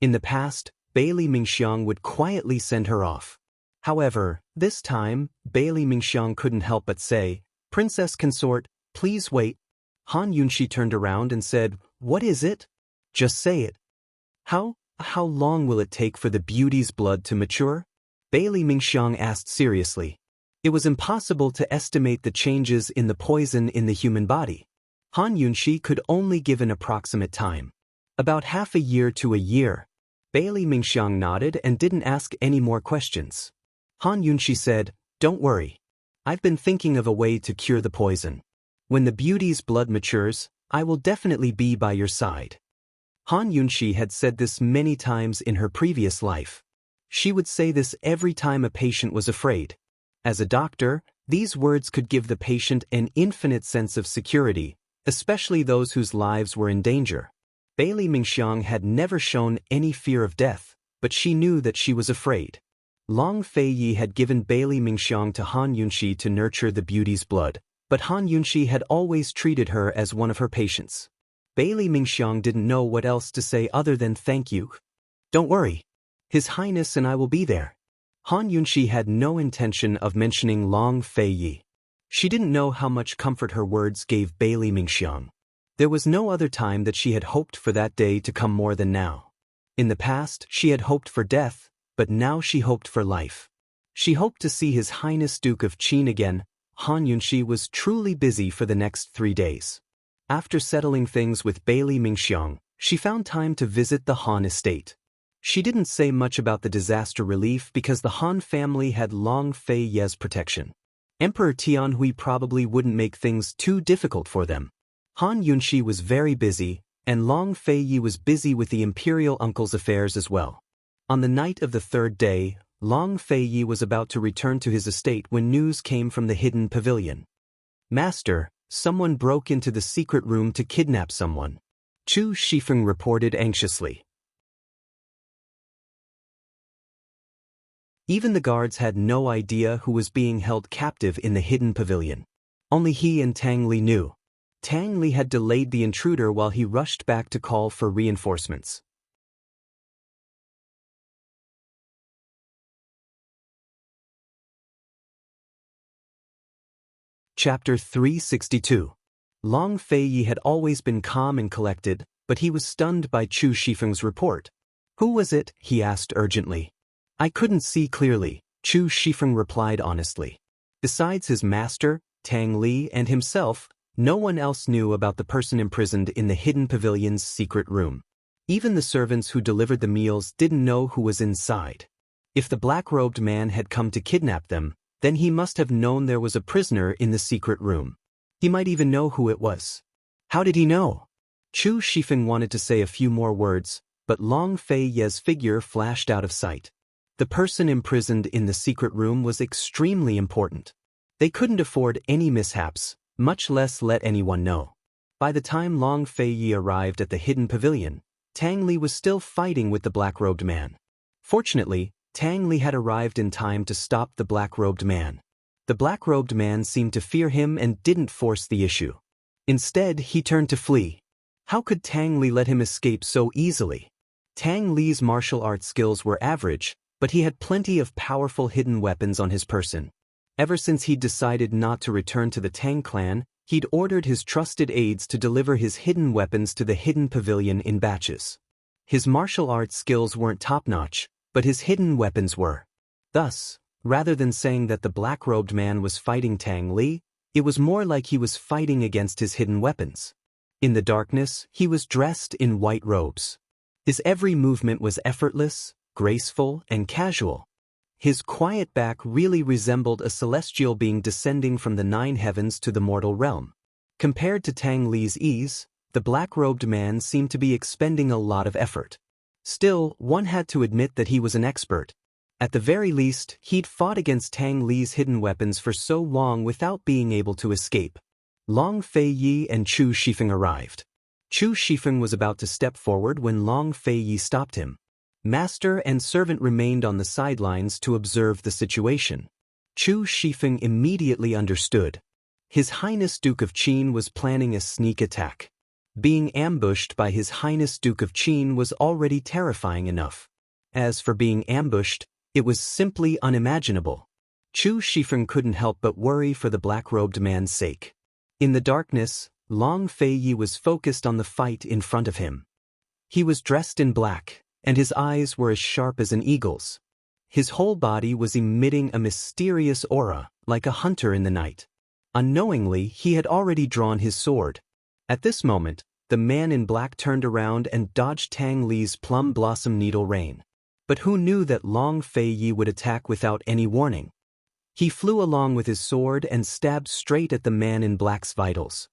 In the past, Bailey Mingxiang would quietly send her off. However, this time, Bailey Mingxiang couldn't help but say, "Princess Consort, please wait." Han Yunxi turned around and said, "What is it? Just say it." How long will it take for the Beauty's blood to mature? Bailey Mingxiang asked seriously. It was impossible to estimate the changes in the poison in the human body. Han Yunxi could only give an approximate time. About half a year to a year. Bailey Mingxiang nodded and didn't ask any more questions. Han Yunxi said, "Don't worry. I've been thinking of a way to cure the poison. When the Beauty's blood matures, I will definitely be by your side." Han Yunxi had said this many times in her previous life. She would say this every time a patient was afraid. As a doctor, these words could give the patient an infinite sense of security, especially those whose lives were in danger. Bailey Mingxiang had never shown any fear of death, but she knew that she was afraid. Long Fei Yi had given Bailey Mingxiang to Han Yunxi to nurture the Beauty's blood, but Han Yunxi had always treated her as one of her patients. Bailey Mingxiang didn't know what else to say other than thank you. Don't worry. His Highness and I will be there. Han Yunxi had no intention of mentioning Long Fei Yi. She didn't know how much comfort her words gave Bailey Mingxiang. There was no other time that she had hoped for that day to come more than now. In the past, she had hoped for death, but now she hoped for life. She hoped to see His Highness Duke of Qin again. Han Yunxi was truly busy for the next 3 days. After settling things with Bailey Mingxiang, she found time to visit the Han estate. She didn't say much about the disaster relief because the Han family had Long Fei Ye's protection. Emperor Tianhui probably wouldn't make things too difficult for them. Han Yunxi was very busy, and Long Fei Yi was busy with the imperial uncle's affairs as well. On the night of the 3rd day, Long Fei Yi was about to return to his estate when news came from the hidden pavilion. Master, someone broke into the secret room to kidnap someone. Chu Shifeng reported anxiously. Even the guards had no idea who was being held captive in the hidden pavilion. Only he and Tang Li knew. Tang Li had delayed the intruder while he rushed back to call for reinforcements. Chapter 362. Long Fei Yi had always been calm and collected, but he was stunned by Chu Shifeng's report. Who was it? He asked urgently. I couldn't see clearly, Chu Shifeng replied honestly. Besides his master, Tang Li, and himself, no one else knew about the person imprisoned in the hidden pavilion's secret room. Even the servants who delivered the meals didn't know who was inside. If the black-robed man had come to kidnap them, then he must have known there was a prisoner in the secret room. He might even know who it was. How did he know? Chu Shifeng wanted to say a few more words, but Long Fei Ye's figure flashed out of sight. The person imprisoned in the secret room was extremely important. They couldn't afford any mishaps, much less let anyone know. By the time Long Fei Yi arrived at the hidden pavilion, Tang Li was still fighting with the black-robed man. Fortunately, Tang Li had arrived in time to stop the black-robed man. The black-robed man seemed to fear him and didn't force the issue. Instead, he turned to flee. How could Tang Li let him escape so easily? Tang Li's martial arts skills were average, but he had plenty of powerful hidden weapons on his person. Ever since he'd decided not to return to the Tang clan, he'd ordered his trusted aides to deliver his hidden weapons to the hidden pavilion in batches. His martial arts skills weren't top-notch, but his hidden weapons were. Thus, rather than saying that the black-robed man was fighting Tang Li, it was more like he was fighting against his hidden weapons. In the darkness, he was dressed in white robes. His every movement was effortless, graceful, and casual. His quiet back really resembled a celestial being descending from the 9 heavens to the mortal realm. Compared to Tang Li's ease, the black-robed man seemed to be expending a lot of effort. Still, one had to admit that he was an expert. At the very least, he'd fought against Tang Li's hidden weapons for so long without being able to escape. Long Fei Yi and Chu Shifeng arrived. Chu Shifeng was about to step forward when Long Fei Yi stopped him. Master and servant remained on the sidelines to observe the situation. Chu Shifeng immediately understood. His Highness Duke of Qin was planning a sneak attack. Being ambushed by His Highness Duke of Qin was already terrifying enough. As for being ambushed, it was simply unimaginable. Chu Shifeng couldn't help but worry for the black-robed man's sake. In the darkness, Long Fei Yi was focused on the fight in front of him. He was dressed in black, and his eyes were as sharp as an eagle's. His whole body was emitting a mysterious aura, like a hunter in the night. Unknowingly, he had already drawn his sword. At this moment, the man in black turned around and dodged Tang Li's plum blossom needle rain. But who knew that Long Fei Yi would attack without any warning? He flew along with his sword and stabbed straight at the man in black's vitals.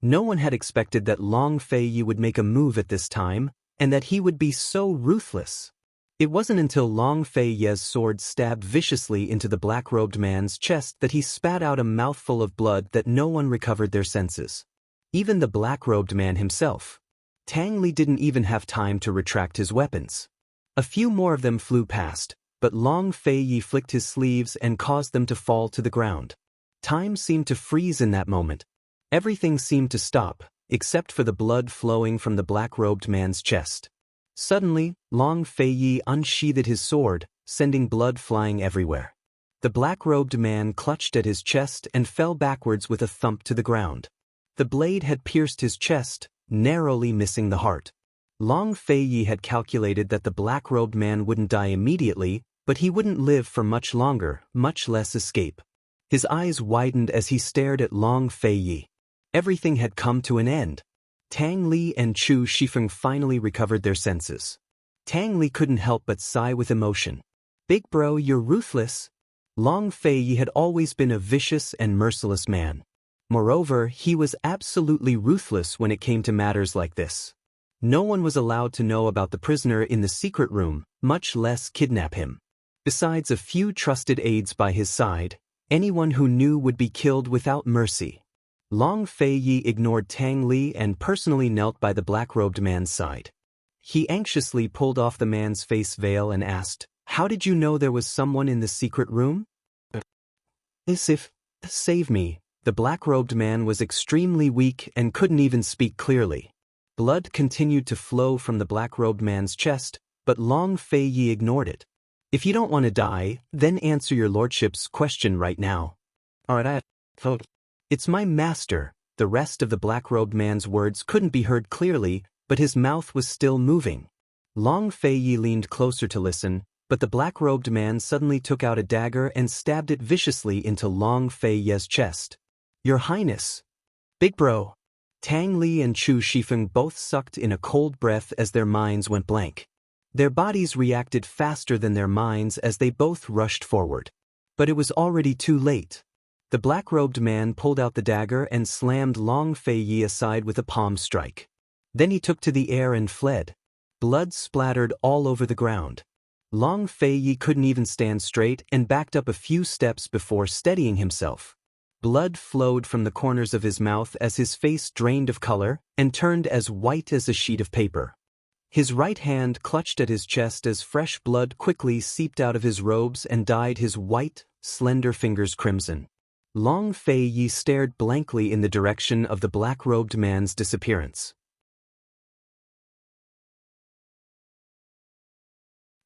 No one had expected that Long Fei Yi would make a move at this time, and that he would be so ruthless. It wasn't until Long Fei Yi's sword stabbed viciously into the black-robed man's chest that he spat out a mouthful of blood that no one recovered their senses. Even the black-robed man himself. Tang Li didn't even have time to retract his weapons. A few more of them flew past, but Long Fei Yi flicked his sleeves and caused them to fall to the ground. Time seemed to freeze in that moment. Everything seemed to stop, except for the blood flowing from the black-robed man's chest. Suddenly, Long Fei Yi unsheathed his sword, sending blood flying everywhere. The black-robed man clutched at his chest and fell backwards with a thump to the ground. The blade had pierced his chest, narrowly missing the heart. Long Fei Yi had calculated that the black-robed man wouldn't die immediately, but he wouldn't live for much longer, much less escape. His eyes widened as he stared at Long Fei Yi. Everything had come to an end. Tang Li and Chu Shifeng finally recovered their senses. Tang Li couldn't help but sigh with emotion. "Big bro, you're ruthless." Long Fei Yi had always been a vicious and merciless man. Moreover, he was absolutely ruthless when it came to matters like this. No one was allowed to know about the prisoner in the secret room, much less kidnap him. Besides a few trusted aides by his side, anyone who knew would be killed without mercy. Long Fei Yi ignored Tang Li and personally knelt by the black-robed man's side. He anxiously pulled off the man's face veil and asked, "How did you know there was someone in the secret room?" Save me." The black-robed man was extremely weak and couldn't even speak clearly. Blood continued to flow from the black-robed man's chest, but Long Fei Yi ignored it. "If you don't want to die, then answer your lordship's question right now." "Alright, It's my master." The rest of the black-robed man's words couldn't be heard clearly, but his mouth was still moving. Long Fei Yi leaned closer to listen, but the black-robed man suddenly took out a dagger and stabbed it viciously into Long Fei Yi's chest. "Your Highness." "Big bro." Tang Li and Chu Shifeng both sucked in a cold breath as their minds went blank. Their bodies reacted faster than their minds as they both rushed forward. But it was already too late. The black-robed man pulled out the dagger and slammed Long Fei Yi aside with a palm strike. Then he took to the air and fled. Blood splattered all over the ground. Long Fei Yi couldn't even stand straight and backed up a few steps before steadying himself. Blood flowed from the corners of his mouth as his face drained of color and turned as white as a sheet of paper. His right hand clutched at his chest as fresh blood quickly seeped out of his robes and dyed his white, slender fingers crimson. Long Fei Yi stared blankly in the direction of the black-robed man's disappearance.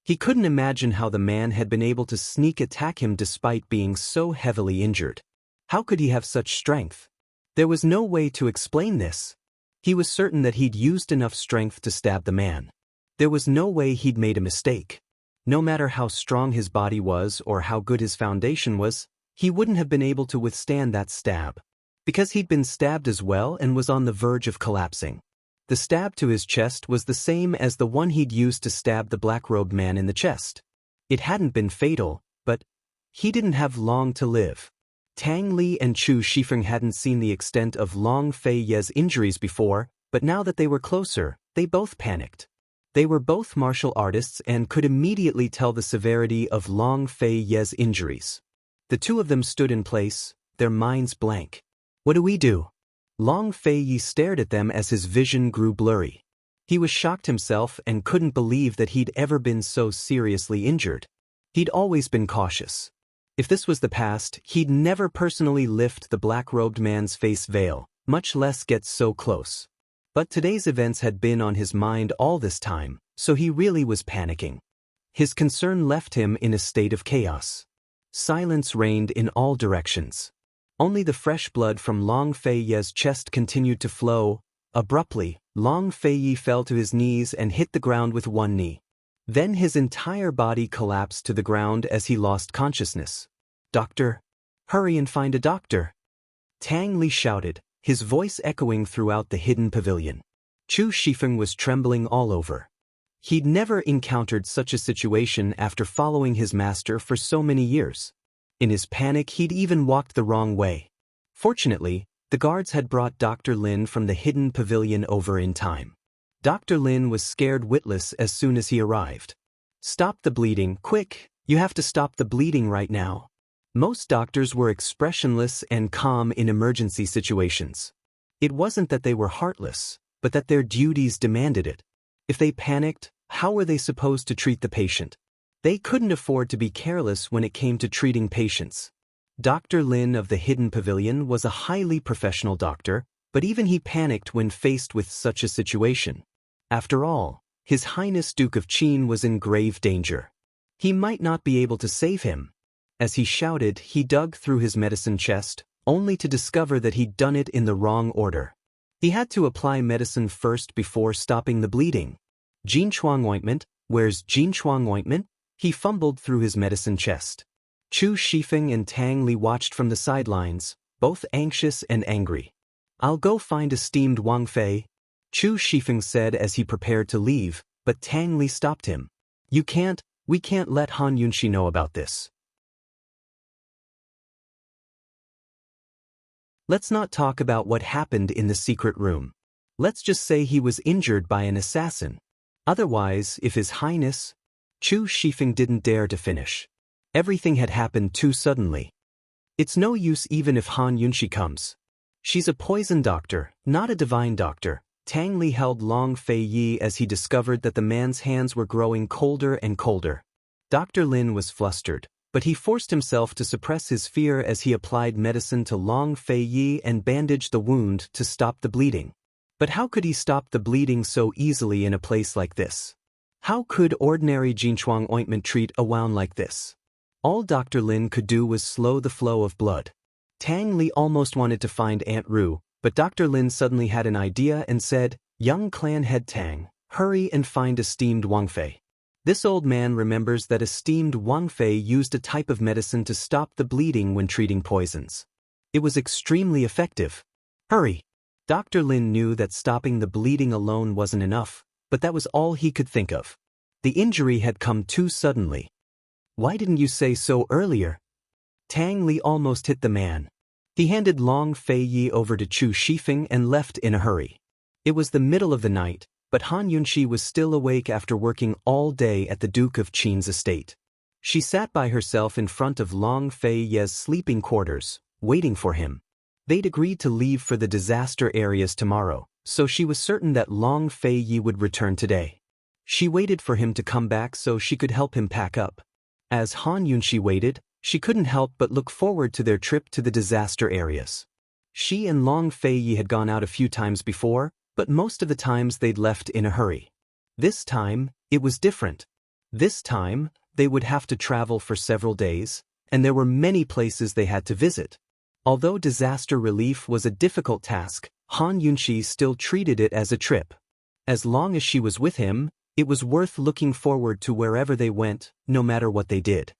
He couldn't imagine how the man had been able to sneak attack him despite being so heavily injured. How could he have such strength? There was no way to explain this. He was certain that he'd used enough strength to stab the man. There was no way he'd made a mistake. No matter how strong his body was or how good his foundation was, he wouldn't have been able to withstand that stab. Because he'd been stabbed as well and was on the verge of collapsing. The stab to his chest was the same as the one he'd used to stab the black-robed man in the chest. It hadn't been fatal, but he didn't have long to live. Tang Li and Chu Shifeng hadn't seen the extent of Long Fei Yi's injuries before, but now that they were closer, they both panicked. They were both martial artists and could immediately tell the severity of Long Fei Yi's injuries. The two of them stood in place, their minds blank. "What do we do?" Long Fei Yi stared at them as his vision grew blurry. He was shocked himself and couldn't believe that he'd ever been so seriously injured. He'd always been cautious. If this was the past, he'd never personally lift the black-robed man's face veil, much less get so close. But today's events had been on his mind all this time, so he really was panicking. His concern left him in a state of chaos. Silence reigned in all directions. Only the fresh blood from Long Fei Yi's chest continued to flow. Abruptly, Long Fei Yi fell to his knees and hit the ground with one knee. Then his entire body collapsed to the ground as he lost consciousness. "Doctor! Hurry and find a doctor!" Tang Li shouted, his voice echoing throughout the hidden pavilion. Chu Shifeng was trembling all over. He'd never encountered such a situation after following his master for so many years. In his panic, he'd even walked the wrong way. Fortunately, the guards had brought Dr. Lin from the hidden pavilion over in time. Dr. Lin was scared witless as soon as he arrived. "Stop the bleeding, quick! You have to stop the bleeding right now." Most doctors were expressionless and calm in emergency situations. It wasn't that they were heartless, but that their duties demanded it. If they panicked, how were they supposed to treat the patient? They couldn't afford to be careless when it came to treating patients. Dr. Lin of the Hidden Pavilion was a highly professional doctor, but even he panicked when faced with such a situation. After all, His Highness Duke of Qin was in grave danger. He might not be able to save him. As he shouted, he dug through his medicine chest, only to discover that he'd done it in the wrong order. He had to apply medicine first before stopping the bleeding. Jinchuang ointment, where's Jinchuang ointment? He fumbled through his medicine chest. Chu Shifeng and Tang Li watched from the sidelines, both anxious and angry. I'll go find esteemed Wang Fei, Chu Shifeng said as he prepared to leave, but Tang Li stopped him. We can't let Han Yunxi know about this. Let's not talk about what happened in the secret room. Let's just say he was injured by an assassin. Otherwise, if His Highness... Chu Shifeng didn't dare to finish. Everything had happened too suddenly. It's no use even if Han Yunxi comes. She's a poison doctor, not a divine doctor. Tang Li held Long Fei Yi as he discovered that the man's hands were growing colder and colder. Dr. Lin was flustered, but he forced himself to suppress his fear as he applied medicine to Long Fei Yi and bandaged the wound to stop the bleeding. But how could he stop the bleeding so easily in a place like this? How could ordinary Jinchuang ointment treat a wound like this? All Dr. Lin could do was slow the flow of blood. Tang Li almost wanted to find Aunt Ru, but Dr. Lin suddenly had an idea and said, "Young clan head Tang, hurry and find esteemed Wang Fei." This old man remembers that esteemed Wang Fei used a type of medicine to stop the bleeding when treating poisons. It was extremely effective. Hurry! Dr. Lin knew that stopping the bleeding alone wasn't enough, but that was all he could think of. The injury had come too suddenly. Why didn't you say so earlier? Tang Li almost hit the man. He handed Long Fei Yi over to Chu Shifeng and left in a hurry. It was the middle of the night, but Han Yunxi was still awake after working all day at the Duke of Qin's estate. She sat by herself in front of Long Fei Yi's sleeping quarters, waiting for him. They'd agreed to leave for the disaster areas tomorrow, so she was certain that Long Fei Yi would return today. She waited for him to come back so she could help him pack up. As Han Yunxi waited, she couldn't help but look forward to their trip to the disaster areas. She and Long Fei Yi had gone out a few times before, but most of the times they'd left in a hurry. This time, it was different. This time, they would have to travel for several days, and there were many places they had to visit. Although disaster relief was a difficult task, Han Yunxi still treated it as a trip. As long as she was with him, it was worth looking forward to wherever they went, no matter what they did.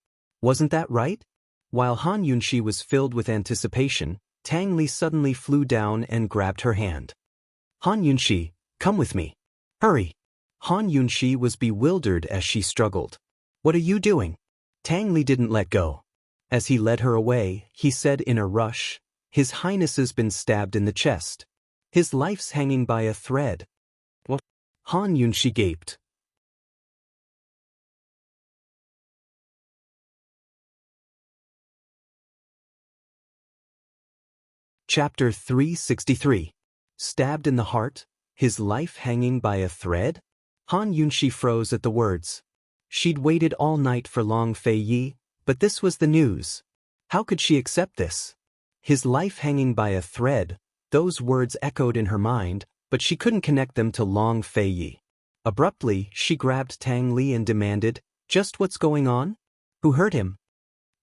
Wasn't that right? While Han Yunxi was filled with anticipation, Tang Li suddenly flew down and grabbed her hand. Han Yunxi, come with me. Hurry! Han Yunxi was bewildered as she struggled. What are you doing? Tang Li didn't let go. As he led her away, he said in a rush, His Highness has been stabbed in the chest. His life's hanging by a thread. What? Han Yunxi gaped. Chapter 363. Stabbed in the heart, his life hanging by a thread? Han Yunxi froze at the words. She'd waited all night for Long Fei Yi, but this was the news. How could she accept this? His life hanging by a thread, those words echoed in her mind, but she couldn't connect them to Long Fei Yi. Abruptly, she grabbed Tang Li and demanded, just what's going on? Who hurt him?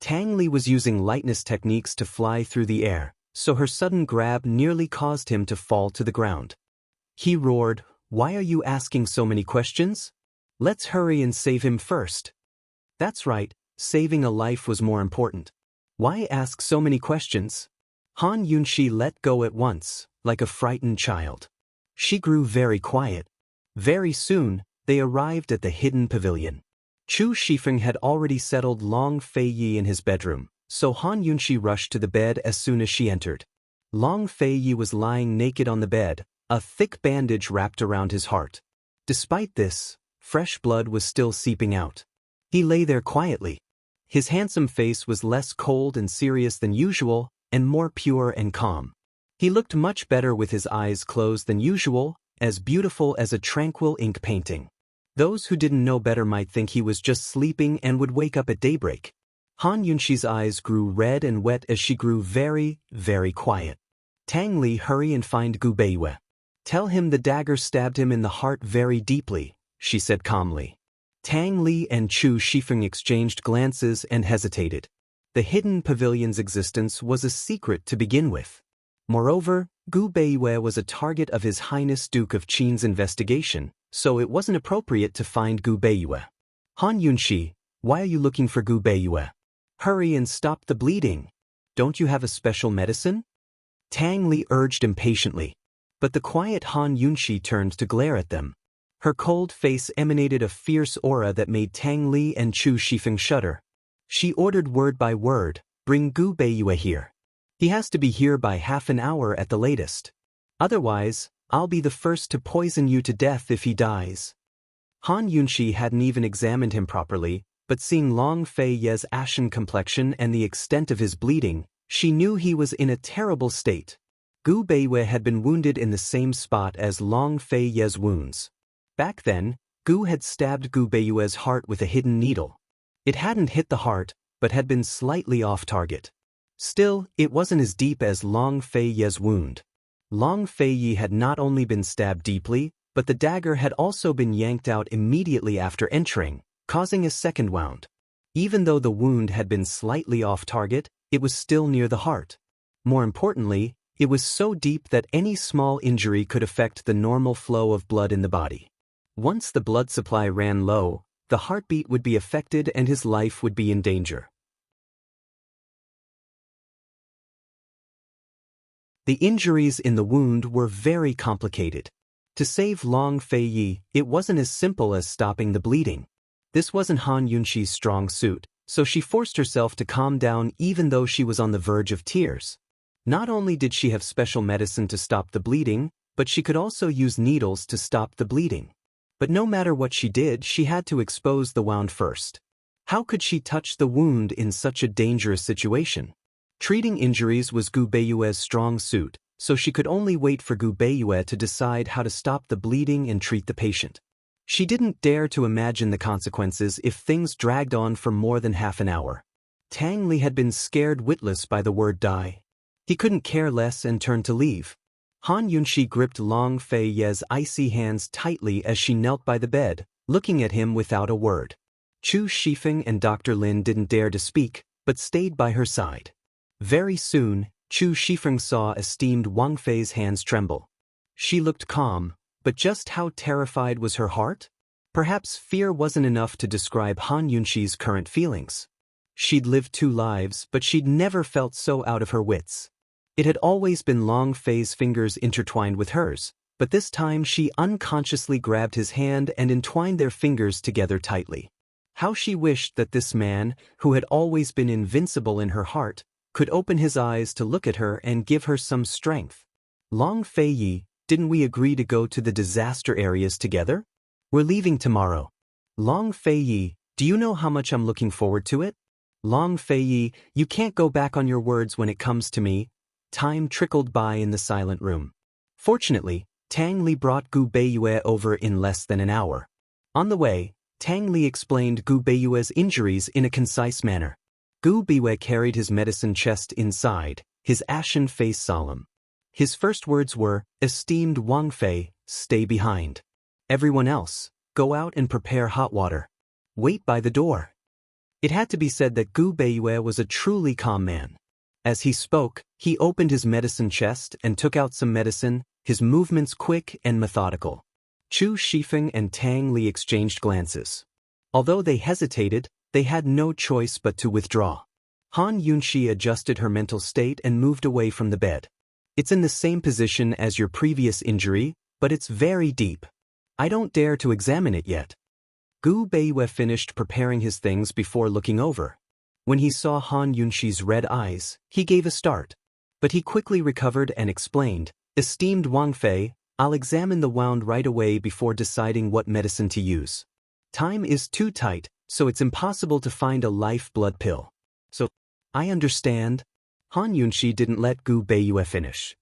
Tang Li was using lightness techniques to fly through the air, so her sudden grab nearly caused him to fall to the ground. He roared, Why are you asking so many questions? Let's hurry and save him first. That's right, saving a life was more important. Why ask so many questions? Han Yunxi let go at once, like a frightened child. She grew very quiet. Very soon, they arrived at the hidden pavilion. Chu Shifeng had already settled Long Fei Yi in his bedroom, so Han Yunxi rushed to the bed as soon as she entered. Long Fei Yi was lying naked on the bed, a thick bandage wrapped around his heart. Despite this, fresh blood was still seeping out. He lay there quietly. His handsome face was less cold and serious than usual, and more pure and calm. He looked much better with his eyes closed than usual, as beautiful as a tranquil ink painting. Those who didn't know better might think he was just sleeping and would wake up at daybreak. Han Yunshi's eyes grew red and wet as she grew very, very quiet. Tang Li, hurry and find Gu Beiyue. Tell him the dagger stabbed him in the heart very deeply, she said calmly. Tang Li and Chu Shifeng exchanged glances and hesitated. The hidden pavilion's existence was a secret to begin with. Moreover, Gu Beiyue was a target of His Highness Duke of Qin's investigation, so it wasn't appropriate to find Gu Beiyue. Han Yunshi, why are you looking for Gu Beiyue? Hurry and stop the bleeding. Don't you have a special medicine? Tang Li urged impatiently. But the quiet Han Yunshi turned to glare at them. Her cold face emanated a fierce aura that made Tang Li and Chu Shifeng shudder. She ordered word by word, bring Gu Beiyue here. He has to be here by half an hour at the latest. Otherwise, I'll be the first to poison you to death if he dies. Han Yunshi hadn't even examined him properly, but seeing Long Fei Ye's ashen complexion and the extent of his bleeding, she knew he was in a terrible state. Gu Beiyue had been wounded in the same spot as Long Fei Ye's wounds. Back then, Gu had stabbed Gu Beiyue's heart with a hidden needle. It hadn't hit the heart, but had been slightly off target. Still, it wasn't as deep as Long Fei Ye's wound. Long Fei Ye had not only been stabbed deeply, but the dagger had also been yanked out immediately after entering, causing a second wound. Even though the wound had been slightly off target, it was still near the heart. More importantly, it was so deep that any small injury could affect the normal flow of blood in the body. Once the blood supply ran low, the heartbeat would be affected and his life would be in danger. The injuries in the wound were very complicated. To save Long Fei Yi, it wasn't as simple as stopping the bleeding. This wasn't Han Yunshi's strong suit, so she forced herself to calm down even though she was on the verge of tears. Not only did she have special medicine to stop the bleeding, but she could also use needles to stop the bleeding. But no matter what she did, she had to expose the wound first. How could she touch the wound in such a dangerous situation? Treating injuries was Gu Beiyue's strong suit, so she could only wait for Gu Beiyue to decide how to stop the bleeding and treat the patient. She didn't dare to imagine the consequences if things dragged on for more than half an hour. Tang Li had been scared witless by the word die. He couldn't care less and turned to leave. Han Yunshi gripped Long Fei Ye's icy hands tightly as she knelt by the bed, looking at him without a word. Chu Shifeng and Dr. Lin didn't dare to speak, but stayed by her side. Very soon, Chu Shifeng saw esteemed Wang Fei's hands tremble. She looked calm, but just how terrified was her heart? Perhaps fear wasn't enough to describe Han Yunshi's current feelings. She'd lived 2 lives, but she'd never felt so out of her wits. It had always been Long Fei's fingers intertwined with hers, but this time she unconsciously grabbed his hand and entwined their fingers together tightly. How she wished that this man, who had always been invincible in her heart, could open his eyes to look at her and give her some strength. Long Fei Yi, didn't we agree to go to the disaster areas together? We're leaving tomorrow. Long Fei Yi, do you know how much I'm looking forward to it? Long Fei Yi, you can't go back on your words when it comes to me. Time trickled by in the silent room. Fortunately, Tang Li brought Gu Beiyue over in less than an hour. On the way, Tang Li explained Gu Beiyue's injuries in a concise manner. Gu Beiyue carried his medicine chest inside, his ashen face solemn. His first words were, "Esteemed Wang Fei, stay behind. Everyone else, go out and prepare hot water. Wait by the door." It had to be said that Gu Beiyue was a truly calm man. As he spoke, he opened his medicine chest and took out some medicine, his movements quick and methodical. Chu Shifeng and Tang Li exchanged glances. Although they hesitated, they had no choice but to withdraw. Han Yunshi adjusted her mental state and moved away from the bed. "It's in the same position as your previous injury, but it's very deep. I don't dare to examine it yet." Gu Beiyue finished preparing his things before looking over. When he saw Han Yunshi's red eyes, he gave a start. But he quickly recovered and explained, "Esteemed Wang Fei, I'll examine the wound right away before deciding what medicine to use. Time is too tight, so it's impossible to find a life-blood pill." "So, I understand." Han Yunshi didn't let Gu Beiyue finish.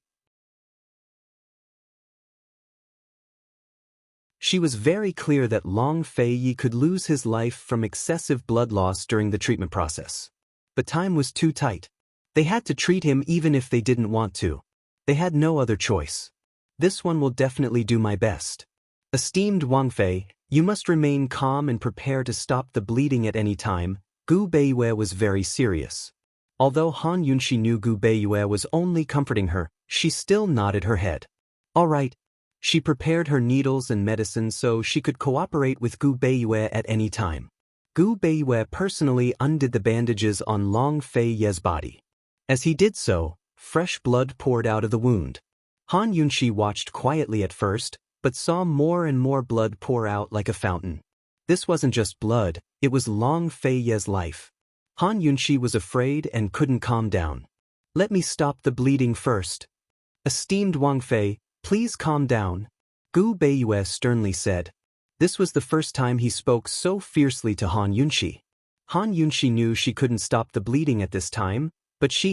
She was very clear that Long Fei Yi could lose his life from excessive blood loss during the treatment process. But time was too tight. They had to treat him even if they didn't want to. They had no other choice. This one will definitely do my best. Esteemed Wang Fei, you must remain calm and prepare to stop the bleeding at any time. Gu Beiyue was very serious. Although Han Yunxi knew Gu Beiyue was only comforting her, she still nodded her head. All right. She prepared her needles and medicine so she could cooperate with Gu Beiyue at any time. Gu Beiyue personally undid the bandages on Long Fei Ye's body. As he did so, fresh blood poured out of the wound. Han Yunxi watched quietly at first, but saw more and more blood pour out like a fountain. This wasn't just blood, it was Long Fei Ye's life. Han Yunxi was afraid and couldn't calm down. Let me stop the bleeding first. Esteemed Wang Fei, please calm down, Gu Beiyue sternly said. This was the first time he spoke so fiercely to Han Yunxi. Han Yunxi knew she couldn't stop the bleeding at this time, but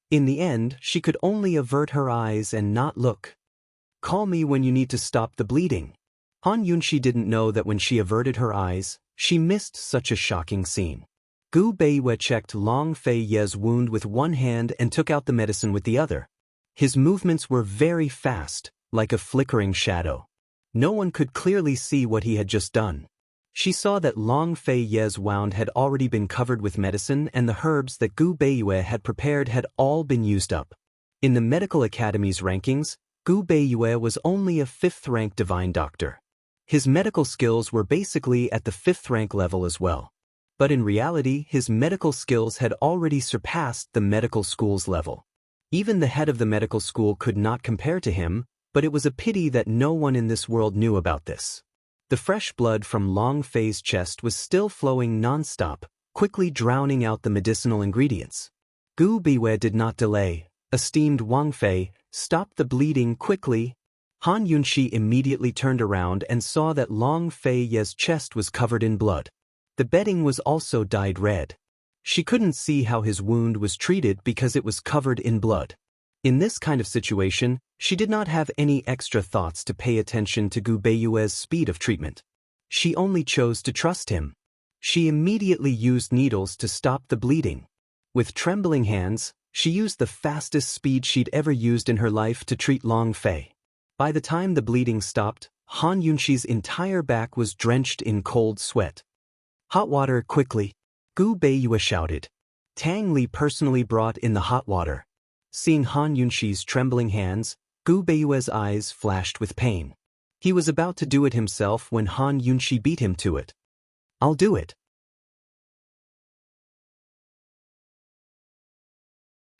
in the end, she could only avert her eyes and not look. Call me when you need to stop the bleeding. Han Yunxi didn't know that when she averted her eyes, she missed such a shocking scene. Gu Beiyue checked Long Fei Ye's wound with one hand and took out the medicine with the other. His movements were very fast, like a flickering shadow. No one could clearly see what he had just done. She saw that Long Fei Ye's wound had already been covered with medicine and the herbs that Gu Beiyue had prepared had all been used up. In the Medical Academy's rankings, Gu Beiyue was only a 5th-rank divine doctor. His medical skills were basically at the 5th-rank level as well. But in reality, his medical skills had already surpassed the medical school's level. Even the head of the medical school could not compare to him, but it was a pity that no one in this world knew about this. The fresh blood from Long Fei's chest was still flowing non-stop, quickly drowning out the medicinal ingredients. Gu Beiyue did not delay. Esteemed Wang Fei, stop the bleeding quickly. Han Yunxi immediately turned around and saw that Long Fei Ye's chest was covered in blood. The bedding was also dyed red. She couldn't see how his wound was treated because it was covered in blood. In this kind of situation, she did not have any extra thoughts to pay attention to Gu Beiyue's speed of treatment. She only chose to trust him. She immediately used needles to stop the bleeding. With trembling hands, she used the fastest speed she'd ever used in her life to treat Long Fei. By the time the bleeding stopped, Han Yunxi's entire back was drenched in cold sweat. Hot water, quickly! Gu Beiyue shouted. Tang Li personally brought in the hot water. Seeing Han Yunxi's trembling hands, Gu Beiyue's eyes flashed with pain. He was about to do it himself when Han Yunxi beat him to it. I'll do it.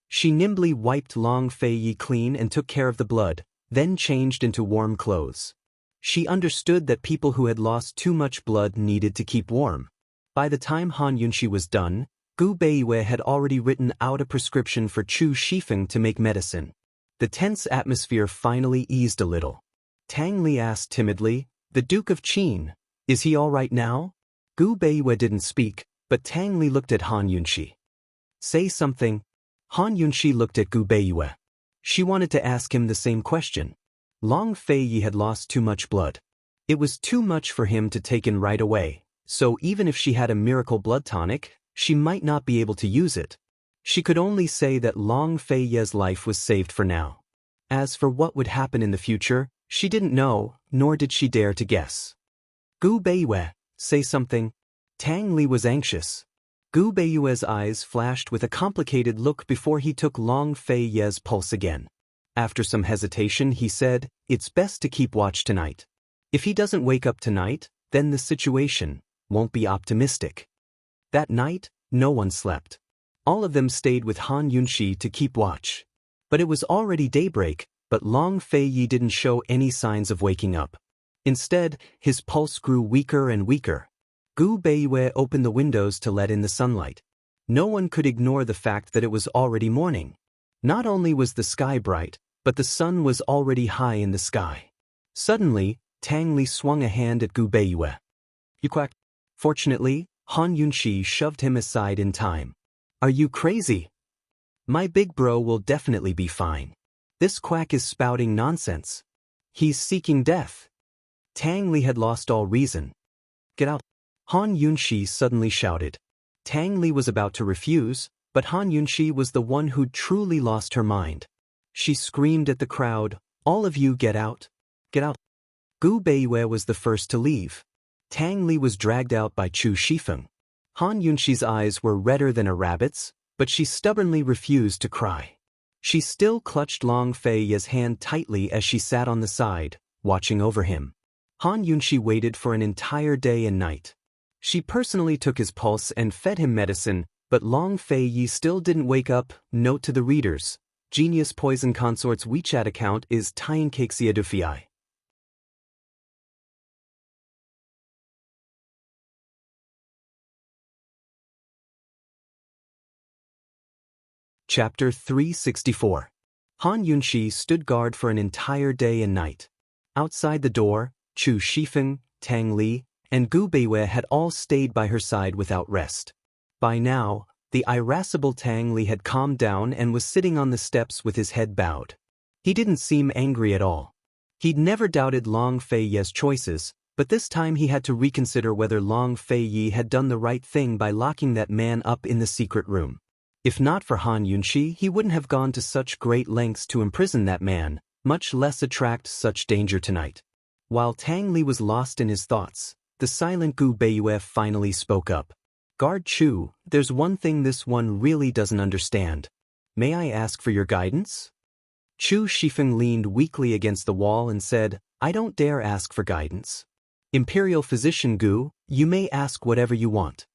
She nimbly wiped Long Fei Yi clean and took care of the blood, then changed into warm clothes. She understood that people who had lost too much blood needed to keep warm. By the time Han Yunxi was done, Gu Beiyue had already written out a prescription for Chu Shifeng to make medicine. The tense atmosphere finally eased a little. Tang Li asked timidly, "The Duke of Qin, is he all right now?" Gu Beiyue didn't speak, but Tang Li looked at Han Yunxi. Say something. Han Yunxi looked at Gu Beiyue. She wanted to ask him the same question. Long Fei Yi had lost too much blood. It was too much for him to take in right away, so even if she had a miracle blood tonic, she might not be able to use it. She could only say that Long Fei Ye's life was saved for now. As for what would happen in the future, she didn't know, nor did she dare to guess. Gu Beiyue, say something. Tang Li was anxious. Gu Beiyue's eyes flashed with a complicated look before he took Long Fei Ye's pulse again. After some hesitation, he said, "It's best to keep watch tonight. If he doesn't wake up tonight, then the situation won't be optimistic." That night, no one slept. All of them stayed with Han Yunxi to keep watch. But it was already daybreak, but Long Fei Yi didn't show any signs of waking up. Instead, his pulse grew weaker and weaker. Gu Beiyue opened the windows to let in the sunlight. No one could ignore the fact that it was already morning. Not only was the sky bright, but the sun was already high in the sky. Suddenly, Tang Li swung a hand at Gu Beiyue. "You quacked." Fortunately, Han Yunxi shoved him aside in time. "Are you crazy? My big bro will definitely be fine. This quack is spouting nonsense. He's seeking death." Tang Li had lost all reason. Get out! Han Yunxi suddenly shouted. Tang Li was about to refuse, but Han Yunxi was the one who'd truly lost her mind. She screamed at the crowd, "All of you get out! Get out!" Gu Beiyue was the first to leave. Tang Li was dragged out by Chu Shifeng. Han Yunxi's eyes were redder than a rabbit's, but she stubbornly refused to cry. She still clutched Long Fei Ye's hand tightly as she sat on the side, watching over him. Han Yunxi waited for an entire day and night. She personally took his pulse and fed him medicine, but Long Fei Yi still didn't wake up. Note to the readers: Genius Poison Consort's WeChat account is Tienkexia Dufiai. Chapter 364. Han Yunxi stood guard for an entire day and night. Outside the door, Chu Shifeng, Tang Li, and Gu Beiyue had all stayed by her side without rest. By now, the irascible Tang Li had calmed down and was sitting on the steps with his head bowed. He didn't seem angry at all. He'd never doubted Long Fei Ye's choices, but this time he had to reconsider whether Long Fei Yi had done the right thing by locking that man up in the secret room. If not for Han Yunxi, he wouldn't have gone to such great lengths to imprison that man, much less attract such danger tonight. While Tang Li was lost in his thoughts, the silent Gu Beiyue finally spoke up. "Guard Chu, there's one thing this one really doesn't understand. May I ask for your guidance?" Chu Shifeng leaned weakly against the wall and said, "I don't dare ask for guidance. Imperial Physician Gu, you may ask whatever you want."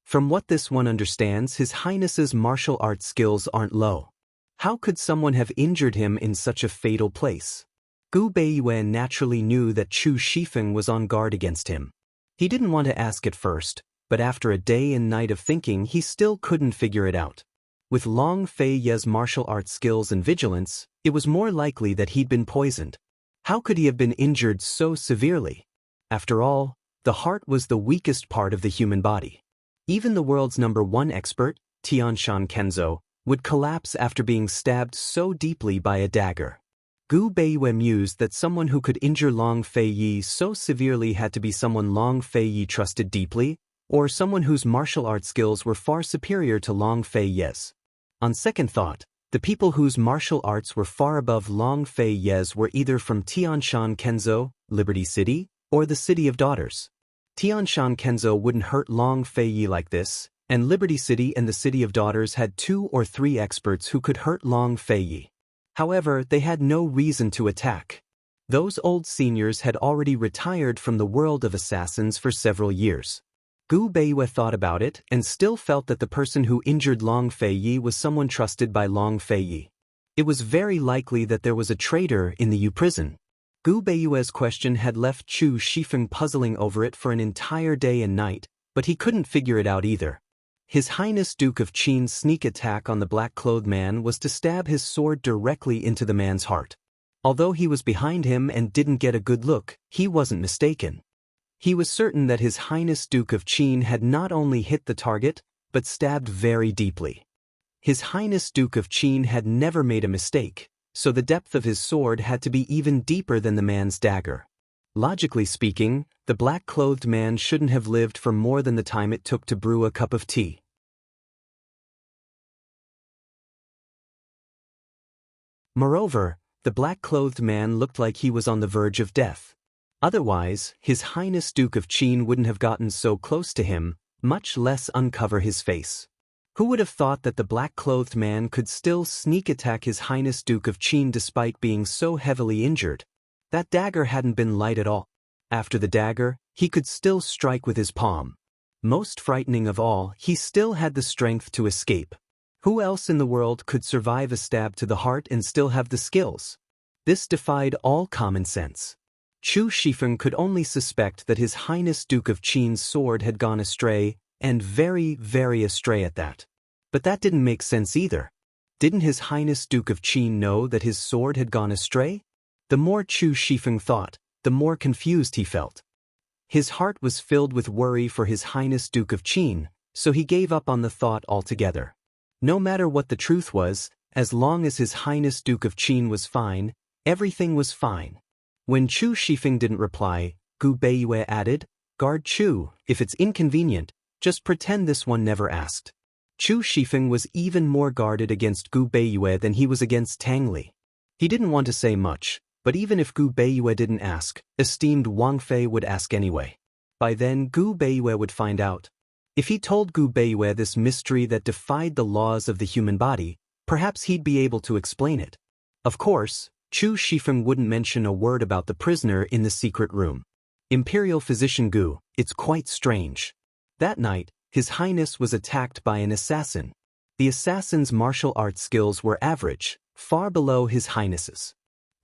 From what this one understands, His Highness's martial arts skills aren't low. How could someone have injured him in such a fatal place? Gu Beiyue naturally knew that Chu Shifeng was on guard against him. He didn't want to ask at first, but after a day and night of thinking he still couldn't figure it out. With Long Fei Ye's martial arts skills and vigilance, it was more likely that he'd been poisoned. How could he have been injured so severely? After all, the heart was the weakest part of the human body. Even the world's #1 expert, Tianshan Kenzo, would collapse after being stabbed so deeply by a dagger. Gu Beiyue mused that someone who could injure Long Fei Yi so severely had to be someone Long Fei Yi trusted deeply, or someone whose martial arts skills were far superior to Long Fei Ye's. On second thought, the people whose martial arts were far above Long Fei Ye's were either from Tianshan Kenzo, Liberty City, or the City of Daughters. Tianshan Kenzo wouldn't hurt Long Fei Yi like this, and Liberty City and the City of Daughters had 2 or 3 experts who could hurt Long Fei Yi. However, they had no reason to attack. Those old seniors had already retired from the world of assassins for several years. Gu Beiyue thought about it and still felt that the person who injured Long Fei Yi was someone trusted by Long Fei Yi. It was very likely that there was a traitor in the U prison. Gu Beiyue's question had left Chu Shifeng puzzling over it for an entire day and night, but he couldn't figure it out either. His Highness Duke of Qin's sneak attack on the black-clothed man was to stab his sword directly into the man's heart. Although he was behind him and didn't get a good look, he wasn't mistaken. He was certain that His Highness Duke of Qin had not only hit the target, but stabbed very deeply. His Highness Duke of Qin had never made a mistake, so the depth of his sword had to be even deeper than the man's dagger. Logically speaking, the black-clothed man shouldn't have lived for more than the time it took to brew a cup of tea. Moreover, the black-clothed man looked like he was on the verge of death. Otherwise, His Highness Duke of Qin wouldn't have gotten so close to him, much less uncover his face. Who would have thought that the black-clothed man could still sneak attack His Highness Duke of Qin despite being so heavily injured? That dagger hadn't been light at all. After the dagger, he could still strike with his palm. Most frightening of all, he still had the strength to escape. Who else in the world could survive a stab to the heart and still have the skills? This defied all common sense. Chu Shifeng could only suspect that His Highness Duke of Qin's sword had gone astray, and very, very astray at that. But that didn't make sense either. Didn't His Highness Duke of Qin know that his sword had gone astray? The more Chu Shifeng thought, the more confused he felt. His heart was filled with worry for His Highness Duke of Qin, so he gave up on the thought altogether. No matter what the truth was, as long as His Highness Duke of Qin was fine, everything was fine. When Chu Shifeng didn't reply, Gu Beiyue added. Guard Chu, if it's inconvenient, just pretend this one never asked. Chu Shifeng was even more guarded against Gu Beiyue than he was against Tang Li. He didn't want to say much, but even if Gu Beiyue didn't ask, esteemed Wang Fei would ask anyway. By then Gu Beiyue would find out. If he told Gu Beiyue this mystery that defied the laws of the human body, perhaps he'd be able to explain it. Of course, Chu Shifeng wouldn't mention a word about the prisoner in the secret room. Imperial Physician Gu, it's quite strange. That night, His Highness was attacked by an assassin. The assassin's martial arts skills were average, far below His Highness's.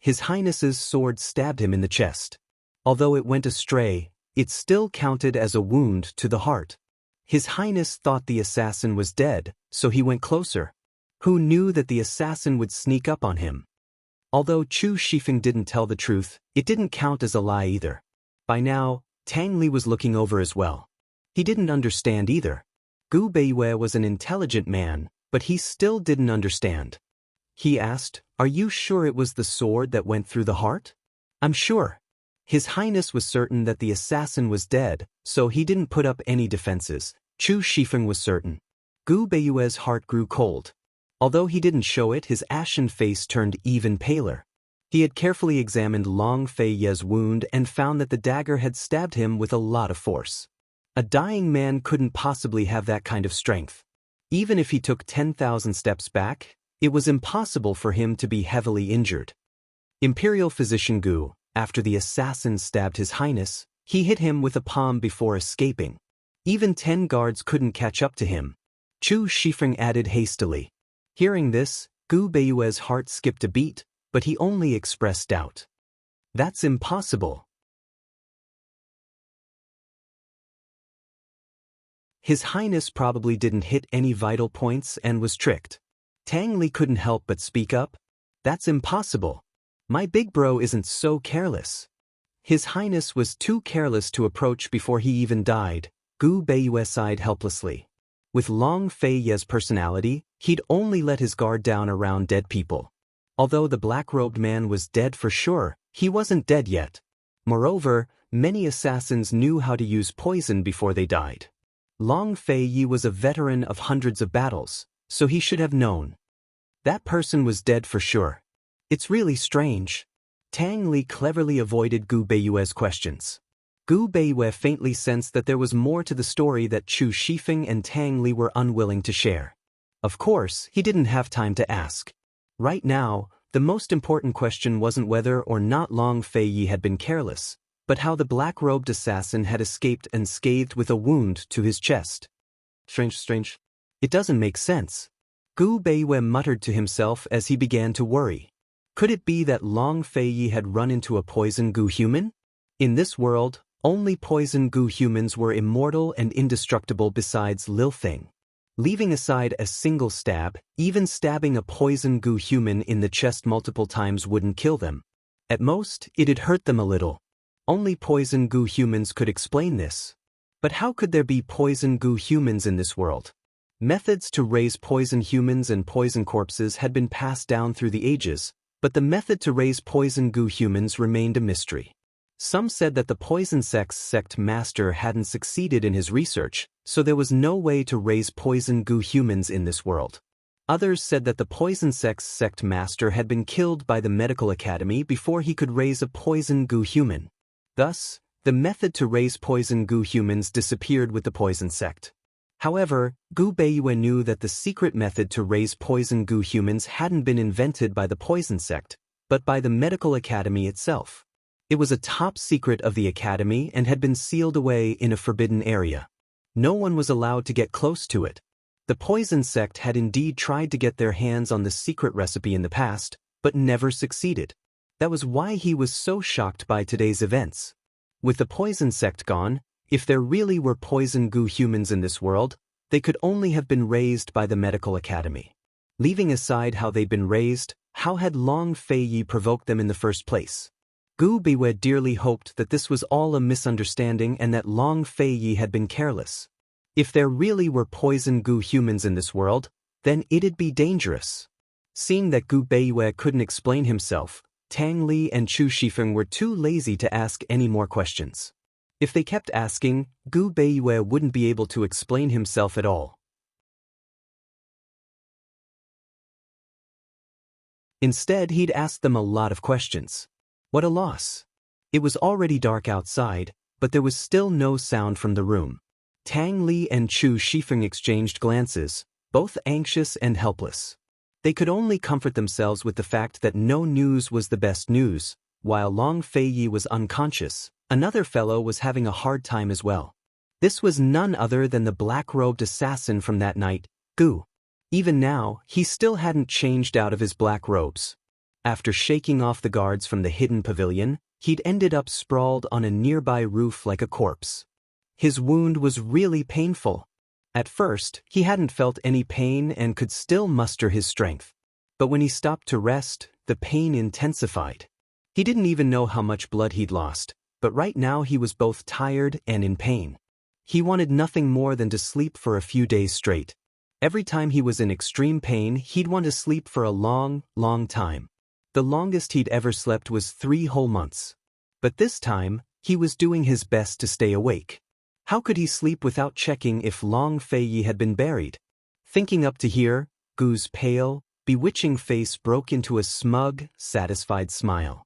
His Highness's sword stabbed him in the chest. Although it went astray, it still counted as a wound to the heart. His Highness thought the assassin was dead, so he went closer. Who knew that the assassin would sneak up on him? Although Chu Shifeng didn't tell the truth, it didn't count as a lie either. By now, Tang Li was looking over as well. He didn't understand either. Gu Beiyue was an intelligent man, but he still didn't understand. He asked, "Are you sure it was the sword that went through the heart?" "I'm sure." His Highness was certain that the assassin was dead, so he didn't put up any defenses. Chu Shifeng was certain. Gu Beiyue's heart grew cold. Although he didn't show it, his ashen face turned even paler. He had carefully examined Long Fei Ye's wound and found that the dagger had stabbed him with a lot of force. A dying man couldn't possibly have that kind of strength. Even if he took 10,000 steps back, it was impossible for him to be heavily injured. Imperial Physician Gu, after the assassin stabbed His Highness, he hit him with a palm before escaping. Even 10 guards couldn't catch up to him. Chu Shifeng added hastily. Hearing this, Gu Beiyue's heart skipped a beat, but he only expressed doubt. That's impossible. His Highness probably didn't hit any vital points and was tricked. Tang Li couldn't help but speak up. That's impossible. My big bro isn't so careless. His Highness was too careless to approach before he even died. Gu Beiyue sighed helplessly. With Long Fei Ye's personality, he'd only let his guard down around dead people. Although the black-robed man was dead for sure, he wasn't dead yet. Moreover, many assassins knew how to use poison before they died. Long Fei Ye was a veteran of hundreds of battles, so he should have known. That person was dead for sure. It's really strange. Tang Li cleverly avoided Gu Beiyue's questions. Gu Beiyue faintly sensed that there was more to the story that Chu Shifeng and Tang Li were unwilling to share. Of course, he didn't have time to ask. Right now, the most important question wasn't whether or not Long Fei Ye had been careless, but how the black-robed assassin had escaped unscathed with a wound to his chest. Strange. It doesn't make sense. Gu Beiyue muttered to himself as he began to worry. Could it be that Long Fei Ye had run into a poison Gu human? In this world, only poison Gu humans were immortal and indestructible besides Lil Feng. Leaving aside a single stab, even stabbing a poison Gu human in the chest multiple times wouldn't kill them. At most, it'd hurt them a little. Only poison Gu humans could explain this. But how could there be poison Gu humans in this world? Methods to raise poison humans and poison corpses had been passed down through the ages, but the method to raise poison Gu humans remained a mystery. Some said that the poison sect master hadn't succeeded in his research, so there was no way to raise poison Gu humans in this world. Others said that the poison sect master had been killed by the medical academy before he could raise a poison Gu human. Thus, the method to raise poison Gu humans disappeared with the poison sect. However, Gu Beiyue knew that the secret method to raise poison Gu humans hadn't been invented by the poison sect, but by the medical academy itself. It was a top secret of the academy and had been sealed away in a forbidden area. No one was allowed to get close to it. The poison sect had indeed tried to get their hands on the secret recipe in the past, but never succeeded. That was why he was so shocked by today's events. With the poison sect gone, if there really were poison Gu humans in this world, they could only have been raised by the medical academy. Leaving aside how they'd been raised, how had Long Fei Ye provoked them in the first place? Gu Beiyue dearly hoped that this was all a misunderstanding and that Long Fei Ye had been careless. If there really were poison Gu humans in this world, then it'd be dangerous. Seeing that Gu Beiyue couldn't explain himself, Tang Li and Chu Shifeng were too lazy to ask any more questions. If they kept asking, Gu Beiyue wouldn't be able to explain himself at all. Instead, he'd ask them a lot of questions. What a loss. It was already dark outside, but there was still no sound from the room. Tang Li and Chu Shifeng exchanged glances, both anxious and helpless. They could only comfort themselves with the fact that no news was the best news. While Long Feiyi was unconscious, another fellow was having a hard time as well. This was none other than the black-robed assassin from that night, Gu. Even now, he still hadn't changed out of his black robes. After shaking off the guards from the hidden pavilion, he'd ended up sprawled on a nearby roof like a corpse. His wound was really painful. At first, he hadn't felt any pain and could still muster his strength. But when he stopped to rest, the pain intensified. He didn't even know how much blood he'd lost, but right now he was both tired and in pain. He wanted nothing more than to sleep for a few days straight. Every time he was in extreme pain, he'd want to sleep for a long, long time. The longest he'd ever slept was 3 whole months. But this time, he was doing his best to stay awake. How could he sleep without checking if Long Feiyi had been buried? Thinking up to here, Gu's pale, bewitching face broke into a smug, satisfied smile.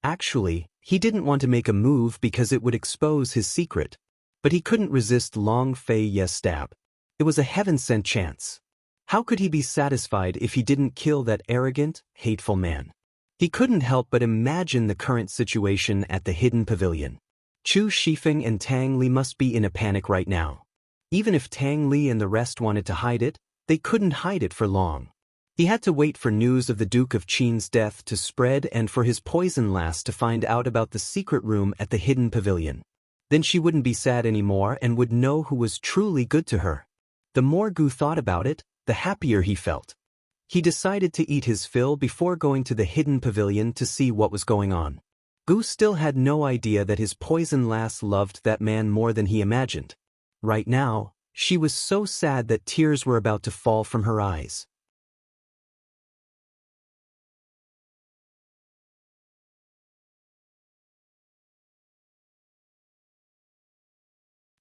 Actually, he didn't want to make a move because it would expose his secret. But he couldn't resist Long Feiyi's stab. It was a heaven-sent chance. How could he be satisfied if he didn't kill that arrogant, hateful man? He couldn't help but imagine the current situation at the hidden pavilion. Chu Shifeng and Tang Li must be in a panic right now. Even if Tang Li and the rest wanted to hide it, they couldn't hide it for long. He had to wait for news of the Duke of Qin's death to spread and for his poison lass to find out about the secret room at the hidden pavilion. Then she wouldn't be sad anymore and would know who was truly good to her. The more Gu thought about it, the happier he felt. He decided to eat his fill before going to the hidden pavilion to see what was going on. Gu still had no idea that his poison lass loved that man more than he imagined. Right now, she was so sad that tears were about to fall from her eyes.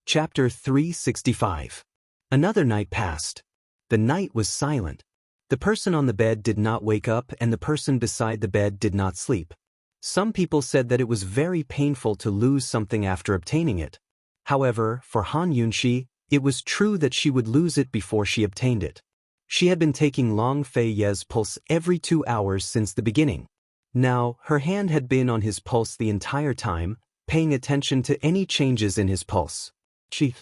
Chapter 365. Another night passed. The night was silent. The person on the bed did not wake up and the person beside the bed did not sleep. Some people said that it was very painful to lose something after obtaining it. However, for Han Yunxi, it was true that she would lose it before she obtained it. She had been taking Long Feiyi's pulse every 2 hours since the beginning. Now, her hand had been on his pulse the entire time, paying attention to any changes in his pulse. She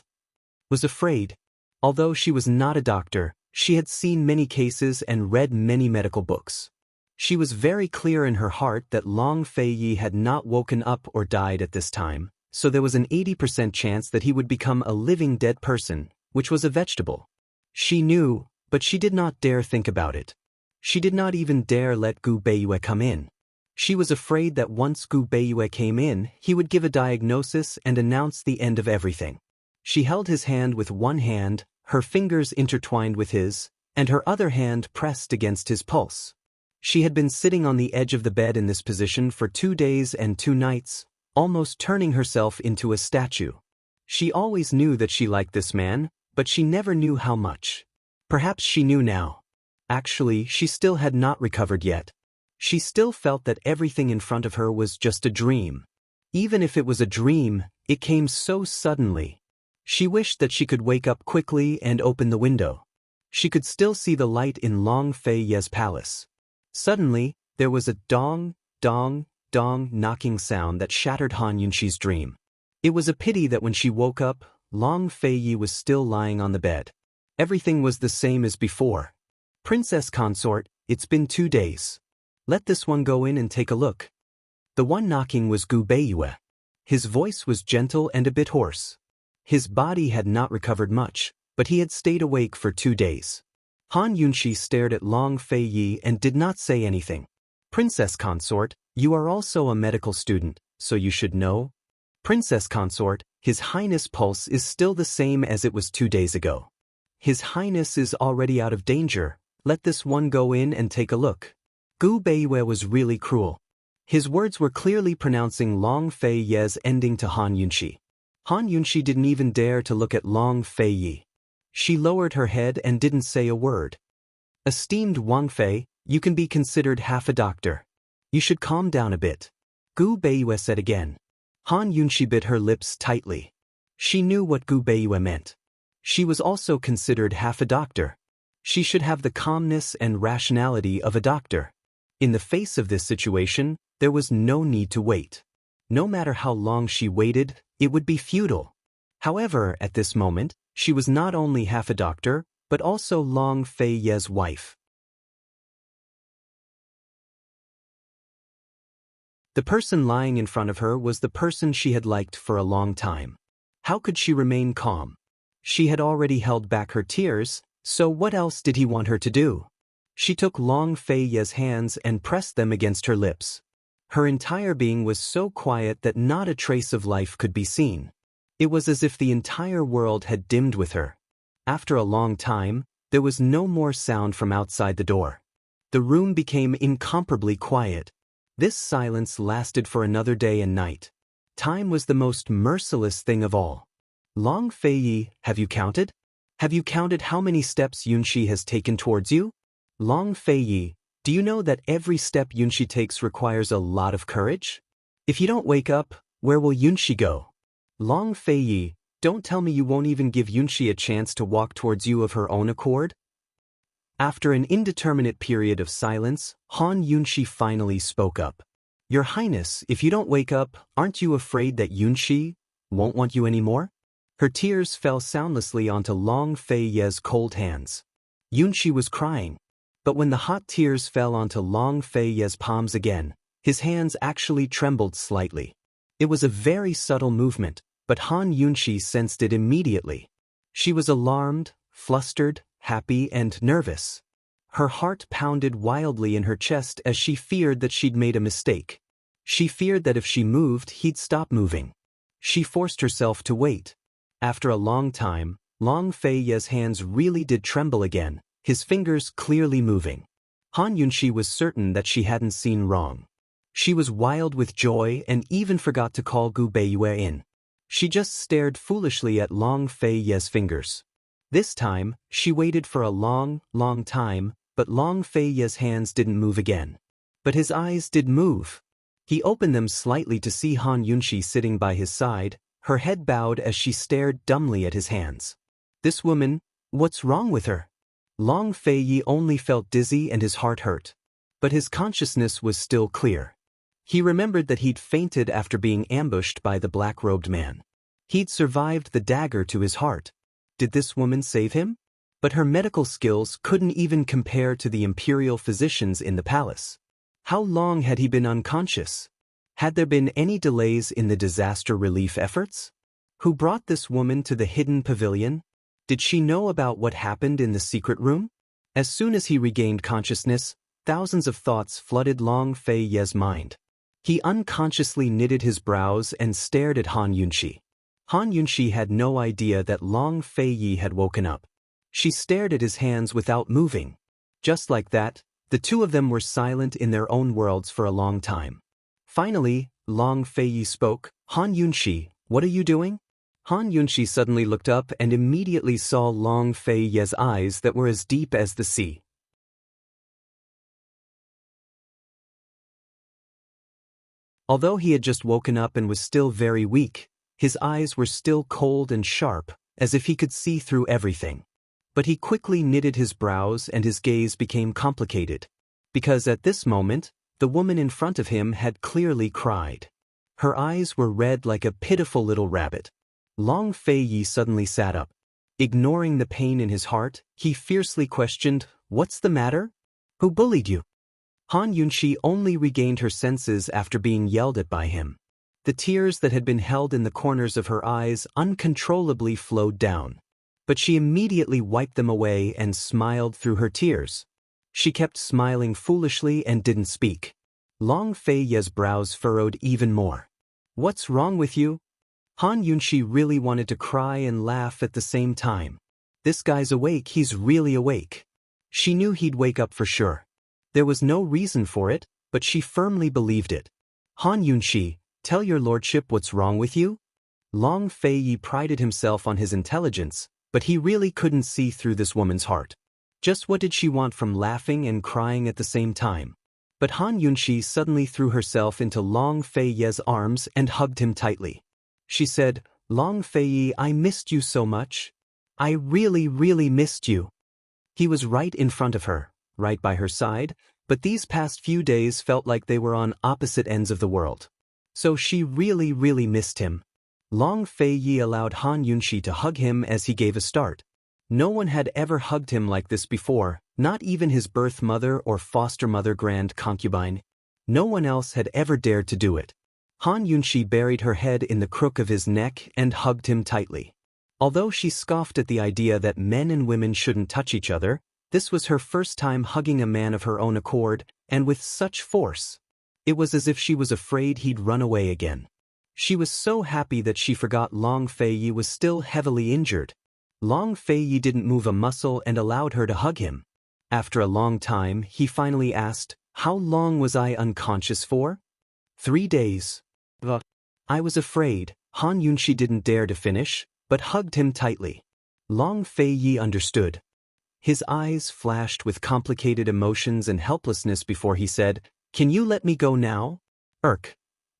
was afraid. Although she was not a doctor, she had seen many cases and read many medical books. She was very clear in her heart that Long Feiyi had not woken up or died at this time, so there was an 80% chance that he would become a living dead person, which was a vegetable. She knew, but she did not dare think about it. She did not even dare let Gu Beiyue come in. She was afraid that once Gu Beiyue came in, he would give a diagnosis and announce the end of everything. She held his hand with one hand, her fingers intertwined with his, and her other hand pressed against his pulse. She had been sitting on the edge of the bed in this position for 2 days and 2 nights, almost turning herself into a statue. She always knew that she liked this man, but she never knew how much. Perhaps she knew now. Actually, she still had not recovered yet. She still felt that everything in front of her was just a dream. Even if it was a dream, it came so suddenly. She wished that she could wake up quickly and open the window. She could still see the light in Long Feiyi's palace. Suddenly, there was a dong, dong, dong knocking sound that shattered Han Yunxi's dream. It was a pity that when she woke up, Long Feiyi was still lying on the bed. Everything was the same as before. Princess Consort, it's been 2 days. Let this one go in and take a look. The one knocking was Gu Beiyue. His voice was gentle and a bit hoarse. His body had not recovered much, but he had stayed awake for 2 days. Han Yunxi stared at Long Feiyi and did not say anything. Princess Consort, you are also a medical student, so you should know. Princess Consort, His Highness' pulse is still the same as it was 2 days ago. His Highness is already out of danger. Let this one go in and take a look. Gu Beiyue was really cruel. His words were clearly pronouncing Long Fei Ye's ending to Han Yunxi. Han Yunxi didn't even dare to look at Long Fei Yi. She lowered her head and didn't say a word. Esteemed Wang Fei, you can be considered half a doctor. You should calm down a bit. Gu Beiyue said again. Han Yunxi bit her lips tightly. She knew what Gu Beiyue meant. She was also considered half a doctor. She should have the calmness and rationality of a doctor. In the face of this situation, there was no need to wait. No matter how long she waited, it would be futile. However, at this moment, she was not only half a doctor, but also Long Fei Ye's wife. The person lying in front of her was the person she had liked for a long time. How could she remain calm? She had already held back her tears, so what else did he want her to do? She took Long Fei Ye's hands and pressed them against her lips. Her entire being was so quiet that not a trace of life could be seen. It was as if the entire world had dimmed with her. After a long time, there was no more sound from outside the door. The room became incomparably quiet. This silence lasted for another day and night. Time was the most merciless thing of all. Long Fei Yi, have you counted? Have you counted how many steps Yunxi has taken towards you? Long Fei Yi, do you know that every step Yunxi takes requires a lot of courage? If you don't wake up, where will Yunxi go? Long Fei Yi, don't tell me you won't even give Yunxi a chance to walk towards you of her own accord? After an indeterminate period of silence, Han Yunxi finally spoke up. Your Highness, if you don't wake up, aren't you afraid that Yunxi won't want you anymore? Her tears fell soundlessly onto Long Fei Ye's cold hands. Yunxi was crying. But when the hot tears fell onto Long Fei Ye's palms again, his hands actually trembled slightly. It was a very subtle movement, but Han Yunxi sensed it immediately. She was alarmed, flustered, happy, and nervous. Her heart pounded wildly in her chest as she feared that she'd made a mistake. She feared that if she moved, he'd stop moving. She forced herself to wait. After a long time, Long Fei Ye's hands really did tremble again, his fingers clearly moving. Han Yunxi was certain that she hadn't seen wrong. She was wild with joy and even forgot to call Gu Beiyue in. She just stared foolishly at Long Fei Ye's fingers. This time, she waited for a long time, but Long Fei Ye's hands didn't move again. But his eyes did move. He opened them slightly to see Han Yunxi sitting by his side, her head bowed as she stared dumbly at his hands. This woman, what's wrong with her? Long Fei Yi only felt dizzy and his heart hurt. But his consciousness was still clear. He remembered that he'd fainted after being ambushed by the black-robed man. He'd survived the dagger to his heart. Did this woman save him? But her medical skills couldn't even compare to the imperial physicians in the palace. How long had he been unconscious? Had there been any delays in the disaster relief efforts? Who brought this woman to the hidden pavilion? Did she know about what happened in the secret room? As soon as he regained consciousness, thousands of thoughts flooded Long Fei Ye's mind. He unconsciously knitted his brows and stared at Han Yunxi. Han Yunxi had no idea that Long Fei Yi had woken up. She stared at his hands without moving. Just like that, the two of them were silent in their own worlds for a long time. Finally, Long Fei Yi spoke. Han Yunxi, what are you doing? Han Yunxi suddenly looked up and immediately saw Long Fei Ye's eyes that were as deep as the sea. Although he had just woken up and was still very weak, his eyes were still cold and sharp, as if he could see through everything. But he quickly knitted his brows and his gaze became complicated. Because at this moment, the woman in front of him had clearly cried. Her eyes were red like a pitiful little rabbit. Long Fei Yi suddenly sat up. Ignoring the pain in his heart, he fiercely questioned, "What's the matter? Who bullied you?" Han Yunxi only regained her senses after being yelled at by him. The tears that had been held in the corners of her eyes uncontrollably flowed down. But she immediately wiped them away and smiled through her tears. She kept smiling foolishly and didn't speak. Long Fei Ye's brows furrowed even more. "What's wrong with you?" Han Yunxi really wanted to cry and laugh at the same time. This guy's awake, he's really awake. She knew he'd wake up for sure. There was no reason for it, but she firmly believed it. Han Yunshi, tell your lordship what's wrong with you? Long Feiyi prided himself on his intelligence, but he really couldn't see through this woman's heart. Just what did she want from laughing and crying at the same time? But Han Yunshi suddenly threw herself into Long Feiyi's arms and hugged him tightly. She said, Long Feiyi, I missed you so much. I really, really missed you. He was right in front of her, right by her side, but these past few days felt like they were on opposite ends of the world. So she really, really missed him. Long Feiyi allowed Han Yunshi to hug him as he gave a start. No one had ever hugged him like this before, not even his birth mother or foster mother grand concubine. No one else had ever dared to do it. Han Yunshi buried her head in the crook of his neck and hugged him tightly. Although she scoffed at the idea that men and women shouldn't touch each other, this was her first time hugging a man of her own accord, and with such force. It was as if she was afraid he'd run away again. She was so happy that she forgot Long Feiyi was still heavily injured. Long Feiyi didn't move a muscle and allowed her to hug him. After a long time, he finally asked, How long was I unconscious for? 3 days. I was afraid. Han Yunshi didn't dare to finish, but hugged him tightly. Long Feiyi understood. His eyes flashed with complicated emotions and helplessness before he said, Can you let me go now?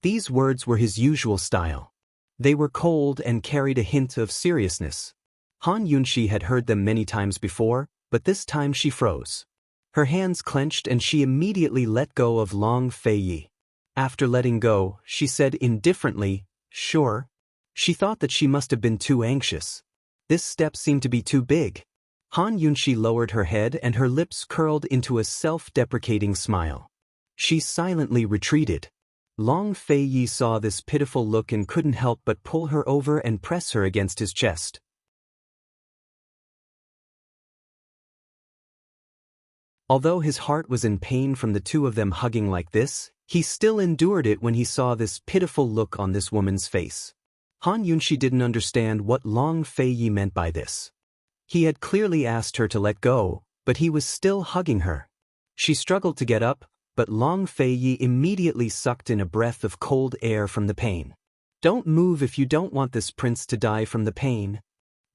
These words were his usual style. They were cold and carried a hint of seriousness. Han Yunshi had heard them many times before, but this time she froze. Her hands clenched and she immediately let go of Long Feiyi. After letting go, she said indifferently, Sure. She thought that she must have been too anxious. This step seemed to be too big. Han Yunshi lowered her head and her lips curled into a self-deprecating smile. She silently retreated. Long Feiyi saw this pitiful look and couldn't help but pull her over and press her against his chest. Although his heart was in pain from the two of them hugging like this, he still endured it when he saw this pitiful look on this woman's face. Han Yunshi didn't understand what Long Feiyi meant by this. He had clearly asked her to let go, but he was still hugging her. She struggled to get up, but Long Feiyi immediately sucked in a breath of cold air from the pain. Don't move if you don't want this prince to die from the pain.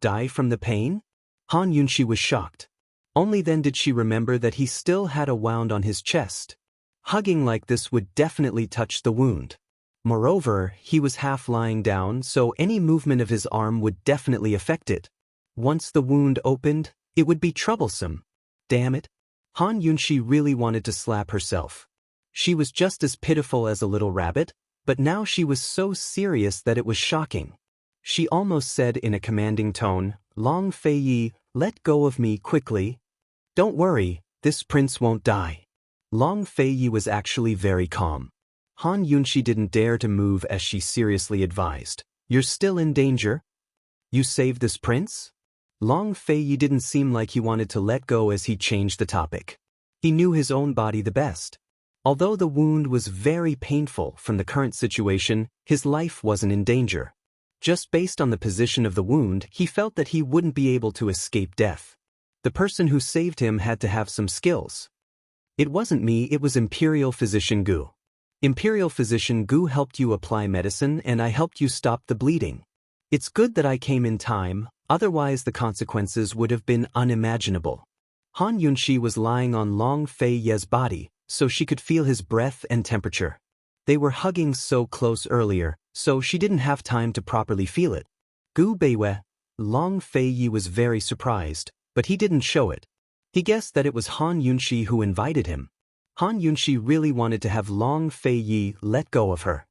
Die from the pain? Han Yunshi was shocked. Only then did she remember that he still had a wound on his chest. Hugging like this would definitely touch the wound. Moreover, he was half lying down, so any movement of his arm would definitely affect it. Once the wound opened, it would be troublesome. Damn it. Han Yunshi really wanted to slap herself. She was just as pitiful as a little rabbit, but now she was so serious that it was shocking. She almost said in a commanding tone, Long Feiyi, let go of me quickly. Don't worry, this prince won't die. Long Feiyi was actually very calm. Han Yunshi didn't dare to move as she seriously advised. You're still in danger? You saved this prince? Long Feiyi didn't seem like he wanted to let go as he changed the topic. He knew his own body the best. Although the wound was very painful from the current situation, his life wasn't in danger. Just based on the position of the wound, he felt that he wouldn't be able to escape death. The person who saved him had to have some skills. It wasn't me, it was Imperial Physician Gu. Imperial Physician Gu helped you apply medicine and I helped you stop the bleeding. It's good that I came in time, otherwise the consequences would have been unimaginable. Han Yunshi was lying on Long Feiyi's body, so she could feel his breath and temperature. They were hugging so close earlier, so she didn't have time to properly feel it. Gu Beiwe. Long Feiyi was very surprised, but he didn't show it. He guessed that it was Han Yunshi who invited him. Han Yunshi really wanted to have Long Feiyi let go of her.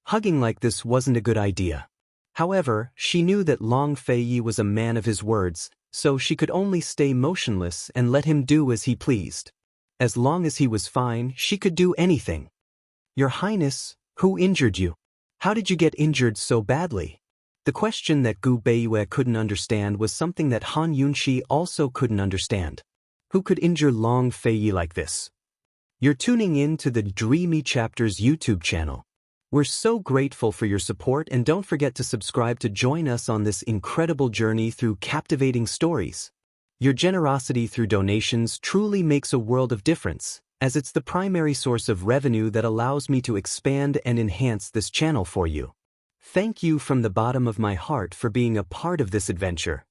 Hugging like this wasn't a good idea. However, she knew that Long Feiyi was a man of his words, so she could only stay motionless and let him do as he pleased. As long as he was fine, she could do anything. Your Highness, who injured you? How did you get injured so badly? The question that Gu Beiwe couldn't understand was something that Han Yunshi also couldn't understand. Who could injure Long Feiyi like this? You're tuning in to the Dreamy Chapters YouTube channel. We're so grateful for your support and don't forget to subscribe to join us on this incredible journey through captivating stories. Your generosity through donations truly makes a world of difference, as it's the primary source of revenue that allows me to expand and enhance this channel for you. Thank you from the bottom of my heart for being a part of this adventure.